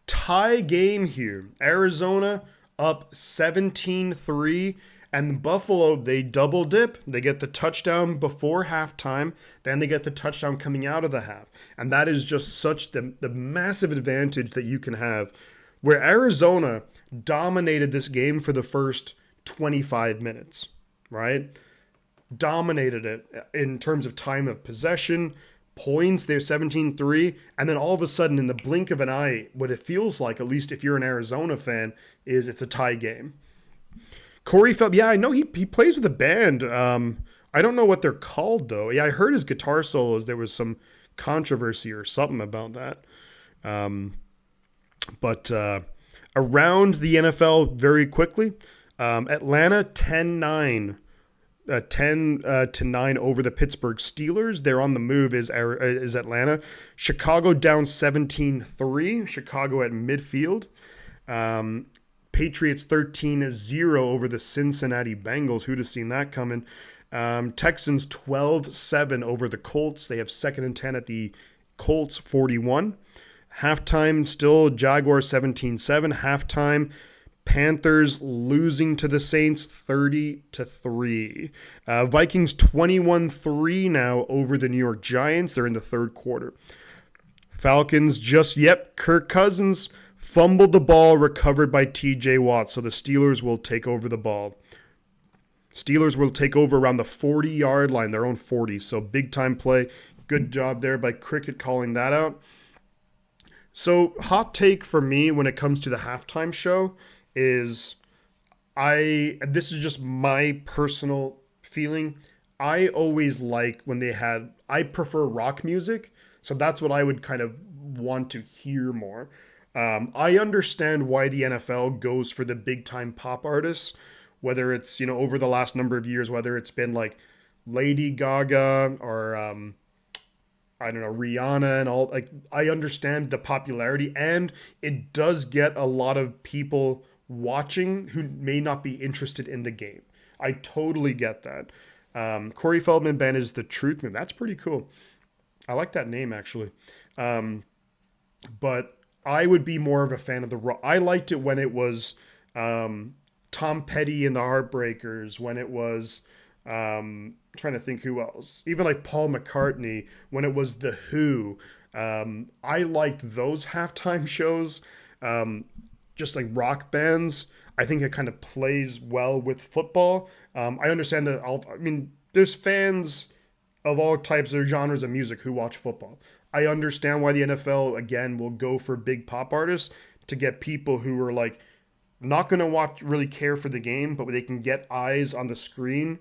Tie game here. Arizona up 17-3. And Buffalo, they double dip. They get the touchdown before halftime. Then they get the touchdown coming out of the half. And that is just such the massive advantage that you can have. Where Arizona dominated this game for the first 25 minutes, right? Dominated it in terms of time of possession, points. They're 17-3. And then all of a sudden, in the blink of an eye, what it feels like, at least if you're an Arizona fan, is it's a tie game. Corey Feldman, yeah, I know he plays with a band. I don't know what they're called, though. Yeah, I heard his guitar solos. There was some controversy or something about that. But around the NFL very quickly, Atlanta 10-9. 10-9 over the Pittsburgh Steelers. They're on the move is Atlanta. Chicago down 17-3. Chicago at midfield. Patriots 13-0 over the Cincinnati Bengals. Who'd have seen that coming? Texans 12-7 over the Colts. They have 2nd and 10 at the Colts 41. Halftime still Jaguars 17-7. Halftime Panthers losing to the Saints 30-3. Vikings 21-3 now over the New York Giants. They're in the third quarter. Falcons Kirk Cousins fumbled the ball, recovered by TJ Watt. So the Steelers will take over the ball. Steelers will take over around the 40-yard line, their own 40. So big time play. Good job there by Cricket calling that out. So, hot take for me when it comes to the halftime show is this is just my personal feeling. I always like when I prefer rock music. So that's what I would kind of want to hear more. I understand why the NFL goes for the big time pop artists, whether it's, over the last number of years, whether it's been like Lady Gaga or, I don't know, Rihanna and all. Like, I understand the popularity, and it does get a lot of people watching who may not be interested in the game. I totally get that. Corey Feldman Band is the truth man. That's pretty cool. I like that name actually. Um, but I would be more of a fan of the rock. I liked it when it was Tom Petty and the Heartbreakers, when it was trying to think who else, even like Paul McCartney, when it was the Who. I liked those halftime shows. Just like rock bands. I think it kind of plays well with football. I understand that. I mean, there's fans of all types of genres of music who watch football. I understand why the NFL again will go for big pop artists to get people who are like not going to really care for the game, but they can get eyes on the screen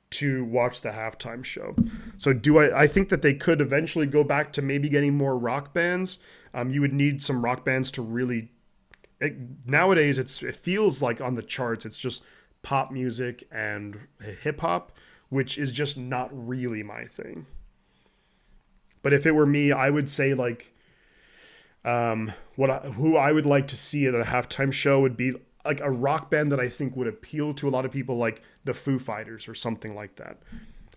to watch the halftime show. So I think that they could eventually go back to maybe getting more rock bands. You would need some rock bands to really nowadays it feels like on the charts it's just pop music and hip hop, which is just not really my thing. But if it were me, I would say like who I would like to see at a halftime show would be like a rock band that I think would appeal to a lot of people, like the Foo Fighters or something like that.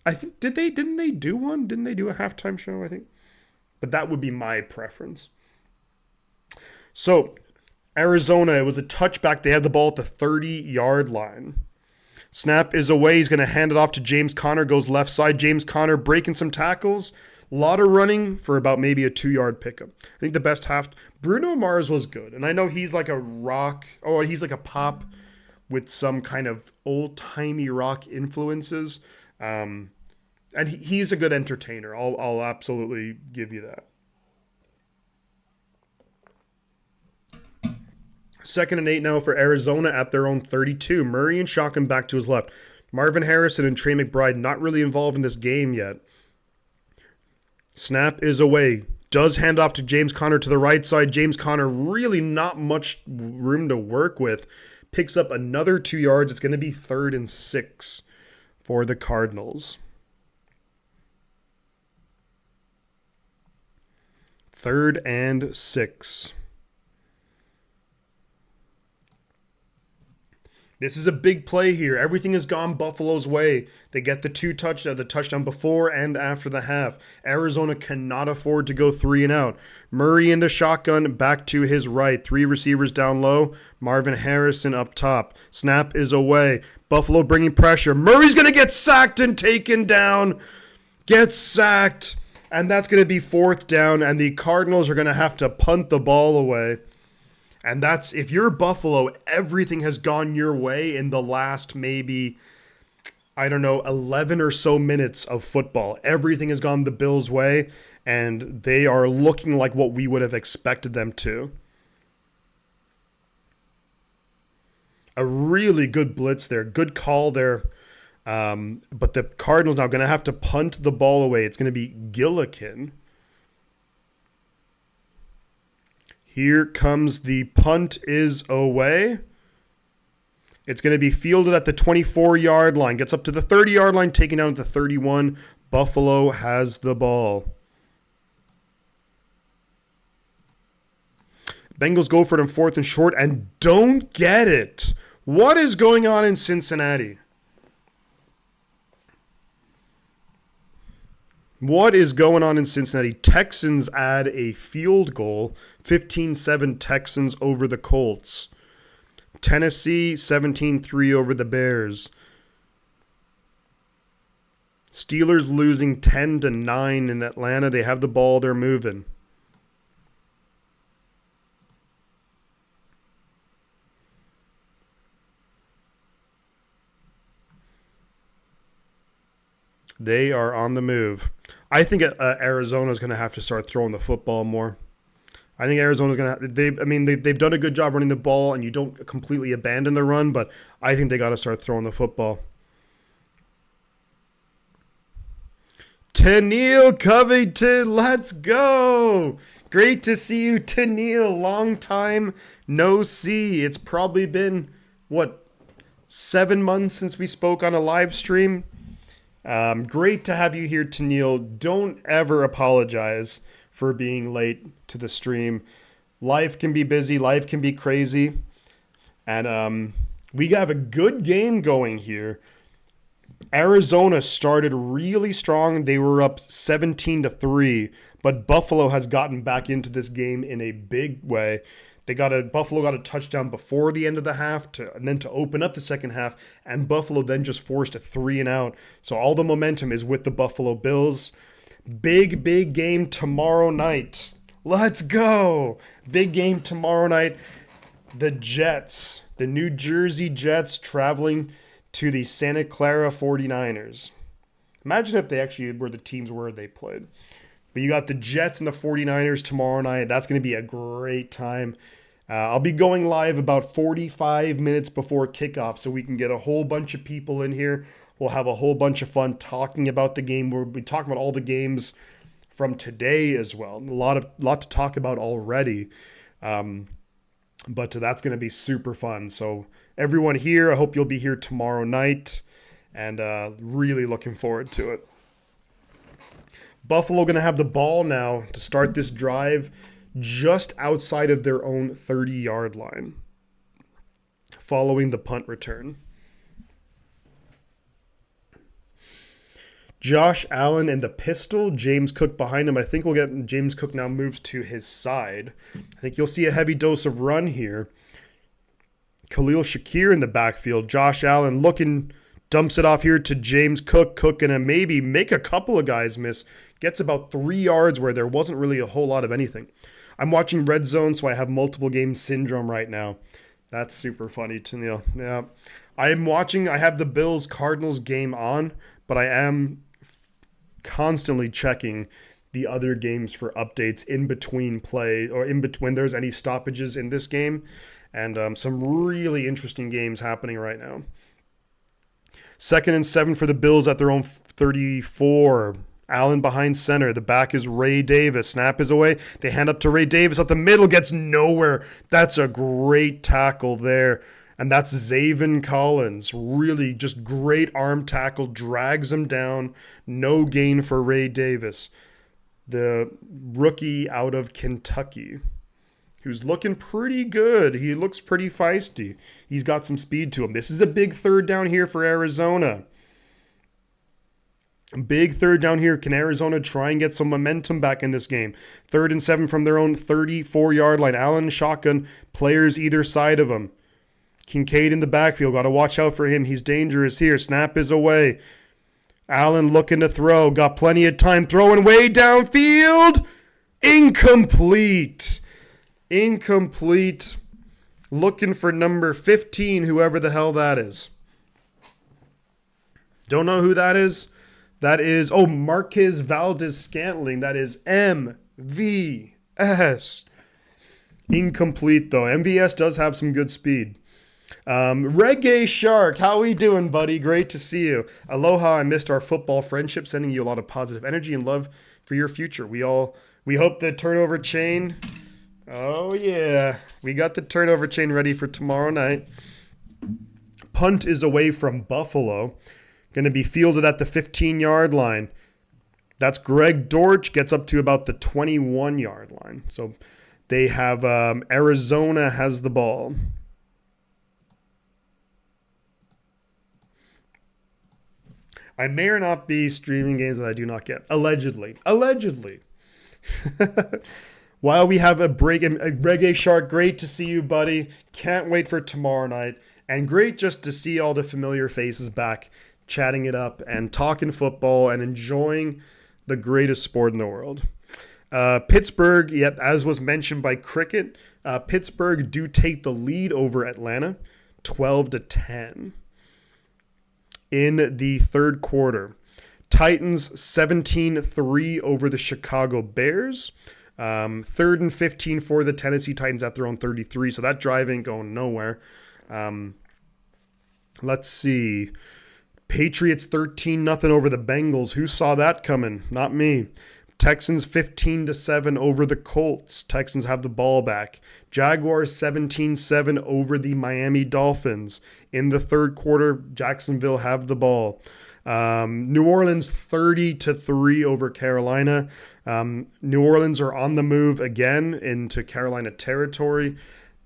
I think didn't they do one? Didn't they do a halftime show? I think, but that would be my preference. So Arizona, it was a touchback. They had the ball at the 30-yard line. Snap is away. He's going to hand it off to James Conner. Goes left side. James Conner breaking some tackles. A lot of running for about maybe a 2-yard pickup. I think the best half. Bruno Mars was good. And I know he's like a rock. Oh, he's like a pop with some kind of old-timey rock influences. And he's a good entertainer. I'll absolutely give you that. 2nd and 8 now for Arizona at their own 32. Murray and shotgun back to his left. Marvin Harrison and Trey McBride not really involved in this game yet. Snap is away. Does hand off to James Conner to the right side. James Conner really not much room to work with. Picks up another 2 yards. It's going to be 3rd and 6 for the Cardinals. 3rd and 6. This is a big play here. Everything has gone Buffalo's way. They get the the touchdown before and after the half. Arizona cannot afford to go 3 and out. Murray in the shotgun, back to his right. 3 receivers down low. Marvin Harrison up top. Snap is away. Buffalo bringing pressure. Murray's going to get sacked and taken down. Gets sacked. And that's going to be 4th down. And the Cardinals are going to have to punt the ball away. And that's, if you're Buffalo, everything has gone your way in the last maybe, 11 or so minutes of football. Everything has gone the Bills' way, and they are looking like what we would have expected them to. A really good blitz there. Good call there. But the Cardinals now going to have to punt the ball away. It's going to be Gillikin. Here comes the punt is away. It's going to be fielded at the 24-yard line. Gets up to the 30-yard line, taken down at the 31. Buffalo has the ball. Bengals go for it on 4th and short and don't get it. What is going on in Cincinnati? What is going on in Cincinnati? Texans add a field goal. 15-7 Texans over the Colts. Tennessee 17-3 over the Bears. Steelers losing 10-9 in Atlanta. They have the ball. They're moving. They are on the move. I think Arizona is going to have to start throwing the football more. I think Arizona's going to they've done a good job running the ball, and you don't completely abandon the run, but I think they got to start throwing the football. Tennille Covington, let's go. Great to see you, Tennille. Long time no see. It's probably been, 7 months since we spoke on a live stream. Great to have you here, Tennille. Don't ever apologize for being late to the stream. Life can be busy. Life can be crazy. And we have a good game going here. Arizona started really strong. They were up 17-3, but Buffalo has gotten back into this game in a big way. Buffalo got a touchdown before the end of the half and then to open up the second half, and Buffalo then just forced a 3-and-out. So all the momentum is with the Buffalo Bills. Big game tomorrow night. Let's go. Big game tomorrow night. The Jets, the New Jersey Jets, traveling to the Santa Clara 49ers. Imagine if they actually were the teams where they played. But you got the Jets and the 49ers tomorrow night. That's going to be a great time. I'll be going live about 45 minutes before kickoff so we can get a whole bunch of people in here. We'll have a whole bunch of fun talking about the game. We'll be talking about all the games from today as well. A lot to talk about already. But that's going to be super fun. So everyone here, I hope you'll be here tomorrow night, and really looking forward to it. Buffalo going to have the ball now to start this drive just outside of their own 30-yard line following the punt return. Josh Allen and the pistol, James Cook behind him. I think we'll get James Cook now moves to his side. I think you'll see a heavy dose of run here. Khalil Shakir in the backfield. Josh Allen dumps it off here to James Cook. Cook gonna maybe make a couple of guys miss. Gets about 3 yards where there wasn't really a whole lot of anything. I'm watching Red Zone, so I have multiple game syndrome right now. That's super funny, Tennille. Yeah. I have the Bills Cardinals game on, but I am constantly checking the other games for updates in between play or when there's any stoppages in this game, and some really interesting games happening right now. 2nd and 7 for the Bills at their own 34. Allen behind center. The back is Ray Davis. Snap is away. They hand up to Ray Davis. Up the middle, gets nowhere. That's a great tackle there. And that's Zaven Collins. Really just great arm tackle. Drags him down. No gain for Ray Davis, the rookie out of Kentucky, who's looking pretty good. He looks pretty feisty. He's got some speed to him. This is a big third down here for Arizona. Big third down here. Can Arizona try and get some momentum back in this game? 3rd and 7 from their own 34-yard line. Allen shotgun, players either side of him. Kincaid in the backfield. Got to watch out for him. He's dangerous here. Snap is away. Allen looking to throw. Got plenty of time. Throwing way downfield. Incomplete. Looking for number 15, whoever the hell that is. Don't know who that is. That is, Marquez Valdez-Scantling. That is MVS. Incomplete, though. MVS does have some good speed. Reggae Shark, how we doing, buddy? Great to see you. Aloha, I missed our football friendship. Sending you a lot of positive energy and love for your future. We hope the turnover chain. Oh, yeah. We got the turnover chain ready for tomorrow night. Punt is away from Buffalo. Going to be fielded at the 15-yard line. That's Greg Dortch, gets up to about the 21-yard line. So they have Arizona has the ball. I may or not be streaming games that I do not get. Allegedly. While we have a break, Reggae Shark, great to see you, buddy. Can't wait for tomorrow night. And great just to see all the familiar faces back, chatting it up and talking football and enjoying the greatest sport in the world. Pittsburgh, as was mentioned by Cricket, Pittsburgh do take the lead over Atlanta, 12-10 in the third quarter. Titans 17-3 over the Chicago Bears. Third and 15 for the Tennessee Titans at their own 33. So that drive ain't going nowhere. Let's see. Patriots 13-0 over the Bengals. Who saw that coming? Not me. Texans 15-7 over the Colts. Texans have the ball back. Jaguars 17-7 over the Miami Dolphins. In the third quarter, Jacksonville have the ball. New Orleans 30-3 over Carolina. New Orleans are on the move again into Carolina territory.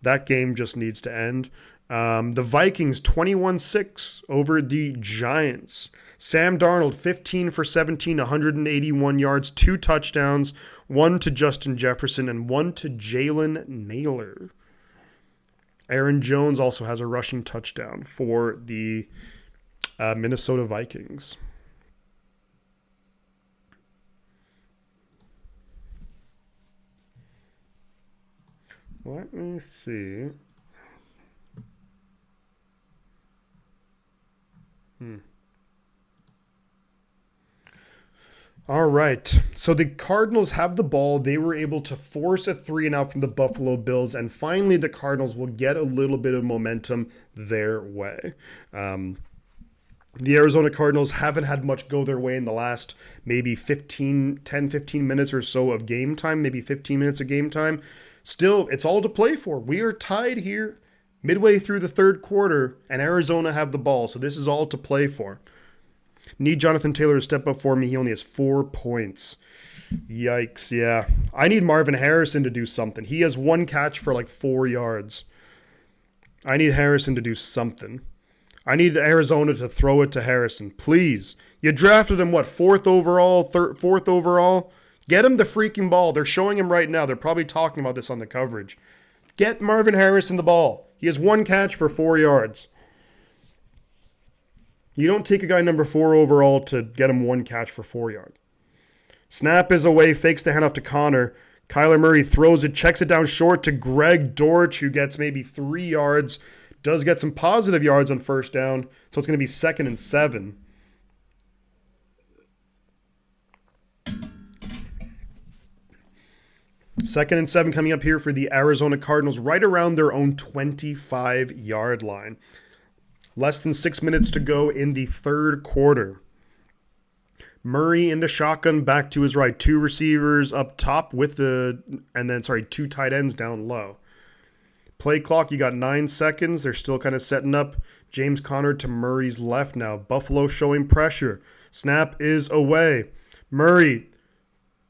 That game just needs to end. The Vikings 21-6 over the Giants. Sam Darnold 15 for 17, 181 yards, 2 touchdowns, 1 to Justin Jefferson and 1 to Jalen Naylor. Aaron Jones also has a rushing touchdown for the Minnesota Vikings. Let me see. All right. So the Cardinals have the ball. They were able to force a 3-and-out from the Buffalo Bills, and finally the Cardinals will get a little bit of momentum their way. The Arizona Cardinals haven't had much go their way in the last maybe 10, 15 minutes or so of game time, maybe 15 minutes of game time. Still, it's all to play for. We are tied here midway through the third quarter, and Arizona have the ball, so this is all to play for. Need Jonathan Taylor to step up for me. He only has 4 points. Yikes, yeah. I need Marvin Harrison to do something. He has 1 catch for like 4 yards. I need Harrison to do something. I need Arizona to throw it to Harrison. Please. You drafted him, what, 4th overall? 4th overall? Get him the freaking ball. They're showing him right now. They're probably talking about this on the coverage. Get Marvin Harrison the ball. He has 1 catch for 4 yards. You don't take a guy number 4 overall to get him 1 catch for 4 yards. Snap is away, fakes the handoff to Connor. Kyler Murray throws it, checks it down short to Greg Dortch, who gets maybe 3 yards. Does get some positive yards on first down, so it's going to be 2nd and 7. Second and 7 coming up here for the Arizona Cardinals, right around their own 25-yard line. Less than 6 minutes to go in the third quarter. Murray in the shotgun back to his right. 2 receivers up top with 2 tight ends down low. Play clock, you got 9 seconds. They're still kind of setting up. James Conner to Murray's left now. Buffalo showing pressure. Snap is away. Murray.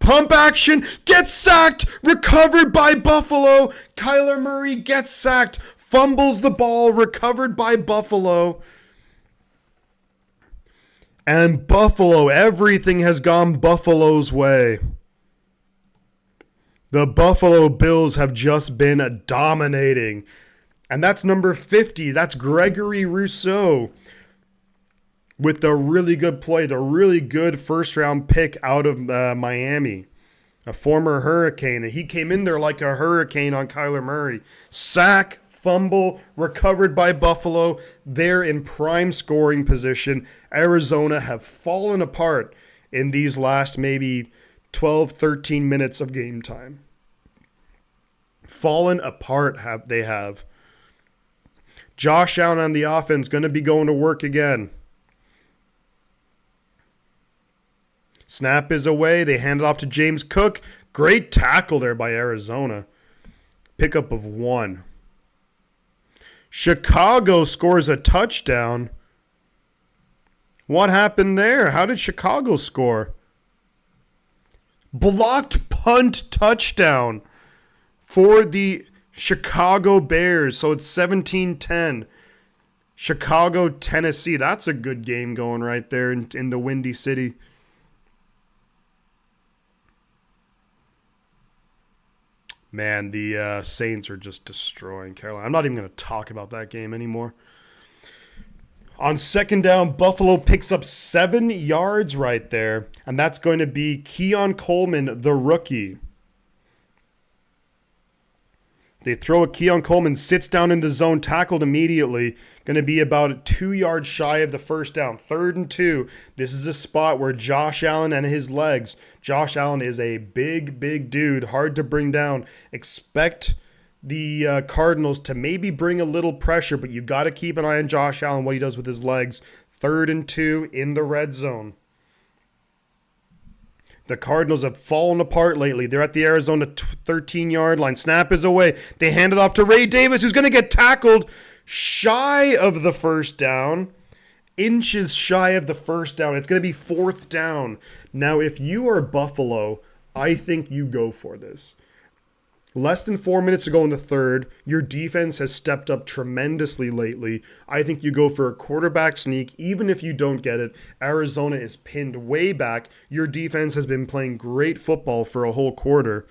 Pump action. Gets sacked. Recovered by Buffalo. Kyler Murray gets sacked. Fumbles the ball. Recovered by Buffalo. And Buffalo, everything has gone Buffalo's way. The Buffalo Bills have just been dominating. And that's number 50. That's Gregory Rousseau with the really good play, the really good first-round pick out of Miami, a former Hurricane. And he came in there like a hurricane on Kyler Murray. Sack, fumble, recovered by Buffalo. They're in prime scoring position. Arizona have fallen apart in these last maybe 12, 13 minutes of game time. Fallen apart they have. Josh Allen on the offense going to be going to work again. Snap is away. They hand it off to James Cook. Great tackle there by Arizona. Pickup of 1. Chicago scores a touchdown. What happened there? How did Chicago score? Blocked punt touchdown for the Chicago Bears. So it's 17-10. Chicago, Tennessee. That's a good game going right there in the Windy City. Man, the Saints are just destroying Carolina. I'm not even going to talk about that game anymore. On second down, Buffalo picks up 7 yards right there, and that's going to be Keon Coleman, the rookie. They throw it. Keon Coleman sits down in the zone, tackled immediately. Going to be about 2 yards shy of the first down. 3rd and 2. This is a spot where Josh Allen and his legs. Josh Allen is a big, big dude. Hard to bring down. Expect the Cardinals to maybe bring a little pressure, but you got to keep an eye on Josh Allen, what he does with his legs. 3rd and 2 in the red zone. The Cardinals have fallen apart lately. They're at the Arizona 13-yard line. Snap is away. They hand it off to Ray Davis, who's going to get tackled shy of the first down. Inches shy of the first down. It's going to be 4th down. Now, if you are Buffalo, I think you go for this. Less than 4 minutes to go in the third. Your defense has stepped up tremendously lately. I think you go for a quarterback sneak. Even if you don't get it, Arizona is pinned way back. Your defense has been playing great football for a whole quarter.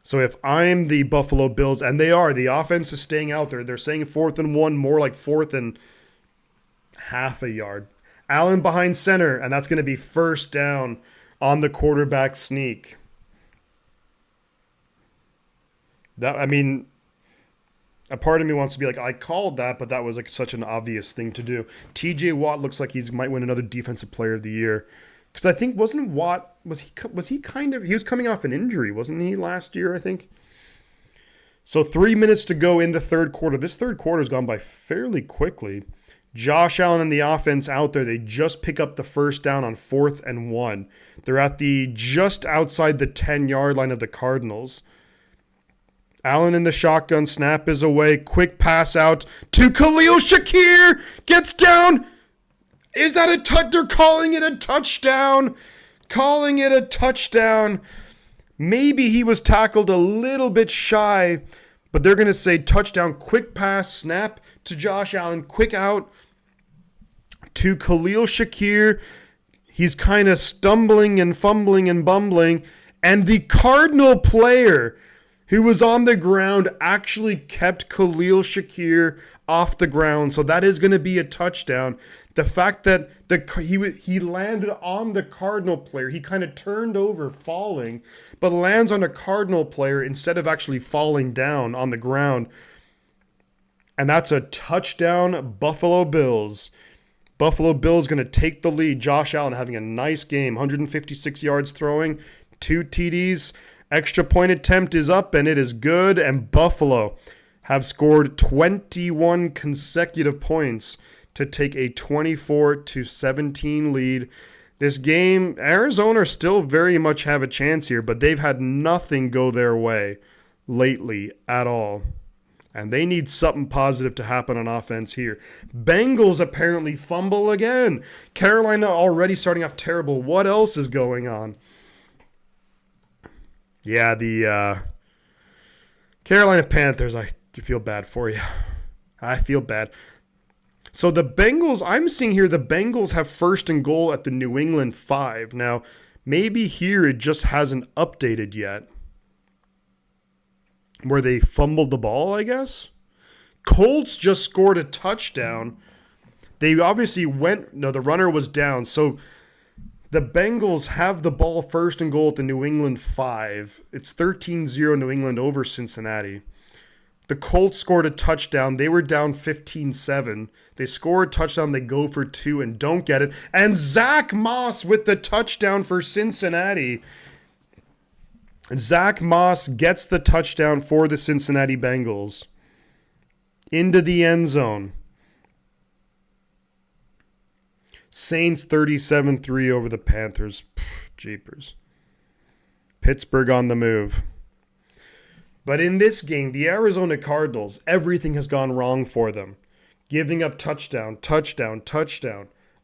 So if I'm the Buffalo Bills, and they are, the offense is staying out there. They're saying 4th and 1, more like 4th and half a yard. Allen behind center, and that's going to be 1st down on the quarterback sneak. A part of me wants to be like, I called that, but that was like such an obvious thing to do. TJ Watt looks like he might win another Defensive Player of the Year. Because I think, wasn't Watt, he was coming off an injury, wasn't he, last year, I think? So 3 minutes to go in the third quarter. This third quarter has gone by fairly quickly. Josh Allen and the offense out there, they just pick up the 1st down on 4th and 1. They're at the just outside the 10-yard line of the Cardinals. Allen in the shotgun, snap is away. Quick pass out to Khalil Shakir. Gets down. Is that a touch? They're calling it a touchdown. Calling it a touchdown. Maybe he was tackled a little bit shy, but they're going to say touchdown. Quick pass, snap to Josh Allen. Quick out to Khalil Shakir. He's kind of stumbling and fumbling and bumbling. And the Cardinal player who was on the ground actually kept Khalil Shakir off the ground. So that is going to be a touchdown. The fact that he landed on the Cardinal player, he kind of turned over falling, but lands on a Cardinal player instead of actually falling down on the ground. And that's a touchdown, Buffalo Bills. Buffalo Bills going to take the lead. Josh Allen having a nice game. 156 yards throwing, 2 TDs. Extra point attempt is up, and it is good. And Buffalo have scored 21 consecutive points to take a 24-17 lead. This game, Arizona still very much have a chance here, but they've had nothing go their way lately at all. And they need something positive to happen on offense here. Bengals apparently fumble again. Carolina already starting off terrible. What else is going on? Yeah, the Carolina Panthers, I feel bad for you. I feel bad. So the Bengals, I'm seeing here the Bengals have 1st and goal at the New England 5. Now, maybe here it just hasn't updated yet. Where they fumbled the ball, I guess. Colts just scored a touchdown. They obviously the runner was down. So the Bengals have the ball 1st and goal at the New England 5. It's 13-0 New England over Cincinnati. The Colts scored a touchdown. They were down 15-7. They score a touchdown. They go for 2 and don't get it. And Zach Moss with the touchdown for Cincinnati. Zach Moss gets the touchdown for the Cincinnati Bengals into the end zone. Saints 37-3 over the Panthers. Jeepers. Pittsburgh on the move. But in this game, the Arizona Cardinals, everything has gone wrong for them. Giving up touchdown.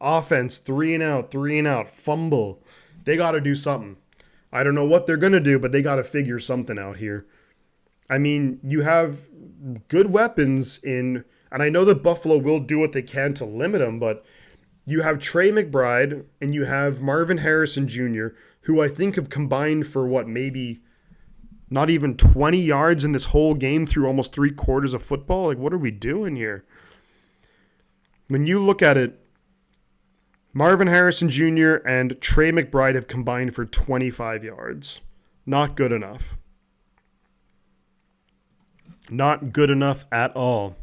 Offense, 3 and out. Fumble. They got to do something. I don't know what they're going to do, but they got to figure something out here. I mean, you have good weapons and I know that Buffalo will do what they can to limit them, but you have Trey McBride and you have Marvin Harrison Jr., who I think have combined for maybe not even 20 yards in this whole game through almost 3 quarters of football. Like, what are we doing here? When you look at it, Marvin Harrison Jr. and Trey McBride have combined for 25 yards. Not good enough. Not good enough at all.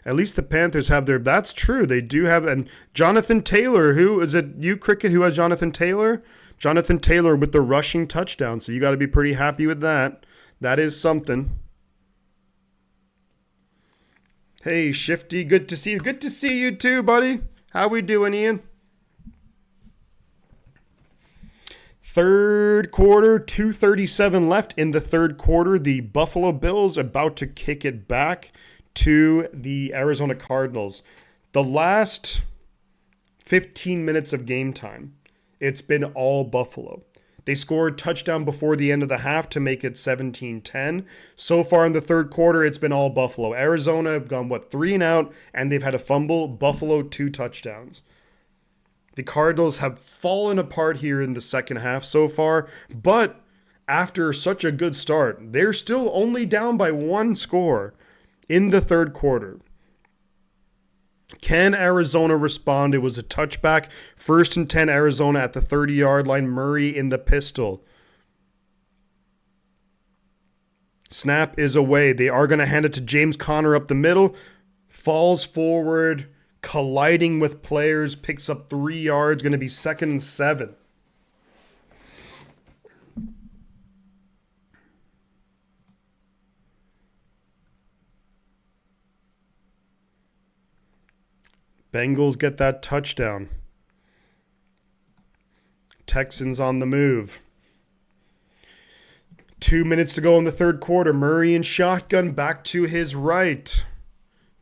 At least the Panthers have their... That's true. They do have... And Jonathan Taylor, who... Is it you, Cricket, who has Jonathan Taylor? Jonathan Taylor with the rushing touchdown. So you got to be pretty happy with that. That is something. Hey, Shifty, good to see you. Good to see you too, buddy. How we doing, Ian? Third quarter, 2:37 left in the third quarter. The Buffalo Bills about to kick it back to the Arizona Cardinals. The last 15 minutes of game time, it's been all Buffalo. They scored a touchdown before the end of the half to make it 17-10. So far in the third quarter, it's been all Buffalo. Arizona have gone, 3 and out, and they've had a fumble. Buffalo, 2 touchdowns. The Cardinals have fallen apart here in the second half so far, but after such a good start, they're still only down by 1 score in the third quarter. Can Arizona respond? It was a touchback. 1st and 10 Arizona at the 30-yard line. Murray in the pistol. Snap is away. They are going to hand it to James Conner up the middle. Falls forward, colliding with players, picks up 3 yards. Going to be 2nd and 7. Bengals get that touchdown. Texans on the move. 2 minutes to go in the third quarter. Murray in shotgun back to his right.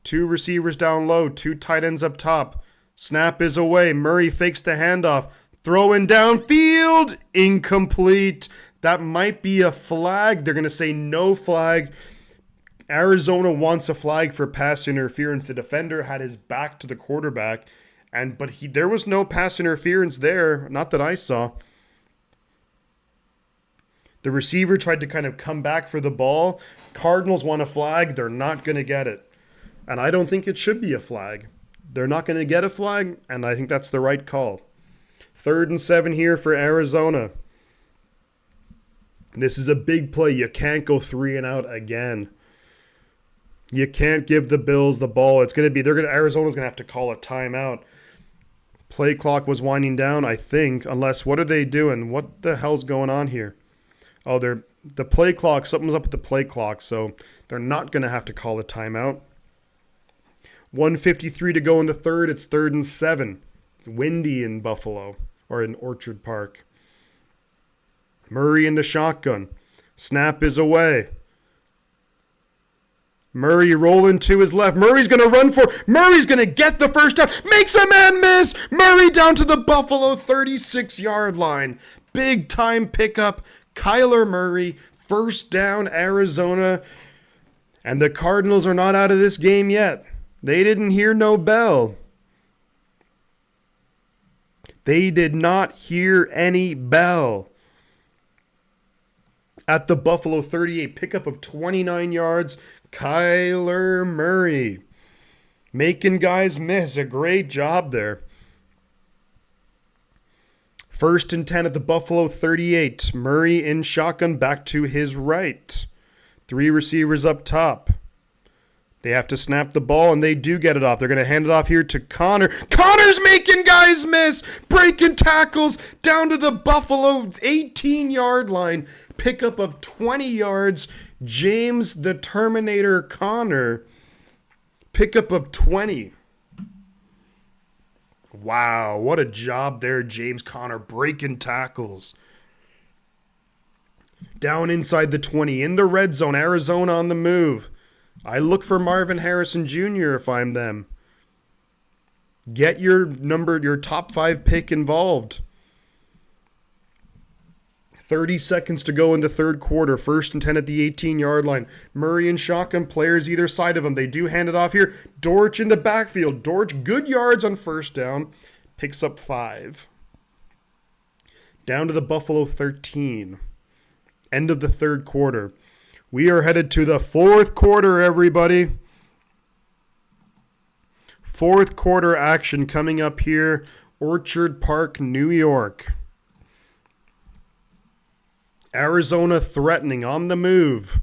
2 receivers down low. 2 tight ends up top. Snap is away. Murray fakes the handoff. Throwing downfield. Incomplete. That might be a flag. They're going to say no flag. Arizona wants a flag for pass interference. The defender had his back to the quarterback, but there was no pass interference there, not that I saw. The receiver tried to kind of come back for the ball. Cardinals want a flag. They're not going to get it. And I don't think it should be a flag. They're not going to get a flag, and I think that's the right call. 3rd and 7 here for Arizona. This is a big play. You can't go 3 and out again. You can't give the Bills the ball. Arizona's going to have to call a timeout. Play clock was winding down, I think, unless, what are they doing? What the hell's going on here? Oh, the play clock, something's up with the play clock, so they're not going to have to call a timeout. 1:53 to go in the third. It's 3rd and 7. Windy in Buffalo, or in Orchard Park. Murray in the shotgun. Snap is away. Murray rolling to his left. Murray's going to run for... Murray's going to get the first down. Makes a man miss. Murray down to the Buffalo 36-yard line. Big time pickup. Kyler Murray. First down, Arizona. And the Cardinals are not out of this game yet. They didn't hear no bell. They did not hear any bell. At the Buffalo 38, pickup of 29 yards. Kyler Murray making guys miss. A great job there. 1st and 10 at the Buffalo 38. Murray in shotgun back to his right. 3 receivers up top. They have to snap the ball, and they do get it off. They're going to hand it off here to Connor. Connor's making guys miss. Breaking tackles down to the Buffalo 18-yard line. Pickup of 20 yards. James the Terminator Connor. Pickup of 20. Wow, what a job there, James Conner. Breaking tackles. Down inside the 20. In the red zone. Arizona on the move. I look for Marvin Harrison Jr. if I'm them. Get your top 5 pick involved. 30 seconds to go in the third quarter. 1st and 10 at the 18-yard line. Murray and shotgun, players either side of him. They do hand it off here. Dortch in the backfield. Dortch, good yards on 1st down. Picks up 5. Down to the Buffalo 13. End of the third quarter. We are headed to the 4th quarter, everybody. Fourth quarter action coming up here. Orchard Park, New York. Arizona threatening on the move.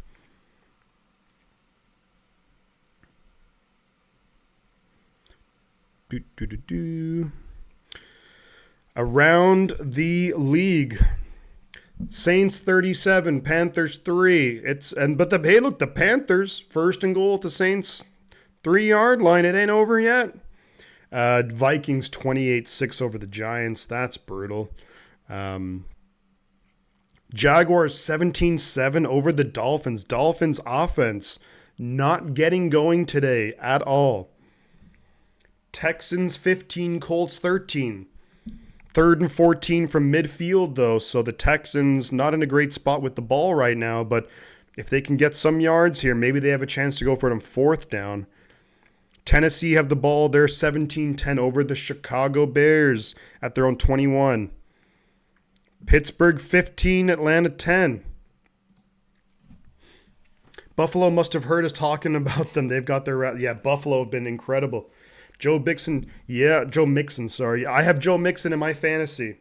Around the league. Saints 37, Panthers 3. The Panthers first and goal at the Saints 3-yard line. It ain't over yet. Vikings 28-6 over the Giants. That's brutal. Jaguars 17-7 over the Dolphins. Dolphins offense not getting going today at all. Texans 15, Colts 13. 3rd and 14 from midfield, though, so the Texans not in a great spot with the ball right now, but if they can get some yards here, maybe they have a chance to go for it on 4th down. Tennessee have the ball. They're 17-10 over the Chicago Bears at their own 21. Pittsburgh 15, Atlanta 10. Buffalo must have heard us talking about them. They've got their... Yeah, Buffalo have been incredible. Joe Mixon, sorry. I have Joe Mixon in my fantasy.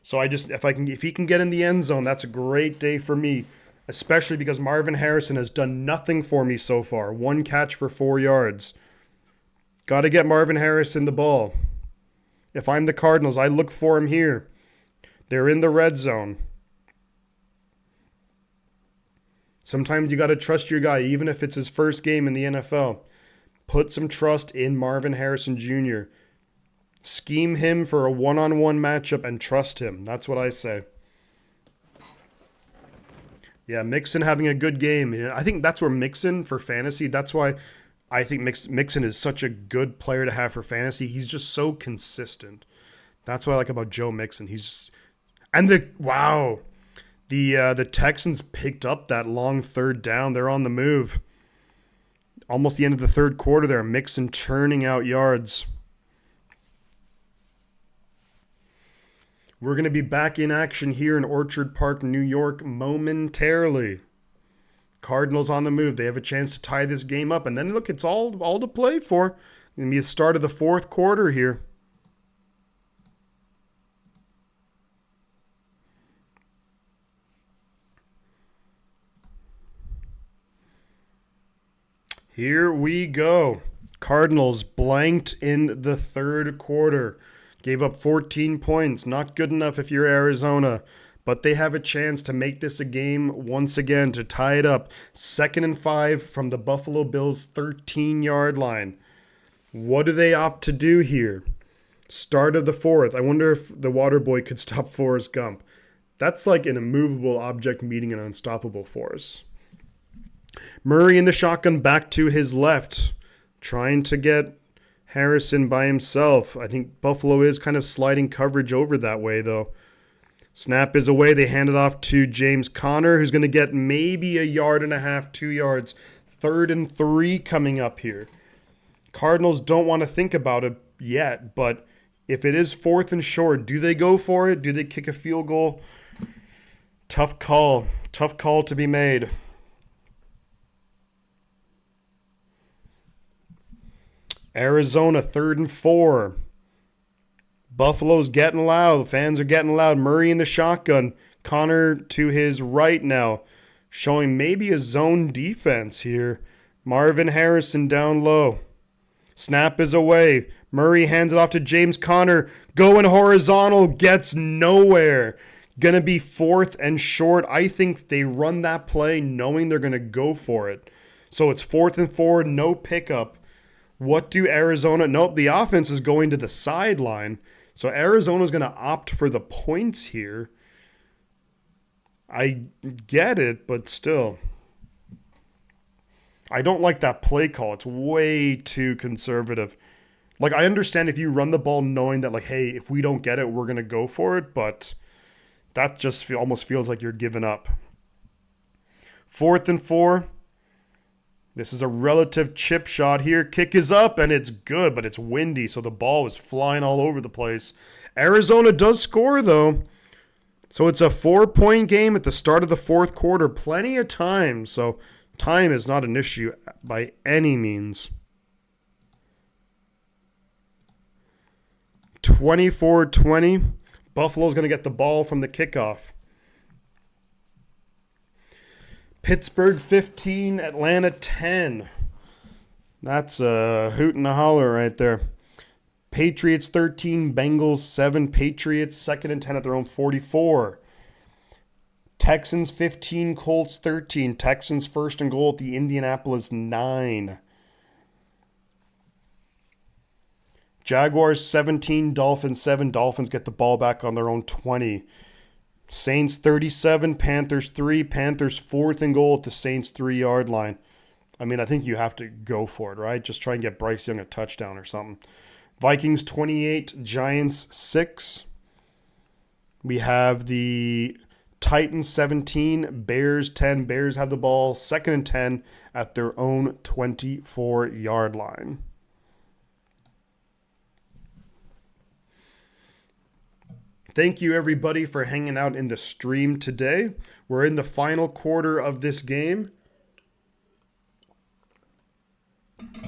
So if he can get in the end zone, that's a great day for me. Especially because Marvin Harrison has done nothing for me so far. 1 catch for 4 yards. Got to get Marvin Harrison the ball. If I'm the Cardinals, I look for him here. They're in the red zone. Sometimes you got to trust your guy, even if it's his first game in the NFL. Put some trust in Marvin Harrison Jr. Scheme him for a one-on-one matchup and trust him. That's what I say. Yeah, Mixon having a good game. I think that's where Mixon for fantasy, that's why I think Mixon is such a good player to have for fantasy. He's just so consistent. That's what I like about Joe Mixon. He's just... And the Texans picked up that long 3rd down. They're on the move. Almost the end of the 3rd quarter there. Mixon churning out yards. We're going to be back in action here in Orchard Park, New York momentarily. Cardinals on the move. They have a chance to tie this game up. And then look, it's all to play for. It's going to be the start of the 4th quarter here. Here we go. Cardinals blanked in the 3rd quarter. Gave up 14 points. Not good enough if you're Arizona. But they have a chance to make this a game once again to tie it up. 2nd and 5 from the Buffalo Bills' 13-yard line. What do they opt to do here? Start of the 4th. I wonder if the water boy could stop Forrest Gump. That's like an immovable object meeting an unstoppable force. Murray in the shotgun back to his left. Trying to get Harrison by himself. I think Buffalo is kind of sliding coverage over that way, though. Snap is away. They hand it off to James Conner, who's going to get maybe 1.5 yards, 2 yards. 3rd and 3 coming up here. Cardinals don't want to think about it yet, but if it is 4th and short, do they go for it? Do they kick a field goal? Tough call. Tough call to be made. Arizona, 3rd and 4. Buffalo's getting loud. The fans are getting loud. Murray in the shotgun. Connor to his right now. Showing maybe a zone defense here. Marvin Harrison down low. Snap is away. Murray hands it off to James Conner. Going horizontal. Gets nowhere. Gonna be 4th and short. I think they run that play knowing they're gonna go for it. So it's 4th and 4. No pickup. What do Arizona... Nope, the offense is going to the sideline. So Arizona's going to opt for the points here. I get it, but still. I don't like that play call. It's way too conservative. Like, I understand if you run the ball knowing that, like, hey, if we don't get it, we're going to go for it. But that just almost feels like you're giving up. 4th and 4. This is a relative chip shot here. Kick is up, and it's good, but it's windy, so the ball is flying all over the place. Arizona does score, though. So it's a 4-point game at the start of the 4th quarter. Plenty of time, so time is not an issue by any means. 24-20. Buffalo's going to get the ball from the kickoff. Pittsburgh 15, Atlanta 10. That's a hoot and a holler right there. Patriots 13, Bengals 7. Patriots 2nd and 10 at their own 44. Texans 15, Colts 13. Texans 1st and goal at the Indianapolis 9. Jaguars 17, Dolphins 7. Dolphins get the ball back on their own 20. Saints 37, Panthers 3. Panthers 4th and goal at the Saints 3-yard line. I mean, I think you have to go for it, right? Just try and get Bryce Young a touchdown or something. Vikings 28, Giants 6. We have the Titans 17, Bears 10. Bears have the ball 2nd and 10 at their own 24-yard line. Thank you, everybody, for hanging out in the stream today. We're in the final quarter of this game.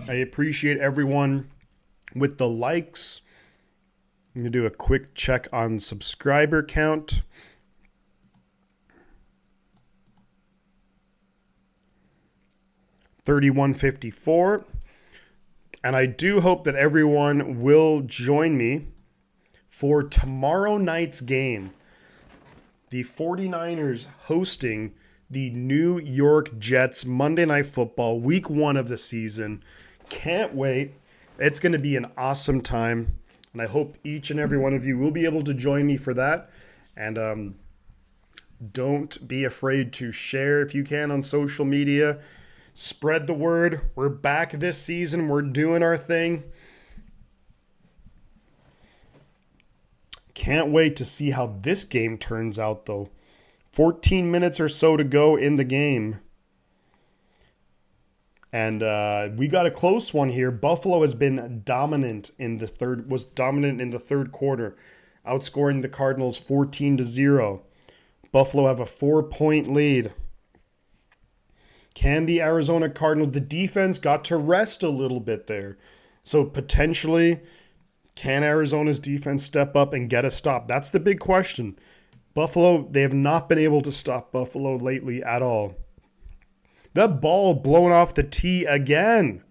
I appreciate everyone with the likes. I'm going to do a quick check on subscriber count. $31.54. And I do hope that everyone will join me for tomorrow night's game. The 49ers hosting the New York Jets, Monday Night Football, week 1 of the season. Can't wait. It's going to be an awesome time. And I hope each and every one of you will be able to join me for that. And don't be afraid to share if you can on social media. Spread the word. We're back this season. We're doing our thing. Can't wait to see how this game turns out, though. 14 minutes or so to go in the game. And we got a close one here. Buffalo has been dominant in the third quarter, outscoring the Cardinals 14-0. Buffalo have a 4-point lead. Can the Arizona Cardinals, the defense got to rest a little bit there. So potentially, can Arizona's defense step up and get a stop? That's the big question. Buffalo, they have not been able to stop Buffalo lately at all. That ball blown off the tee again.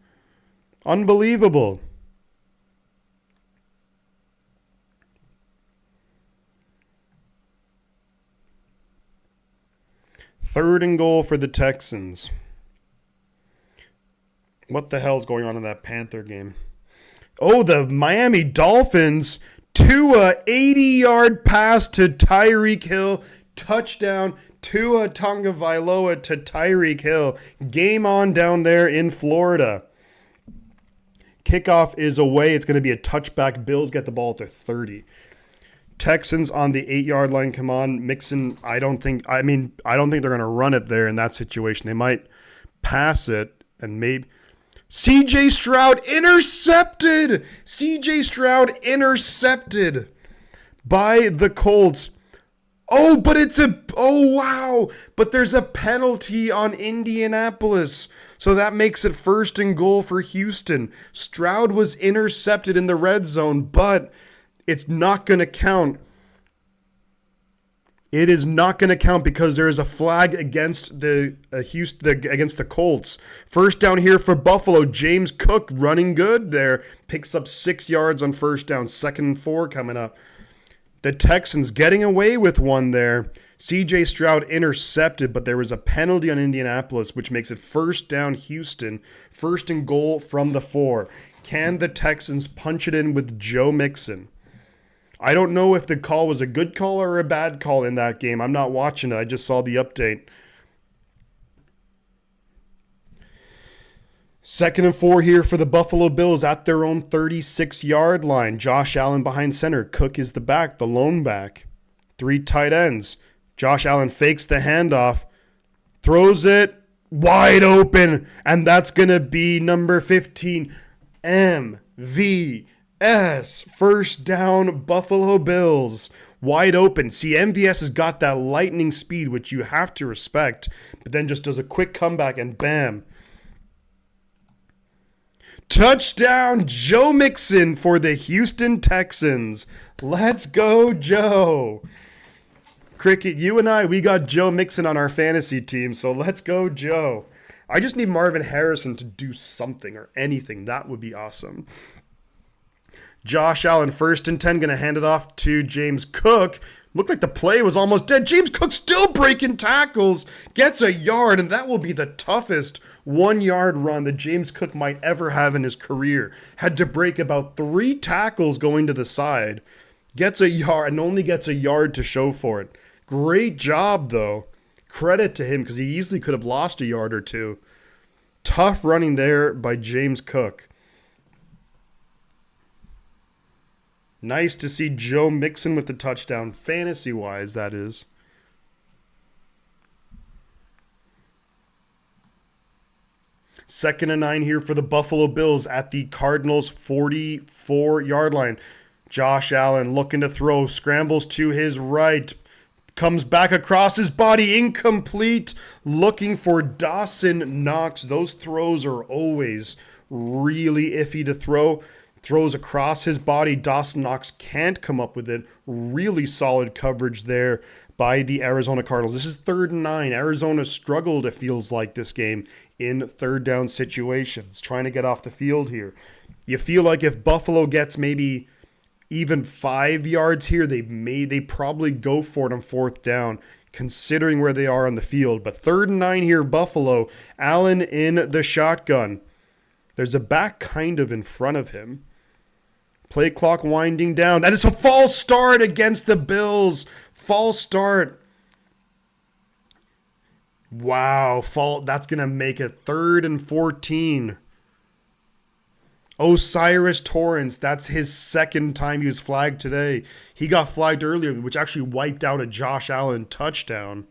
Unbelievable. Third and goal for the Texans. What the hell is going on in that Panther game? Oh, the Miami Dolphins. Tua, 80-yard pass to Tyreek Hill. Touchdown. Tua Tagovailoa to Tyreek Hill. Game on down there in Florida. Kickoff is away. It's going to be a touchback. Bills get the ball at their 30. Texans on the 8-yard line. Come on, Mixon. I don't think they're going to run it there in that situation. They might pass it and maybe. C.J. Stroud intercepted. C.J. Stroud intercepted by the Colts. Oh, but wow. But there's a penalty on Indianapolis. So that makes it 1st and goal for Houston. Stroud was intercepted in the red zone, but it's not going to count. It is not going to count because there is a flag against against the Colts. First down here for Buffalo. James Cook running good there. Picks up 6 yards on first down. 2nd and 4 coming up. The Texans getting away with one there. C.J. Stroud intercepted, but there was a penalty on Indianapolis, which makes it 1st down Houston. 1st and goal from the 4. Can the Texans punch it in with Joe Mixon? I don't know if the call was a good call or a bad call in that game. I'm not watching it. I just saw the update. 2nd and 4 here for the Buffalo Bills at their own 36-yard line. Josh Allen behind center. Cook is the back, the lone back. 3 tight ends. Josh Allen fakes the handoff. Throws it wide open. And that's going to be number 15. MVS. 1st down Buffalo Bills. Wide open. See, MVS has got that lightning speed, which you have to respect. But then just does a quick comeback and bam. Touchdown, Joe Mixon for the Houston Texans. Let's go, Joe. Cricket, you and I, we got Joe Mixon on our fantasy team, so let's go, Joe. I just need Marvin Harrison to do something or anything. That would be awesome. Josh Allen, 1st and 10, going to hand it off to James Cook. Looked like the play was almost dead. James Cook still breaking tackles, gets a yard, and that will be the toughest 1-yard run that James Cook might ever have in his career. Had to break about 3 tackles going to the side. Gets a yard and only gets a yard to show for it. Great job, though. Credit to him because he easily could have lost a yard or two. Tough running there by James Cook. Nice to see Joe Mixon with the touchdown, fantasy-wise, that is. Second and 9 here for the Buffalo Bills at the Cardinals' 44-yard line. Josh Allen looking to throw, scrambles to his right, comes back across his body, incomplete, looking for Dawson Knox. Those throws are always really iffy to throw. Throws across his body. Dawson Knox can't come up with it. Really solid coverage there by the Arizona Cardinals. This is 3rd and 9. Arizona struggled, it feels like, this game in third down situations, trying to get off the field here. You feel like if Buffalo gets maybe even 5 yards here, they probably go for it on 4th down, considering where they are on the field. But 3rd and 9 here, Buffalo. Allen in the shotgun. There's a back kind of in front of him. Play clock winding down. That is a false start against the Bills. False start. Wow. That's going to make it 3rd and 14. Osiris Torrance, that's his 2nd time he was flagged today. He got flagged earlier, which actually wiped out a Josh Allen touchdown.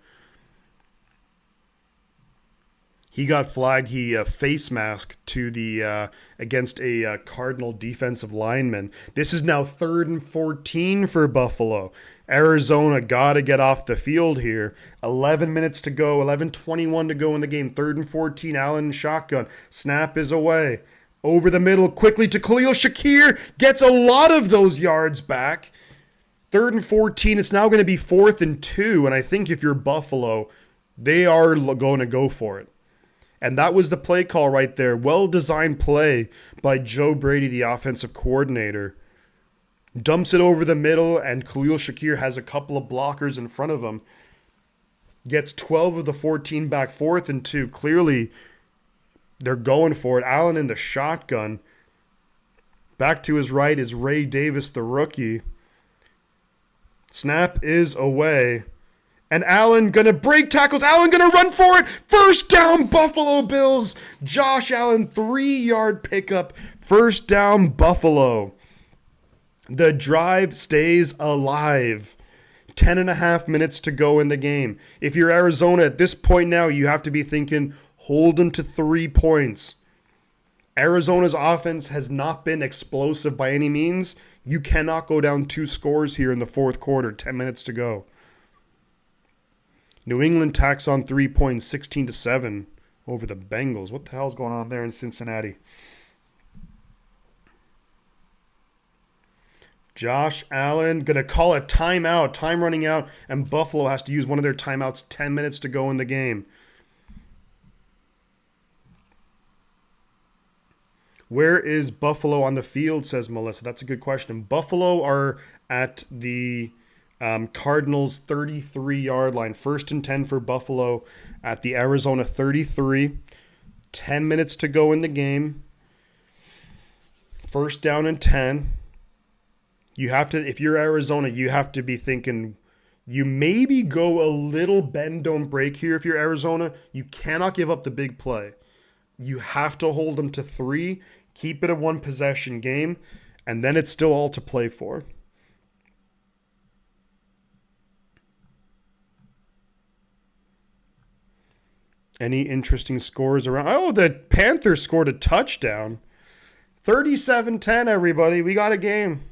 He got flagged. He face masked to the against a Cardinal defensive lineman. This is now 3rd and 14 for Buffalo. Arizona got to get off the field here. 11 minutes to go. 11:21 to go in the game. 3rd and 14. Allen shotgun. Snap is away. Over the middle quickly to Khalil Shakir. Gets a lot of those yards back. 3rd and 14. It's now going to be 4th and 2. And I think if you're Buffalo, they are going to go for it. And that was the play call right there. Well-designed play by Joe Brady, the offensive coordinator. Dumps it over the middle, and Khalil Shakir has a couple of blockers in front of him. Gets 12 of the 14 back, 4th and 2. Clearly, they're going for it. Allen in the shotgun. Back to his right is Ray Davis, the rookie. Snap is away. And Allen going to break tackles. Allen going to run for it. 1st down, Buffalo Bills. Josh Allen, 3-yard pickup. 1st down, Buffalo. The drive stays alive. 10.5 minutes to go in the game. If you're Arizona at this point now, you have to be thinking, hold them to 3 points. Arizona's offense has not been explosive by any means. You cannot go down 2 scores here in the 4th quarter. 10 minutes to go. New England tacks on 3 points, 16-7 over the Bengals. What the hell's going on there in Cincinnati? Josh Allen going to call a timeout. Time running out, and Buffalo has to use one of their timeouts. 10 minutes to go in the game. Where is Buffalo on the field, says Melissa. That's a good question. Buffalo are at the Cardinals 33-yard line. 1st and 10 for Buffalo at the Arizona 33. 10 minutes to go in the game. 1st down and 10. You have to, if you're Arizona, you have to be thinking, you maybe go a little bend, don't break here if you're Arizona. You cannot give up the big play. You have to hold them to 3, keep it a 1-possession game, and then it's still all to play for. Any interesting scores around? Oh, the Panthers scored a touchdown. 37-10, everybody. We got a game.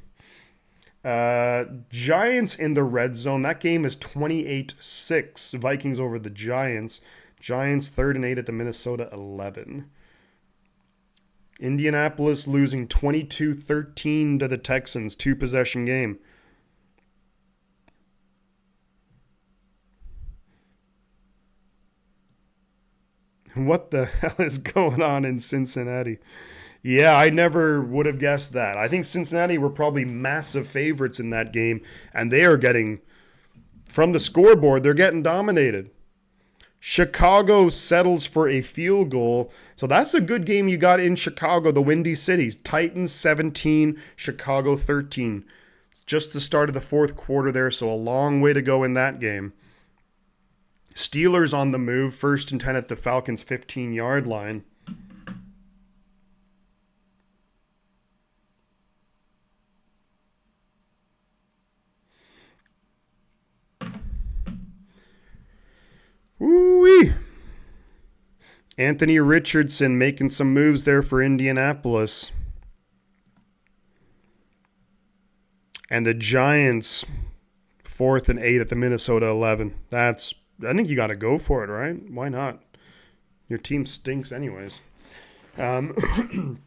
Giants in the red zone. That game is 28-6. Vikings over the Giants. Giants 3rd and 8 at the Minnesota 11. Indianapolis losing 22-13 to the Texans, 2-possession game. What the hell is going on in Cincinnati? Yeah, I never would have guessed that. I think Cincinnati were probably massive favorites in that game, and they are getting, from the scoreboard, they're getting dominated. Chicago settles for a field goal. So that's a good game you got in Chicago, the Windy City. Titans 17, Chicago 13. Just the start of the fourth quarter there, so a long way to go in that game. Steelers on the move, 1st and 10 at the Falcons' 15-yard line. Woo-wee. Anthony Richardson making some moves there for Indianapolis. And the Giants, 4th and 8 at the Minnesota 11. I think you got to go for it, right? Why not? Your team stinks anyways. Some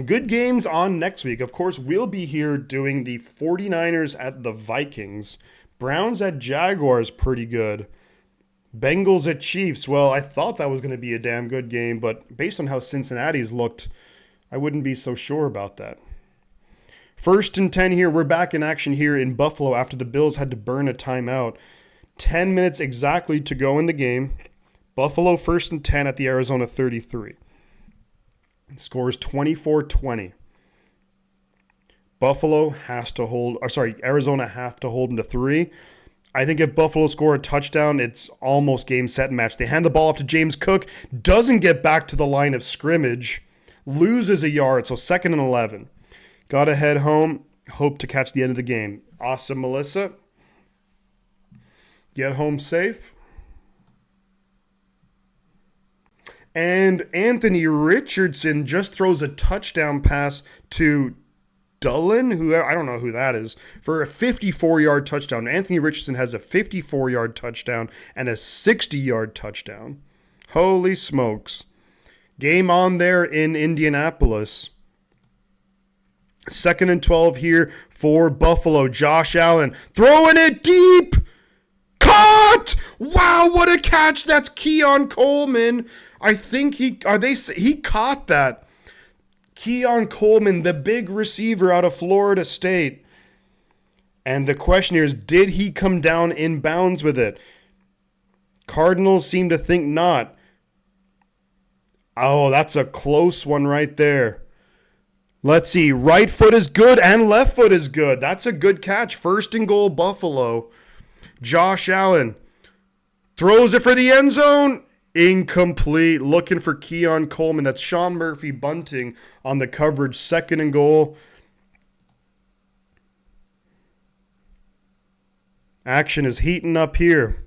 good games on next week. Of course, we'll be here doing the 49ers at the Vikings. Browns at Jaguars, pretty good. Bengals at Chiefs. Well, I thought that was going to be a damn good game, but based on how Cincinnati's looked, I wouldn't be so sure about that. 1st and 10 here. We're back in action here in Buffalo after the Bills had to burn a timeout. 10 minutes exactly to go in the game. Buffalo 1st and 10 at the Arizona 33. Scores 24-20. Arizona have to hold them to 3. I think if Buffalo score a touchdown, it's almost game, set, and match. They hand the ball off to James Cook, doesn't get back to the line of scrimmage, loses a yard, so 2nd and 11. Got to head home, hope to catch the end of the game. Awesome, Melissa. Get home safe. And Anthony Richardson just throws a touchdown pass to Dullen, who I don't know who that is, for a 54-yard touchdown. Anthony Richardson has a 54-yard touchdown and a 60-yard touchdown. Holy smokes. Game on there in Indianapolis. 2nd and 12 here for Buffalo. Josh Allen throwing it deep. Caught! Wow, what a catch. That's Keon Coleman. I think he caught that. Keon Coleman, the big receiver out of Florida State. And the question here is, did he come down in bounds with it? Cardinals seem to think not. Oh, that's a close one right there. Let's see. Right foot is good and left foot is good. That's a good catch. 1st and goal, Buffalo. Josh Allen throws it for the end zone. Incomplete. Looking for Keon Coleman. That's Sean Murphy bunting on the coverage. 2nd and goal. Action is heating up here.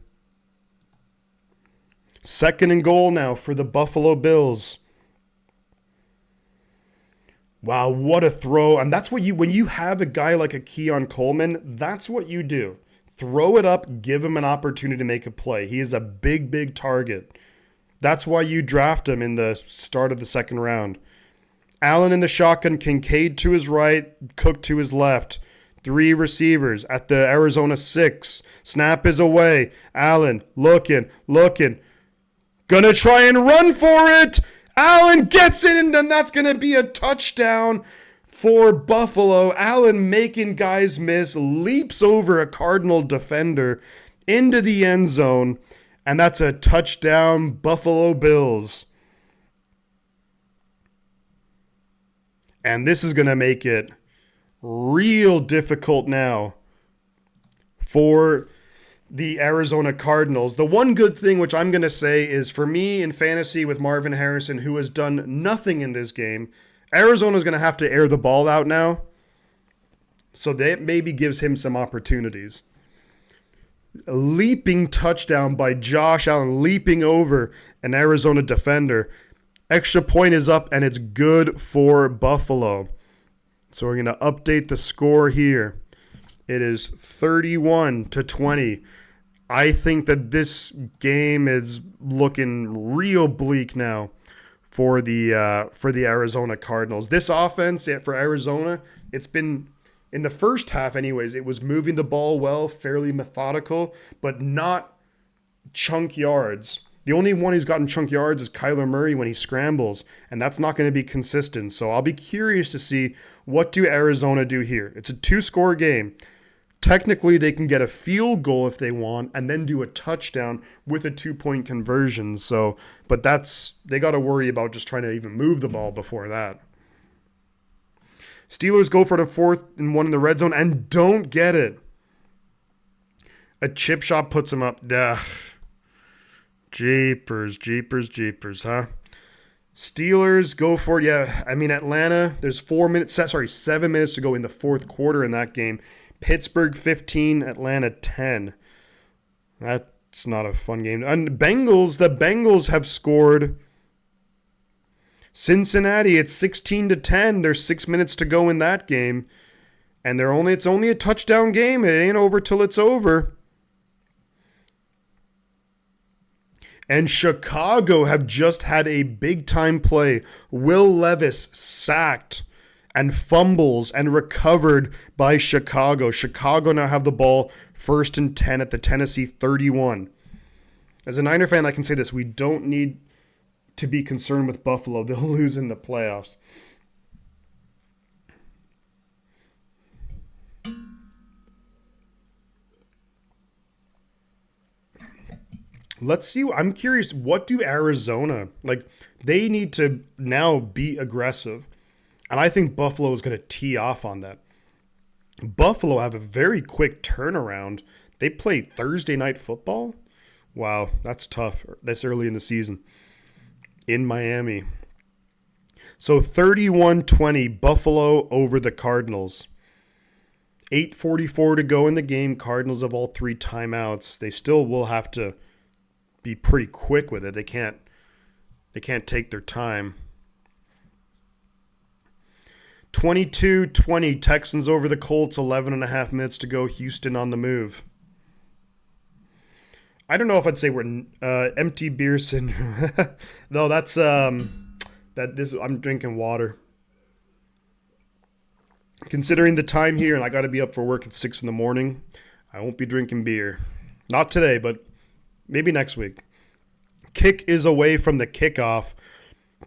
2nd and goal now for the Buffalo Bills. Wow, what a throw. And that's what when you have a guy like a Keon Coleman, that's what you do. Throw it up, give him an opportunity to make a play. He is a big, big target. That's why you draft him in the start of the 2nd round. Allen in the shotgun, Kincaid to his right, Cook to his left. 3 receivers at the Arizona 6. Snap is away. Allen looking. Gonna try and run for it. Allen gets it, and then that's gonna be a touchdown for Buffalo. Allen making guys miss, leaps over a Cardinal defender into the end zone. And that's a touchdown, Buffalo Bills. And this is going to make it real difficult now for the Arizona Cardinals. The one good thing, which I'm going to say, is for me in fantasy with Marvin Harrison, who has done nothing in this game, Arizona's going to have to air the ball out now. So that maybe gives him some opportunities. A leaping touchdown by Josh Allen, leaping over an Arizona defender. Extra point is up, and it's good for Buffalo. So we're going to update the score here. It is 31-20. I think that this game is looking real bleak now for the Arizona Cardinals. This offense for Arizona, it's been in the first half anyways, it was moving the ball well, fairly methodical, but not chunk yards. The only one who's gotten chunk yards is Kyler Murray when he scrambles, and that's not going to be consistent. So I'll be curious to see what do Arizona do here. It's a 2-score game. Technically, they can get a field goal if they want and then do a touchdown with a 2-point conversion. So, but they got to worry about just trying to even move the ball before that. Steelers go for the 4th and 1 in the red zone and don't get it. A chip shot puts them up. Jeepers, huh? Steelers go for it. Yeah, I mean, Atlanta, there's 7 minutes to go in the fourth quarter in that game. Pittsburgh 15, Atlanta 10. That's not a fun game. And the Bengals have scored. Cincinnati, it's 16-10. There's 6 minutes to go in that game. And it's only a touchdown game. It ain't over till it's over. And Chicago have just had a big-time play. Will Levis sacked and fumbles and recovered by Chicago. Chicago now have the ball 1st and 10 at the Tennessee 31. As a Niner fan, I can say this. We don't need to be concerned with Buffalo. They'll lose in the playoffs. Let's see. I'm curious. What do Arizona, they need to now be aggressive. And I think Buffalo is going to tee off on that. Buffalo have a very quick turnaround. They play Thursday night football. Wow, that's tough. That's early in the season in Miami. So 31-20, Buffalo over the Cardinals. 8:44 to go in the game. Cardinals have all 3 timeouts. They still will have to be pretty quick with it. They can't take their time. 22-20, Texans over the Colts, 11.5 minutes to go. Houston on the move. I don't know if I'd say we're empty beer syndrome. No, that's I'm drinking water. Considering the time here, and I got to be up for work at 6 in the morning, I won't be drinking beer. Not today, but maybe next week. Kick is away from the kickoff.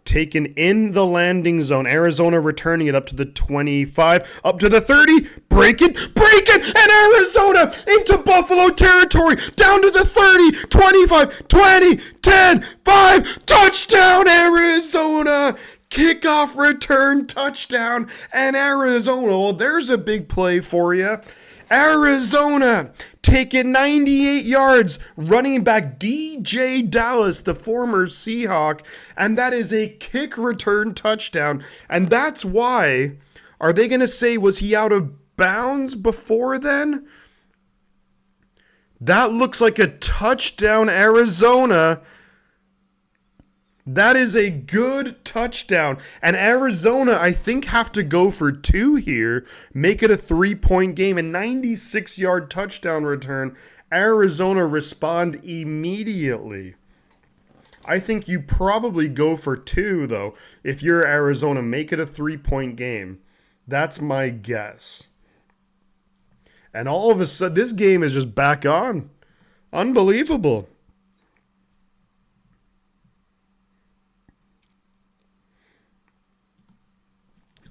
Taken in the landing zone. Arizona returning it up to the 25, up to the 30, breaking, and Arizona into Buffalo territory, down to the 30, 25, 20, 10, 5, touchdown Arizona! Kickoff return touchdown, and Arizona, well, there's a big play for you. Arizona taking 98 yards, running back DJ Dallas, the former Seahawk, and that is a kick return touchdown. And that's why, are they going to say, was he out of bounds before then? That looks like a touchdown, Arizona. That is a good touchdown. And Arizona, I think, have to go for 2 here. Make it a 3-point game. A 96-yard touchdown return. Arizona respond immediately. I think you probably go for 2, though. If you're Arizona, make it a 3-point game. That's my guess. And all of a sudden, this game is just back on. Unbelievable.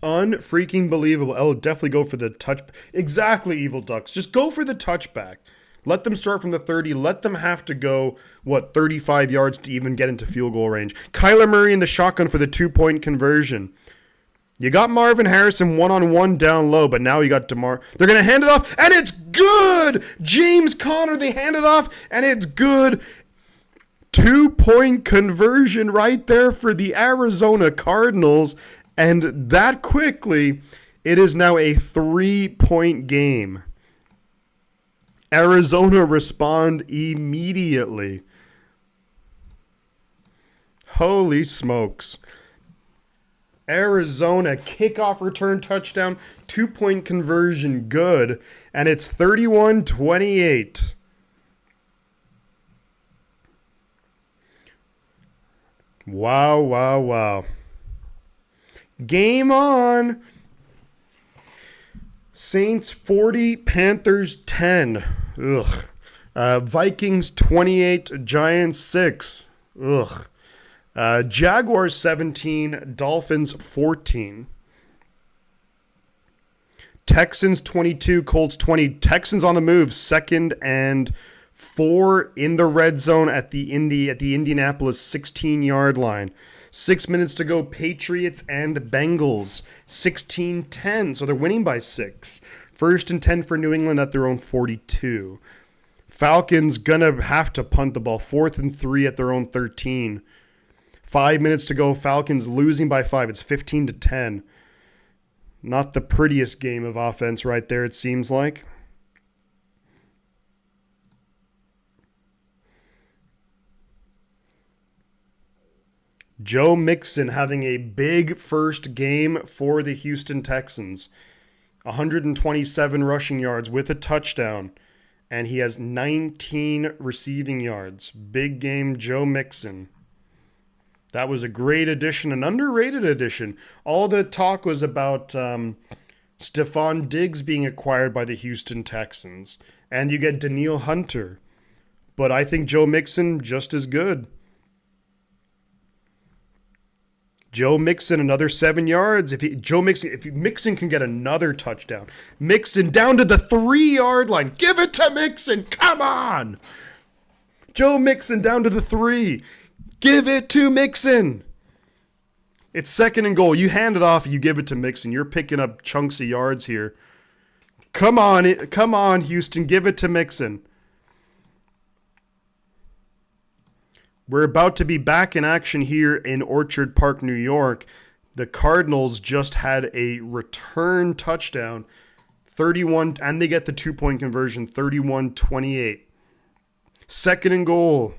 Unfreaking believable. I'll definitely go for the touch. Exactly, Evil Ducks. Just go for the touchback. Let them start from the 30. Let them have to go, 35 yards to even get into field goal range. Kyler Murray in the shotgun for the 2-point conversion. You got Marvin Harrison one-on-one down low, but now you got DeMar. They're going to hand it off, and it's good! James Conner, they hand it off, and it's good. 2-point conversion right there for the Arizona Cardinals. And that quickly, it is now a 3-point game. Arizona respond immediately. Holy smokes. Arizona kickoff return touchdown, 2-point conversion good, and it's 31-28. Wow, wow, wow. Game on. Saints 40, Panthers 10. Ugh. Vikings 28, Giants 6. Ugh. Jaguars 17, Dolphins 14. Texans 22, Colts 20. Texans on the move, 2nd and 4 in the red zone at the Indianapolis 16-yard line. 6 minutes to go, Patriots and Bengals, 16-10, so they're winning by 6. 1st and 10 for New England at their own 42. Falcons gonna have to punt the ball, 4th and 3 at their own 13. 5 minutes to go, Falcons losing by 5, it's 15-10. Not the prettiest game of offense right there, it seems like. Joe Mixon having a big first game for the Houston Texans. 127 rushing yards with a touchdown, and he has 19 receiving yards. Big game, Joe Mixon. That was a great addition, an underrated addition. All the talk was about Stephon Diggs being acquired by the Houston Texans, and you get Danielle Hunter. But I think Joe Mixon just as good. Joe Mixon, another 7 yards. If Mixon can get another touchdown, Mixon down to the 3-yard line. Give it to Mixon. Come on. Joe Mixon down to the 3. Give it to Mixon. It's 2nd and goal. You hand it off, you give it to Mixon. You're picking up chunks of yards here. Come on, Houston. Give it to Mixon. We're about to be back in action here in Orchard Park, New York. The Cardinals just had a return touchdown, 31, and they get the 2-point conversion, 31-28. 2nd and goal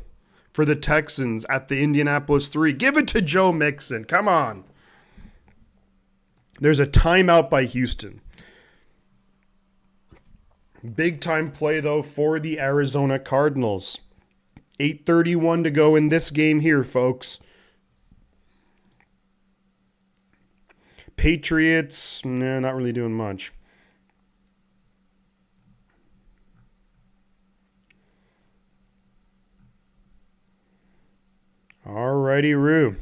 for the Texans at the Indianapolis 3. Give it to Joe Mixon. Come on. There's a timeout by Houston. Big time play, though, for the Arizona Cardinals. 8:31 to go in this game here, folks. Patriots, not really doing much. Alrighty, Roo.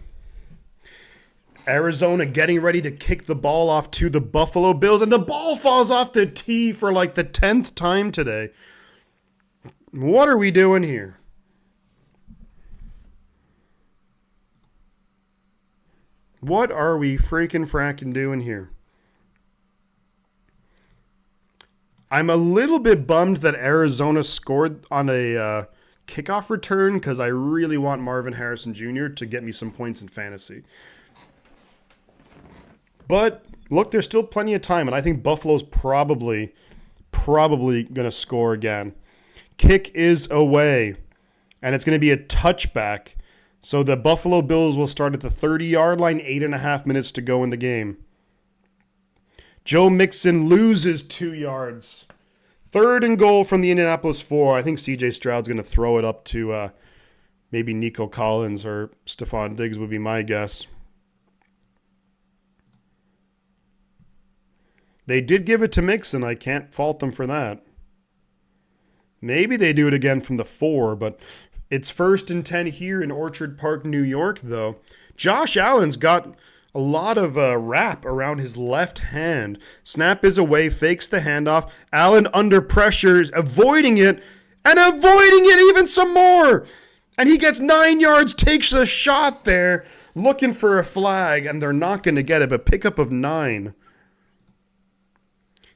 Arizona getting ready to kick the ball off to the Buffalo Bills, and the ball falls off the tee for like the 10th time today. What are we doing here? What are we fracking doing here? I'm a little bit bummed that Arizona scored on a kickoff return because I really want Marvin Harrison Jr. to get me some points in fantasy. But look, there's still plenty of time, and I think Buffalo's probably going to score again. Kick is away, and it's going to be a touchback. So the Buffalo Bills will start at the 30-yard line, 8.5 minutes to go in the game. Joe Mixon loses 2 yards. 3rd and goal from the Indianapolis 4. I think C.J. Stroud's going to throw it up to maybe Nico Collins or Stephon Diggs would be my guess. They did give it to Mixon. I can't fault them for that. Maybe they do it again from the 4, but it's 1st and 10 here in Orchard Park, New York, though. Josh Allen's got a lot of wrap around his left hand. Snap is away, fakes the handoff. Allen under pressure, avoiding it, and avoiding it even some more. And he gets 9 yards, takes a shot there, looking for a flag, and they're not going to get it, but pickup of 9.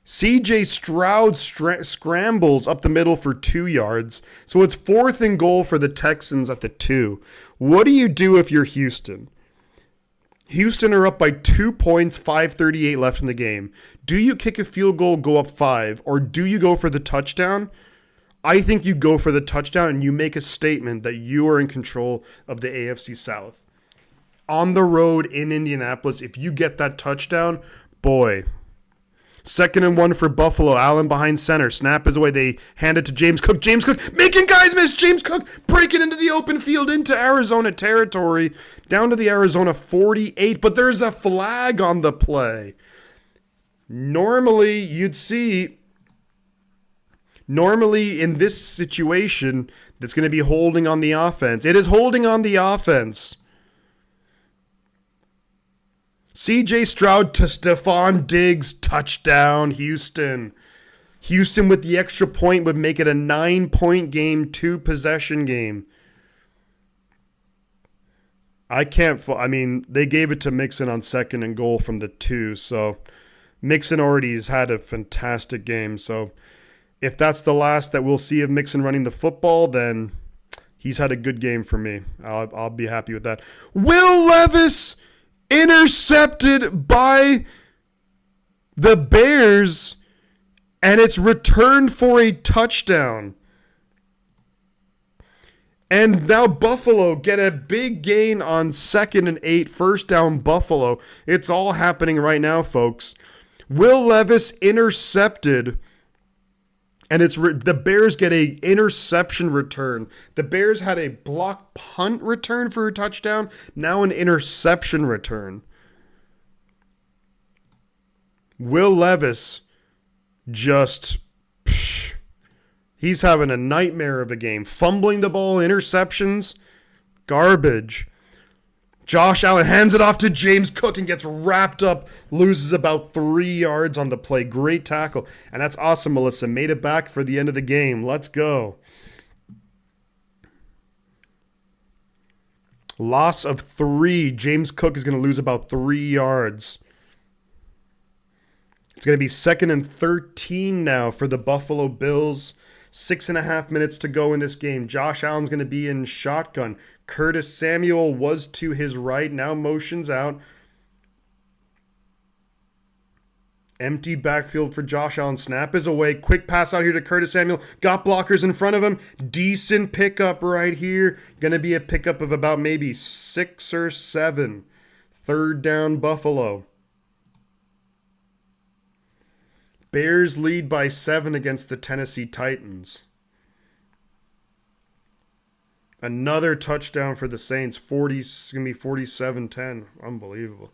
C.J. Stroud scrambles up the middle for 2 yards. So it's 4th and goal for the Texans at the 2. What do you do if you're Houston? Houston are up by 2 points, 5:38 left in the game. Do you kick a field goal, go up 5, or do you go for the touchdown? I think you go for the touchdown and you make a statement that you are in control of the AFC South. On the road in Indianapolis, if you get that touchdown, boy, Second and 1 for Buffalo. Allen behind center. Snap is away. They hand it to James Cook. James Cook making guys miss. James Cook breaking into the open field into Arizona territory. Down to the Arizona 48. But there's a flag on the play. Normally in this situation, that's going to be holding on the offense. It is holding on the offense. C.J. Stroud to Stephon Diggs, touchdown, Houston. Houston with the extra point would make it a 9-point game, 2-possession game. They gave it to Mixon on 2nd and goal from the 2, so Mixon already has had a fantastic game. So if that's the last that we'll see of Mixon running the football, then he's had a good game for me. I'll be happy with that. Will Levis intercepted by the Bears, and it's returned for a touchdown. And now Buffalo get a big gain on 2nd and 8, first down Buffalo. It's all happening right now, folks. Will Levis intercepted, and the Bears get a interception return. The Bears had a block punt return for a touchdown, now an interception return. Will Levis he's having a nightmare of a game. Fumbling the ball, interceptions, garbage. Josh Allen hands it off to James Cook and gets wrapped up, loses about 3 yards on the play. Great tackle. And that's awesome, Melissa. Made it back for the end of the game. Let's go. Loss of 3. James Cook is going to lose about 3 yards. It's going to be 2nd and 13 now for the Buffalo Bills. 6.5 minutes to go in this game. Josh Allen's going to be in shotgun. Curtis Samuel was to his right, now motions out. Empty backfield for Josh Allen. Snap is away. Quick pass out here to Curtis Samuel. Got blockers in front of him. Decent pickup right here. Going to be a pickup of about maybe 6 or 7. 3rd down Buffalo. Bears lead by 7 against the Tennessee Titans. Another touchdown for the Saints. It's going to be 47-10. Unbelievable.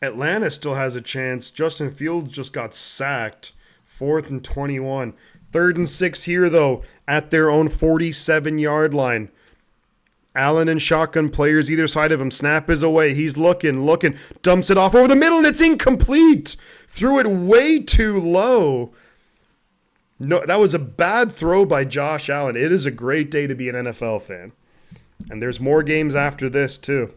Atlanta still has a chance. Justin Fields just got sacked. 4th and 21. 3rd and 6 here, though, at their own 47-yard line. Allen and shotgun players either side of him. Snap is away. He's looking. Dumps it off over the middle, and it's incomplete. Threw it way too low. No, that was a bad throw by Josh Allen. It is a great day to be an NFL fan. And there's more games after this, too.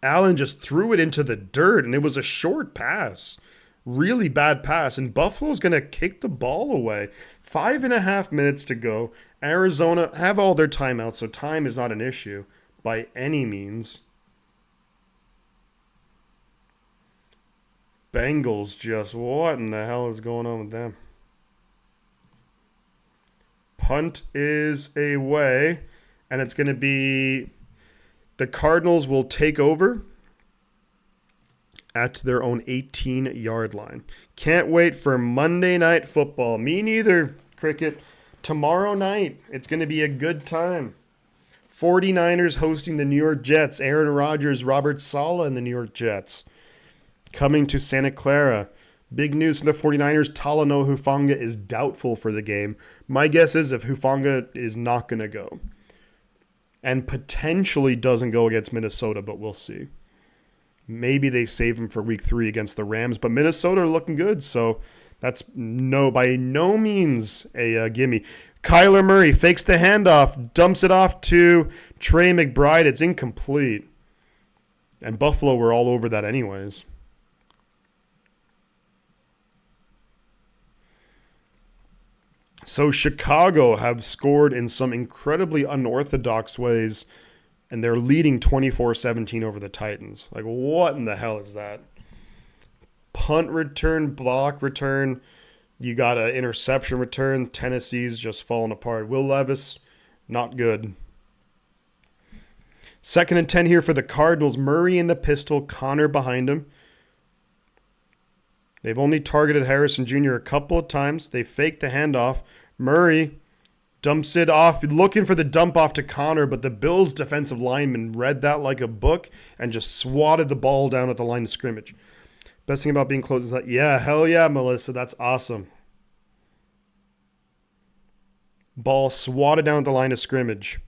Allen just threw it into the dirt, and it was a short pass. Really bad pass. And Buffalo's going to kick the ball away. 5.5 minutes to go. Arizona have all their timeouts, so time is not an issue by any means. Bengals just, what in the hell is going on with them? Punt is away, and it's going to be the Cardinals will take over at their own 18-yard line. Can't wait for Monday Night Football. Me neither, Cricket. Tomorrow night, it's going to be a good time. 49ers hosting the New York Jets. Aaron Rodgers, Robert Saleh and the New York Jets. Coming to Santa Clara. Big news from the 49ers. Talanoa Hufanga is doubtful for the game. My guess is if Hufanga is not going to go. And potentially doesn't go against Minnesota, but we'll see. Maybe they save him for week 3 against the Rams. But Minnesota are looking good, so that's by no means a gimme. Kyler Murray fakes the handoff, dumps it off to Trey McBride. It's incomplete. And Buffalo were all over that anyways. So Chicago have scored in some incredibly unorthodox ways, and they're leading 24-17 over the Titans. Like, what in the hell is that? Punt return, block return. You got an interception return. Tennessee's just falling apart. Will Levis, not good. Second and 10 here for the Cardinals. Murray in the pistol, Connor behind him. They've only targeted Harrison Jr. a couple of times. They faked the handoff. Murray dumps it off, looking for the dump off to Connor, but the Bills' defensive lineman read that like a book and just swatted the ball down at the line of scrimmage. Best thing about being close is that, yeah, hell yeah, Melissa, that's awesome. Ball swatted down at the line of scrimmage.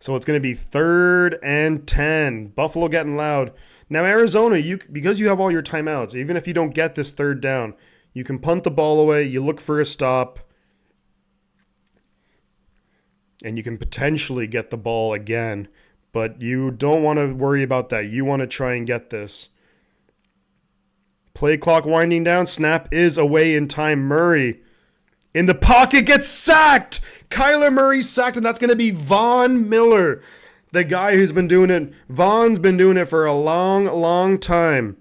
So it's going to be 3rd and 10. Buffalo getting loud. Now, Arizona, because you have all your timeouts, even if you don't get this 3rd down, you can punt the ball away, you look for a stop, and you can potentially get the ball again. But you don't want to worry about that. You want to try and get this. Play clock winding down. Snap is away in time. Murray in the pocket gets sacked. Kyler Murray sacked, and that's going to be Von Miller. The guy who's been doing it. Von's been doing it for a long, long time.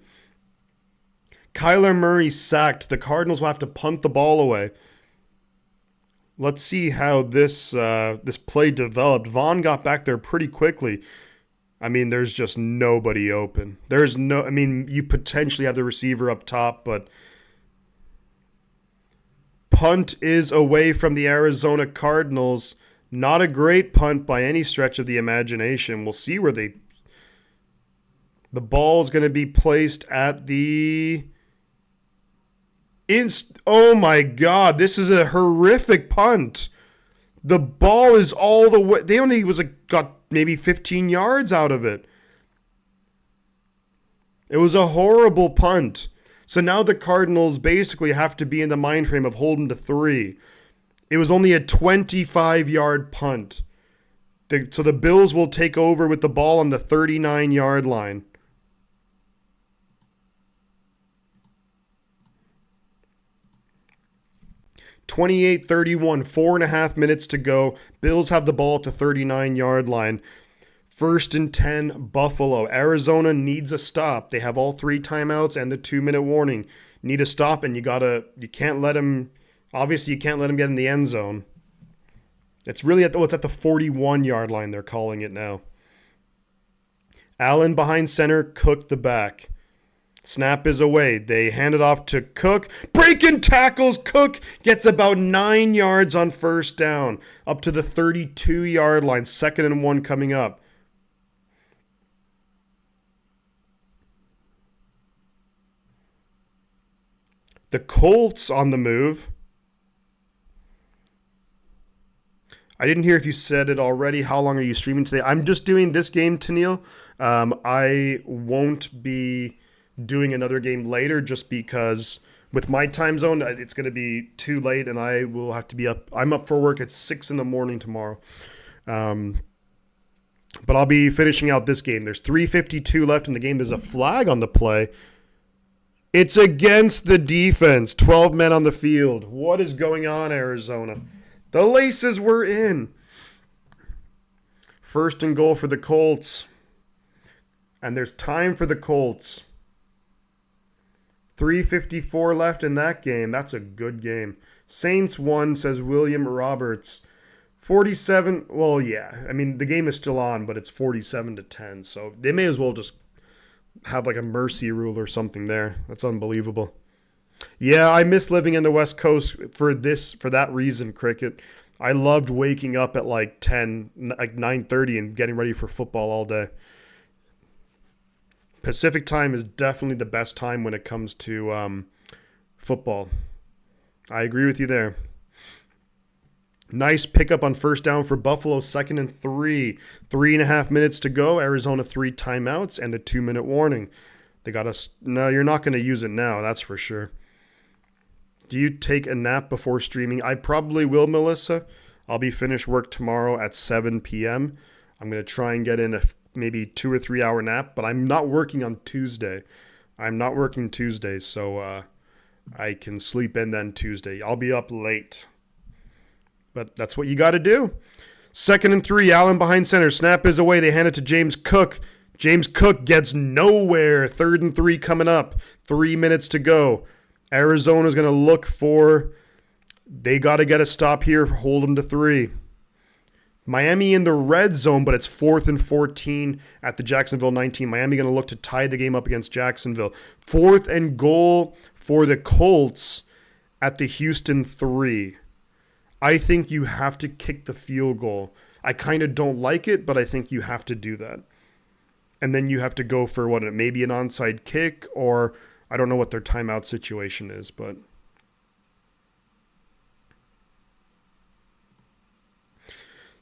Kyler Murray sacked. The Cardinals will have to punt the ball away. Let's see how this play developed. Von got back there pretty quickly. I mean, there's just nobody open. You potentially have the receiver up top, but punt is away from the Arizona Cardinals. Not a great punt by any stretch of the imagination. We'll see where the ball is going to be placed at the... Oh my God, this is a horrific punt. The ball is all the way... They only got maybe 15 yards out of it. It was a horrible punt. So now the Cardinals basically have to be in the mind frame of holding to 3. It was only a 25-yard punt. So the Bills will take over with the ball on the 39-yard line. (28-31), 4.5 minutes to go. Bills have the ball at the 39-yard line. 1st and 10, Buffalo. Arizona needs a stop. They have all 3 timeouts and the 2-minute warning. Need a stop, and you can't let them... Obviously, you can't let him get in the end zone. It's really at the 41-yard line, they're calling it now. Allen behind center, Cook the back. Snap is away. They hand it off to Cook. Breaking tackles. Cook gets about 9 yards on 1st down. Up to the 32-yard line. 2nd and 1 coming up. The Colts on the move. I didn't hear if you said it already. How long are you streaming today? I'm just doing this game, Tennille. I won't be doing another game later just because with my time zone, it's going to be too late and I will have to be up. I'm up for work at 6 in the morning tomorrow. But I'll be finishing out this game. There's 3:52 left in the game. There's a flag on the play. It's against the defense. 12 men on the field. What is going on, Arizona? The laces were in. 1st and goal for the Colts. And there's time for the Colts. 3:54 left in that game. That's a good game. Saints won, says William Roberts. 47, well, yeah. I mean, the game is still on, but it's 47-10. So they may as well just have like a mercy rule or something there. That's unbelievable. Yeah, I miss living in the West Coast for that reason, Cricket. I loved waking up at like 9:30 and getting ready for football all day. Pacific time is definitely the best time when it comes to football. I agree with you there. Nice pickup on 1st down for Buffalo, 2nd and 3. 3.5 minutes to go. Arizona 3 timeouts and the 2-minute warning. They got us. No, you're not going to use it now, that's for sure. Do you take a nap before streaming? I probably will, Melissa. I'll be finished work tomorrow at 7 p.m. I'm going to try and get in a maybe 2 or 3 hour nap, but I'm not working on Tuesday. I'm not working Tuesdays, so I can sleep in then Tuesday. I'll be up late. But that's what you got to do. 2nd and 3, Allen behind center. Snap is away. They hand it to James Cook. James Cook gets nowhere. 3rd and 3 coming up. 3 minutes to go. Arizona's going to look for... They got to get a stop here. Hold them to 3. Miami in the red zone, but it's 4th and 14 at the Jacksonville 19. Miami going to look to tie the game up against Jacksonville. 4th and goal for the Colts at the Houston 3. I think you have to kick the field goal. I kind of don't like it, but I think you have to do that. And then you have to go for maybe an onside kick, or I don't know what their timeout situation is, but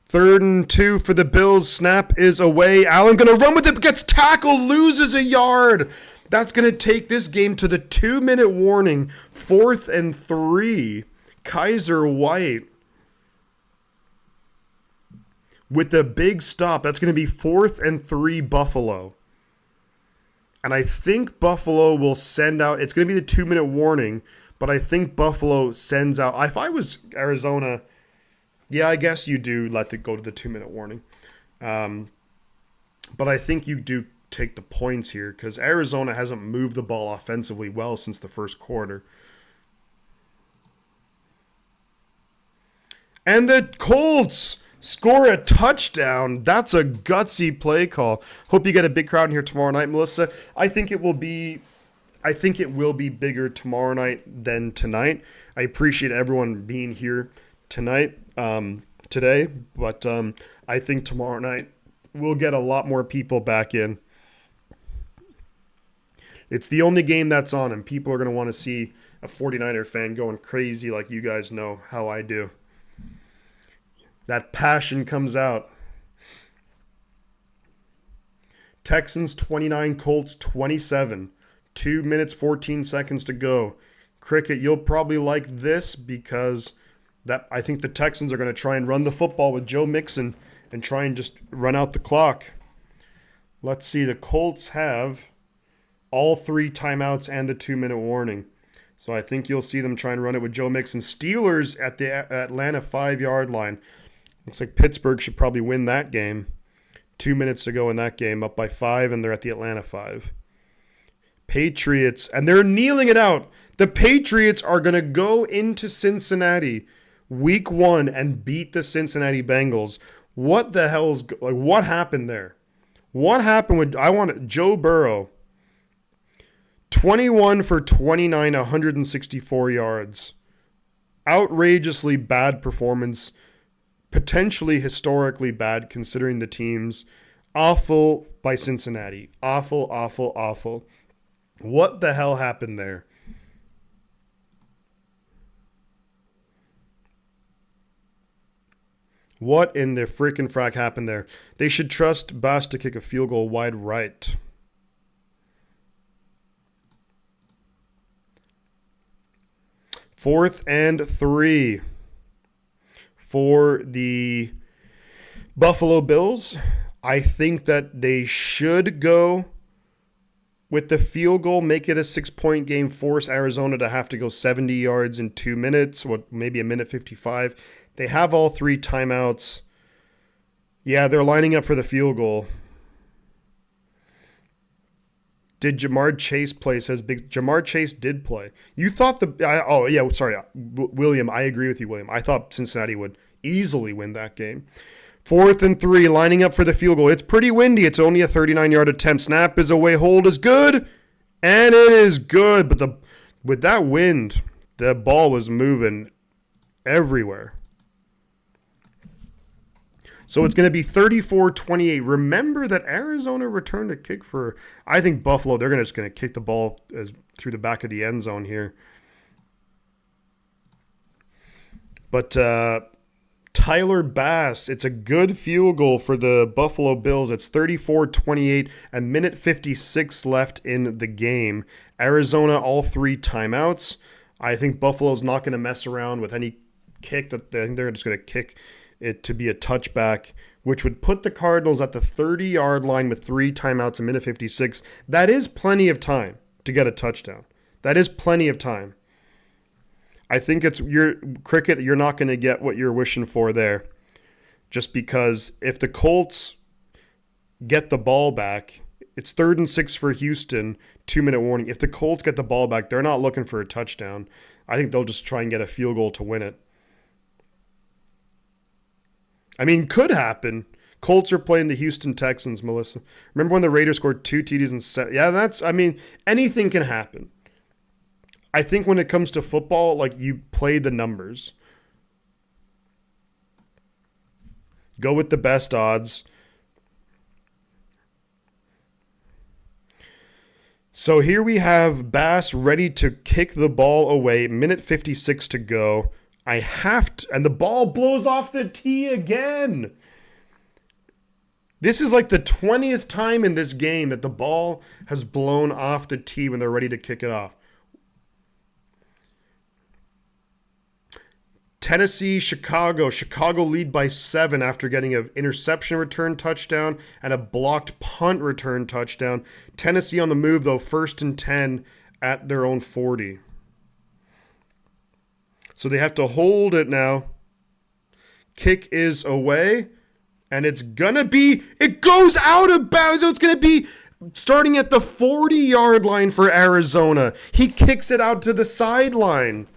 3rd and 2 for the Bills. Snap is away. Allen going to run with it, gets tackled, loses a yard. That's going to take this game to the 2-minute warning. 4th and 3. Kaiser White with the big stop. That's going to be 4th and 3 Buffalo. And I think Buffalo will send out, it's going to be the 2-minute warning, but I think Buffalo sends out, if I was Arizona, yeah, I guess you do let it go to the 2-minute warning. But I think you do take the points here because Arizona hasn't moved the ball offensively well since the first quarter. And the Colts score a touchdown. That's a gutsy play call. Hope you get a big crowd in here tomorrow night, Melissa. I think it will be bigger tomorrow night than tonight. I appreciate everyone being here today, but I think tomorrow night we'll get a lot more people back in. It's the only game that's on, and people are going to want to see a 49er fan going crazy like you guys know how I do. That passion comes out. Texans 29, Colts 27. 2 minutes, 14 seconds to go. Cricket, you'll probably like this because I think the Texans are going to try and run the football with Joe Mixon and try and just run out the clock. Let's see. The Colts have all 3 timeouts and the 2-minute warning. So I think you'll see them try and run it with Joe Mixon. Steelers at the Atlanta 5-yard line. Looks like Pittsburgh should probably win that game. 2 minutes to go in that game, up by 5, and they're at the Atlanta 5. Patriots, and they're kneeling it out. The Patriots are going to go into Cincinnati week 1 and beat the Cincinnati Bengals. What the hell's what happened there? What happened with Joe Burrow? 21 for 29, 164 yards. Outrageously bad performance. Potentially historically bad considering the teams. Awful by Cincinnati. Awful, awful, awful. What the hell happened there? What in the freaking frack happened there? They should trust Bass to kick a field goal wide right. Fourth and 3 for the Buffalo Bills. I think that they should go with the field goal, make it a 6-point game, force Arizona to have to go 70 yards in 2 minutes, maybe a minute 55. They have all 3 timeouts. Yeah, they're lining up for the field goal. Did Jamar Chase play? Says big. Jamar Chase did play. You thought William, I agree with you, William. I thought Cincinnati would easily win that game. 4th and 3, lining up for the field goal. It's pretty windy. It's only a 39-yard attempt. Snap is away. Hold is good. And it is good. But with that wind, the ball was moving everywhere. So it's going to be 34-28. Remember that Arizona returned a kick for, I think Buffalo, they're just going to kick the ball through the back of the end zone here. But Tyler Bass, it's a good field goal for the Buffalo Bills. It's 34-28, a minute 56 left in the game. Arizona, all 3 timeouts. I think Buffalo's not going to mess around with any kick. I think they're just going to kick it to be a touchback, which would put the Cardinals at the 30-yard line with 3 timeouts, a minute 56. That is plenty of time to get a touchdown. That is plenty of time. I think Cricket, you're not going to get what you're wishing for there. Just because if the Colts get the ball back, it's 3rd and 6 for Houston, 2-minute warning. If the Colts get the ball back, they're not looking for a touchdown. I think they'll just try and get a field goal to win it. I mean, could happen. Colts are playing the Houston Texans, Melissa. Remember when the Raiders scored 2 TDs and set? Yeah, anything can happen. I think when it comes to football, like, you play the numbers. Go with the best odds. So here we have Bass ready to kick the ball away. Minute 56 to go. And the ball blows off the tee again. This is like the 20th time in this game that the ball has blown off the tee when they're ready to kick it off. Tennessee, Chicago. Chicago lead by 7 after getting an interception return touchdown and a blocked punt return touchdown. Tennessee on the move, though, 1st and 10 at their own 40. So they have to hold it now. Kick is away, and it goes out of bounds. So it's going to be starting at the 40-yard line for Arizona. He kicks it out to the sideline.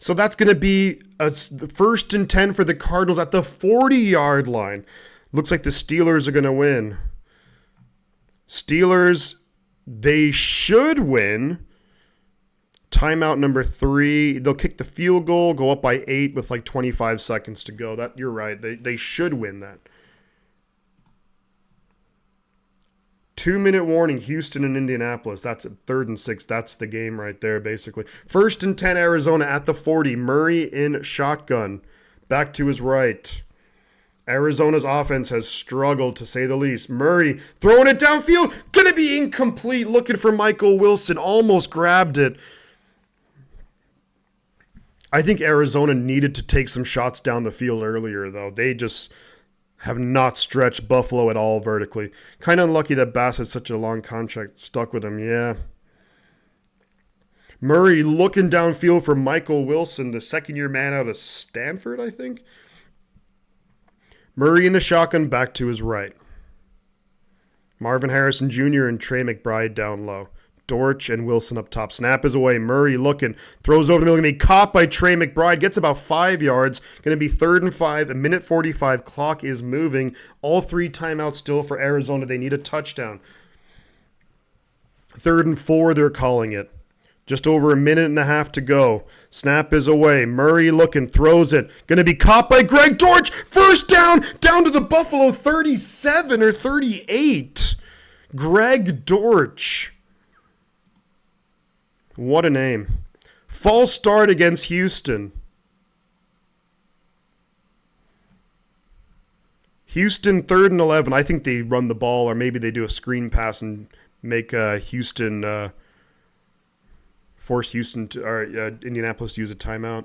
So that's going to be a 1st and 10 for the Cardinals at the 40-yard line. Looks like the Steelers are going to win. Steelers, they should win. Timeout number 3. They'll kick the field goal, go up by 8 with like 25 seconds to go. You're right. They should win that. 2-minute warning, Houston and Indianapolis. That's at 3rd and 6. That's the game right there, basically. 1st and 10, Arizona at the 40. Murray in shotgun. Back to his right. Arizona's offense has struggled, to say the least. Murray throwing it downfield. Going to be incomplete. Looking for Michael Wilson. Almost grabbed it. I think Arizona needed to take some shots down the field earlier, though. They just have not stretched Buffalo at all vertically. Kind of unlucky that Bass had such a long contract stuck with him, yeah. Murray looking downfield for Michael Wilson, the second-year man out of Stanford, I think. Murray in the shotgun, back to his right. Marvin Harrison Jr. and Trey McBride down low. Dortch and Wilson up top. Snap is away. Murray looking. Throws over the middle. Going to be caught by Trey McBride. Gets about 5 yards. Going to be 3rd and 5. A minute 45. Clock is moving. All 3 timeouts still for Arizona. They need a touchdown. 3rd and 4, they're calling it. Just over a minute and a half to go. Snap is away. Murray looking. Throws it. Going to be caught by Greg Dortch. First down. Down to the Buffalo 37 or 38. Greg Dortch. What a name. False start against Houston. Houston 3rd and 11. I think they run the ball, or maybe they do a screen pass and make Houston force Houston or Indianapolis to use a timeout.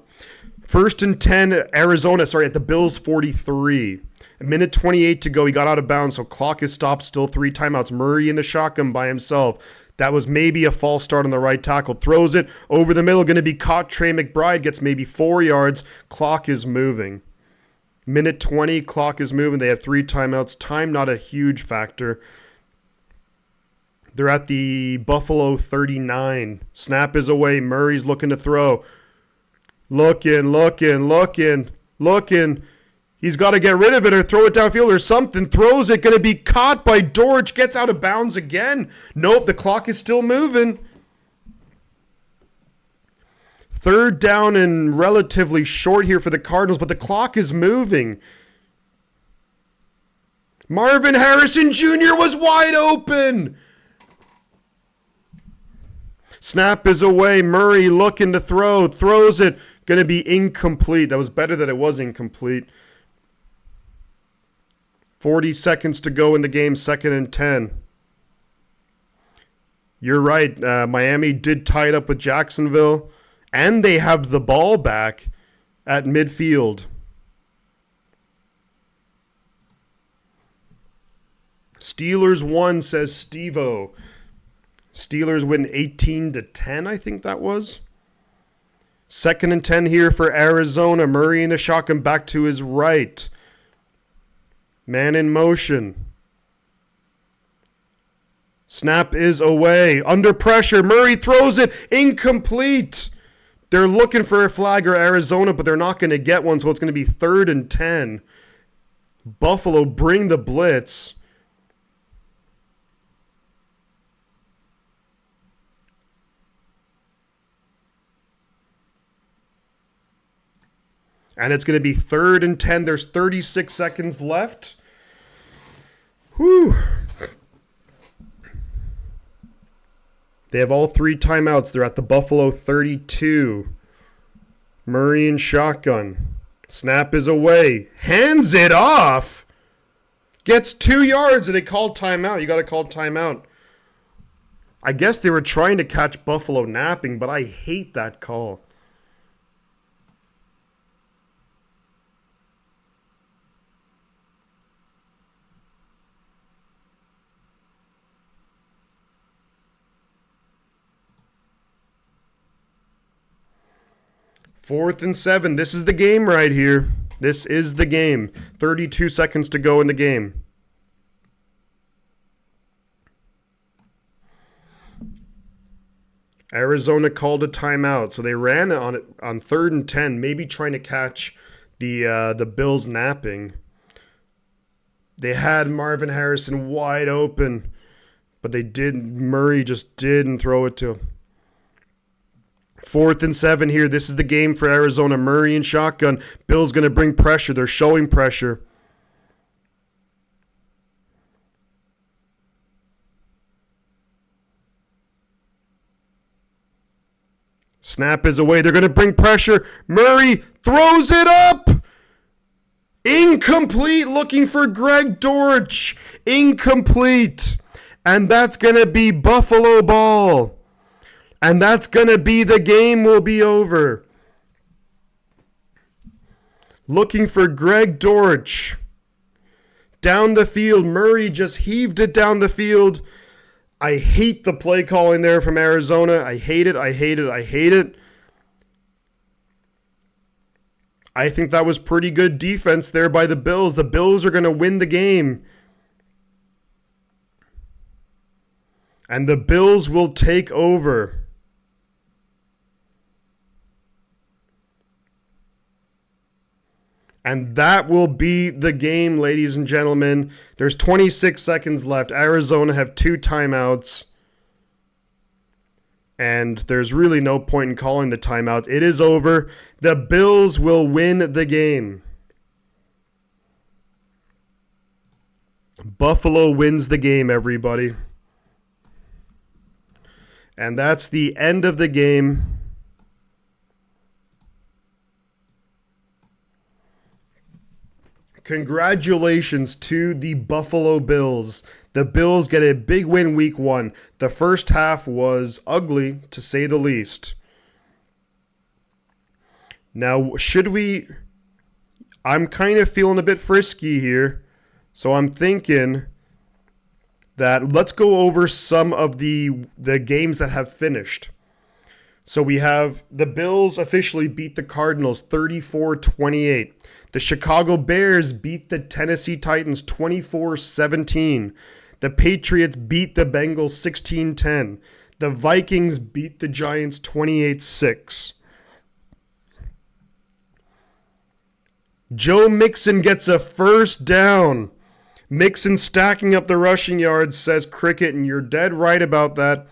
1st and 10, Arizona. At the Bills 43. A minute 28 to go. He got out of bounds, so clock is stopped. Still 3 timeouts. Murray in the shotgun by himself. That was maybe a false start on the right tackle. Throws it over the middle. Going to be caught. Trey McBride gets maybe 4 yards. Clock is moving. Minute 20. Clock is moving. They have 3 timeouts. Time not a huge factor. They're at the Buffalo 39. Snap is away. Murray's looking to throw. Looking. He's got to get rid of it or throw it downfield or something. Throws it. Going to be caught by Dortch. Gets out of bounds again. Nope, the clock is still moving. 3rd down and relatively short here for the Cardinals, but the clock is moving. Marvin Harrison Jr. was wide open. Snap is away. Murray looking to throw. Throws it. Going to be incomplete. That was better that it was incomplete. 40 seconds to go in the game, 2nd and 10. You're right. Miami did tie it up with Jacksonville, and they have the ball back at midfield. Steelers won, says Steve-O. Steelers win 18-10, I think that was. 2nd and 10 here for Arizona. Murray in the shotgun, back to his right. Man in motion. Snap is away. Under pressure. Murray throws it. Incomplete. They're looking for a flag or Arizona, but they're not going to get one, so it's going to be 3rd and 10. Buffalo bring the blitz. And it's going to be 3rd and 10. There's 36 seconds left. Whew. They have all 3 timeouts. They're at the Buffalo 32. Murray in shotgun. Snap is away. Hands it off. Gets 2 yards, and they called timeout. You got to call timeout. I guess they were trying to catch Buffalo napping, but I hate that call. Fourth and 7. This is the game right here. This is the game. 32 seconds to go in the game. Arizona called a timeout, so they ran on it on 3rd and 10, maybe trying to catch the Bills napping. They had Marvin Harrison wide open, but they didn't. Murray just didn't throw it to him. 4th and 7 here. This is the game for Arizona. Murray in shotgun. Bill's going to bring pressure. They're showing pressure. Snap is away. They're going to bring pressure. Murray throws it up. Incomplete. Looking for Greg Dortch. Incomplete. And that's going to be Buffalo ball. And that's going to be the game will be over. Looking for Greg Dortch. Down the field. Murray just heaved it down the field. I hate the play calling there from Arizona. I hate it. I hate it. I hate it. I think that was pretty good defense there by the Bills. The Bills are going to win the game. And the Bills will take over. And that will be the game, ladies and gentlemen. There's 26 seconds left. Arizona have 2 timeouts. And there's really no point in calling the timeouts. It is over. The Bills will win the game. Buffalo wins the game, everybody. And that's the end of the game. Congratulations to the Buffalo Bills. The Bills get a big win week 1. The first half was ugly, to say the least. Now, I'm kind of feeling a bit frisky here, so I'm thinking that let's go over some of the games that have finished. So we have the Bills officially beat the Cardinals 34-28. The Chicago Bears beat the Tennessee Titans 24-17. The Patriots beat the Bengals 16-10. The Vikings beat the Giants 28-6. Joe Mixon gets a first down. Mixon stacking up the rushing yards, says Cricket, and you're dead right about that.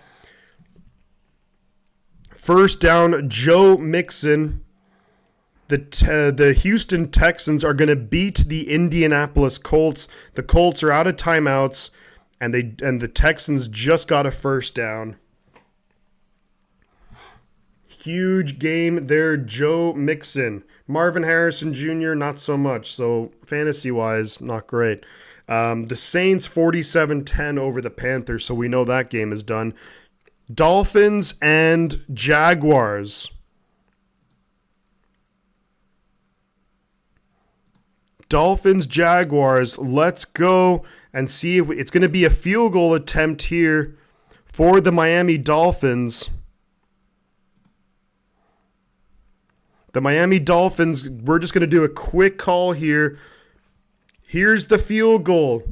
First down, Joe Mixon. The Houston Texans are going to beat the Indianapolis Colts. The Colts are out of timeouts, and the Texans just got a first down. Huge game there, Joe Mixon. Marvin Harrison Jr., not so much. So fantasy-wise, not great. The Saints 47-10 over the Panthers, so we know that game is done. Dolphins and Jaguars. Dolphins, Jaguars. Let's go and see if it's going to be a field goal attempt here for the Miami Dolphins. The Miami Dolphins, we're just going to do a quick call here. Here's the field goal.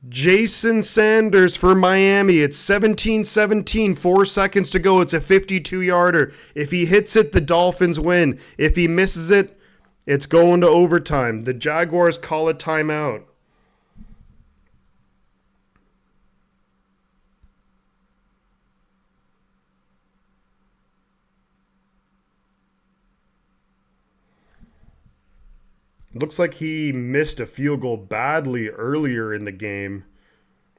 Jason Sanders for Miami. It's 17-17, 4 seconds to go. It's a 52-yarder. If he hits it, the Dolphins win. If he misses it, it's going to overtime. The Jaguars call a timeout. Looks like he missed a field goal badly earlier in the game.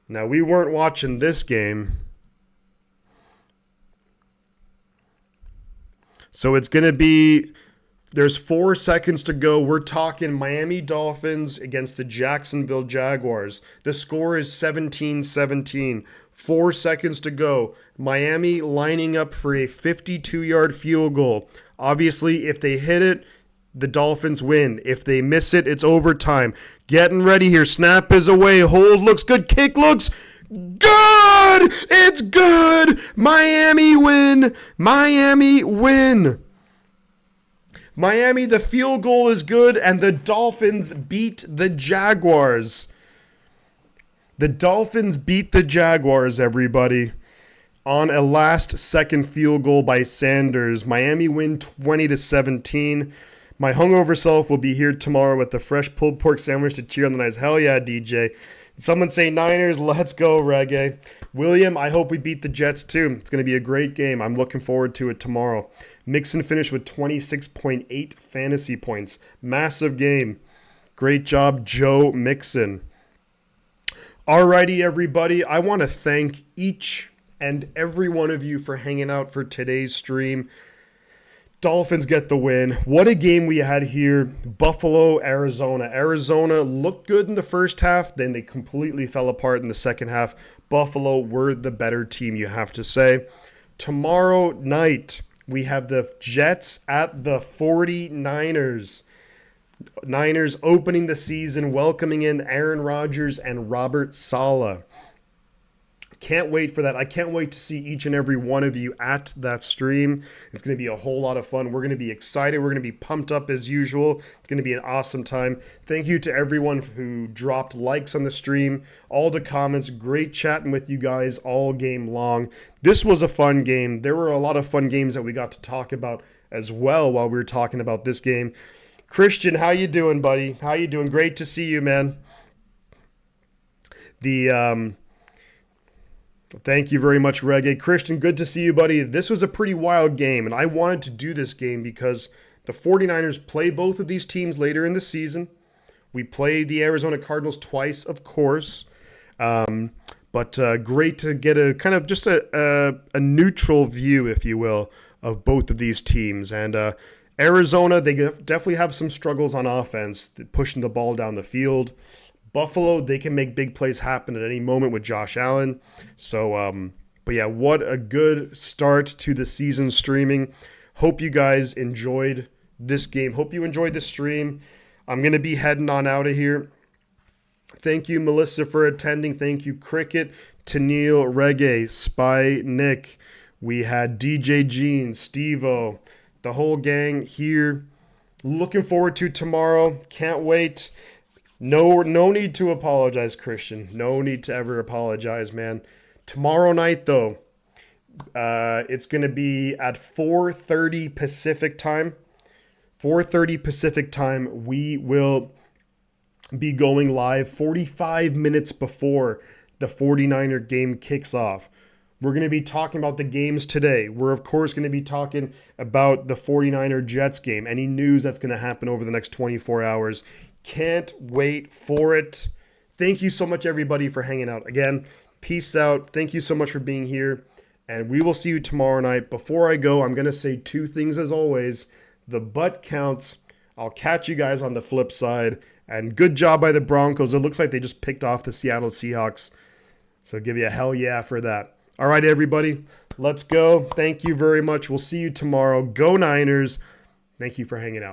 Now, we weren't watching this game. So it's going to be, there's 4 seconds to go. We're talking Miami Dolphins against the Jacksonville Jaguars. The score is 17-17. 4 seconds to go. Miami lining up for a 52-yard field goal. Obviously, if they hit it, the Dolphins win. If they miss it, it's overtime. Getting ready here. Snap is away. Hold looks good. Kick looks good. It's good. Miami win. Miami win. Miami, the field goal is good, and the Dolphins beat the Jaguars. The Dolphins beat the Jaguars, everybody, on a last-second field goal by Sanders. Miami win 20-17. My hungover self will be here tomorrow with the fresh pulled pork sandwich to cheer on the nights. Hell yeah, DJ. Someone say Niners, let's go, Reggae. William, I hope we beat the Jets too. It's going to be a great game. I'm looking forward to it tomorrow. Mixon finished with 26.8 fantasy points. Massive game. Great job, Joe Mixon. Alrighty, everybody. I want to thank each and every one of you for hanging out for today's stream. Dolphins get the win. What a game we had here. Buffalo, Arizona. Arizona looked good in the first half, then they completely fell apart in the second half. Buffalo were the better team, you have to say. Tomorrow night, we have the Jets at the 49ers. Niners opening the season, welcoming in Aaron Rodgers and Robert Saleh. Can't wait for that. I can't wait to see each and every one of you at that stream. It's going to be a whole lot of fun. We're going to be excited. We're going to be pumped up as usual. It's going to be an awesome time. Thank you to everyone who dropped likes on the stream, all the comments. Great chatting with you guys all game long. This was a fun game. There were a lot of fun games that we got to talk about as well while we were talking about this game. Christian, how you doing, buddy? How you doing? Great to see you, man. Thank you very much, Reggae. Christian, good to see you, buddy. This was a pretty wild game, and I wanted to do this game because the 49ers play both of these teams later in the season. We play the Arizona Cardinals twice, of course. But great to get a kind of just a neutral view, if you will, of both of these teams. And Arizona, they definitely have some struggles on offense, pushing the ball down the field. Buffalo, they can make big plays happen at any moment with Josh Allen. So, but yeah, what a good start to the season streaming. Hope you guys enjoyed this game. Hope you enjoyed the stream. I'm going to be heading on out of here. Thank you, Melissa, for attending. Thank you, Cricket, Tennille, Reggae, Spy, Nick. We had DJ Gene, Steve-O, the whole gang here. Looking forward to tomorrow. Can't wait. No need to apologize, Christian. No need to ever apologize, man. Tomorrow night, though, it's going to be at 4:30 Pacific time. 4:30 Pacific time, we will be going live 45 minutes before the 49er game kicks off. We're going to be talking about the games today. We're, of course, going to be talking about the 49er Jets game. Any news that's going to happen over the next 24 hours. Can't wait for it. Thank you so much, everybody, for hanging out. Again, peace out. Thank you so much for being here. And we will see you tomorrow night. Before I go, I'm going to say two things as always. The butt counts. I'll catch you guys on the flip side. And good job by the Broncos. It looks like they just picked off the Seattle Seahawks. So give you a hell yeah for that. All right, everybody. Let's go. Thank you very much. We'll see you tomorrow. Go Niners. Thank you for hanging out.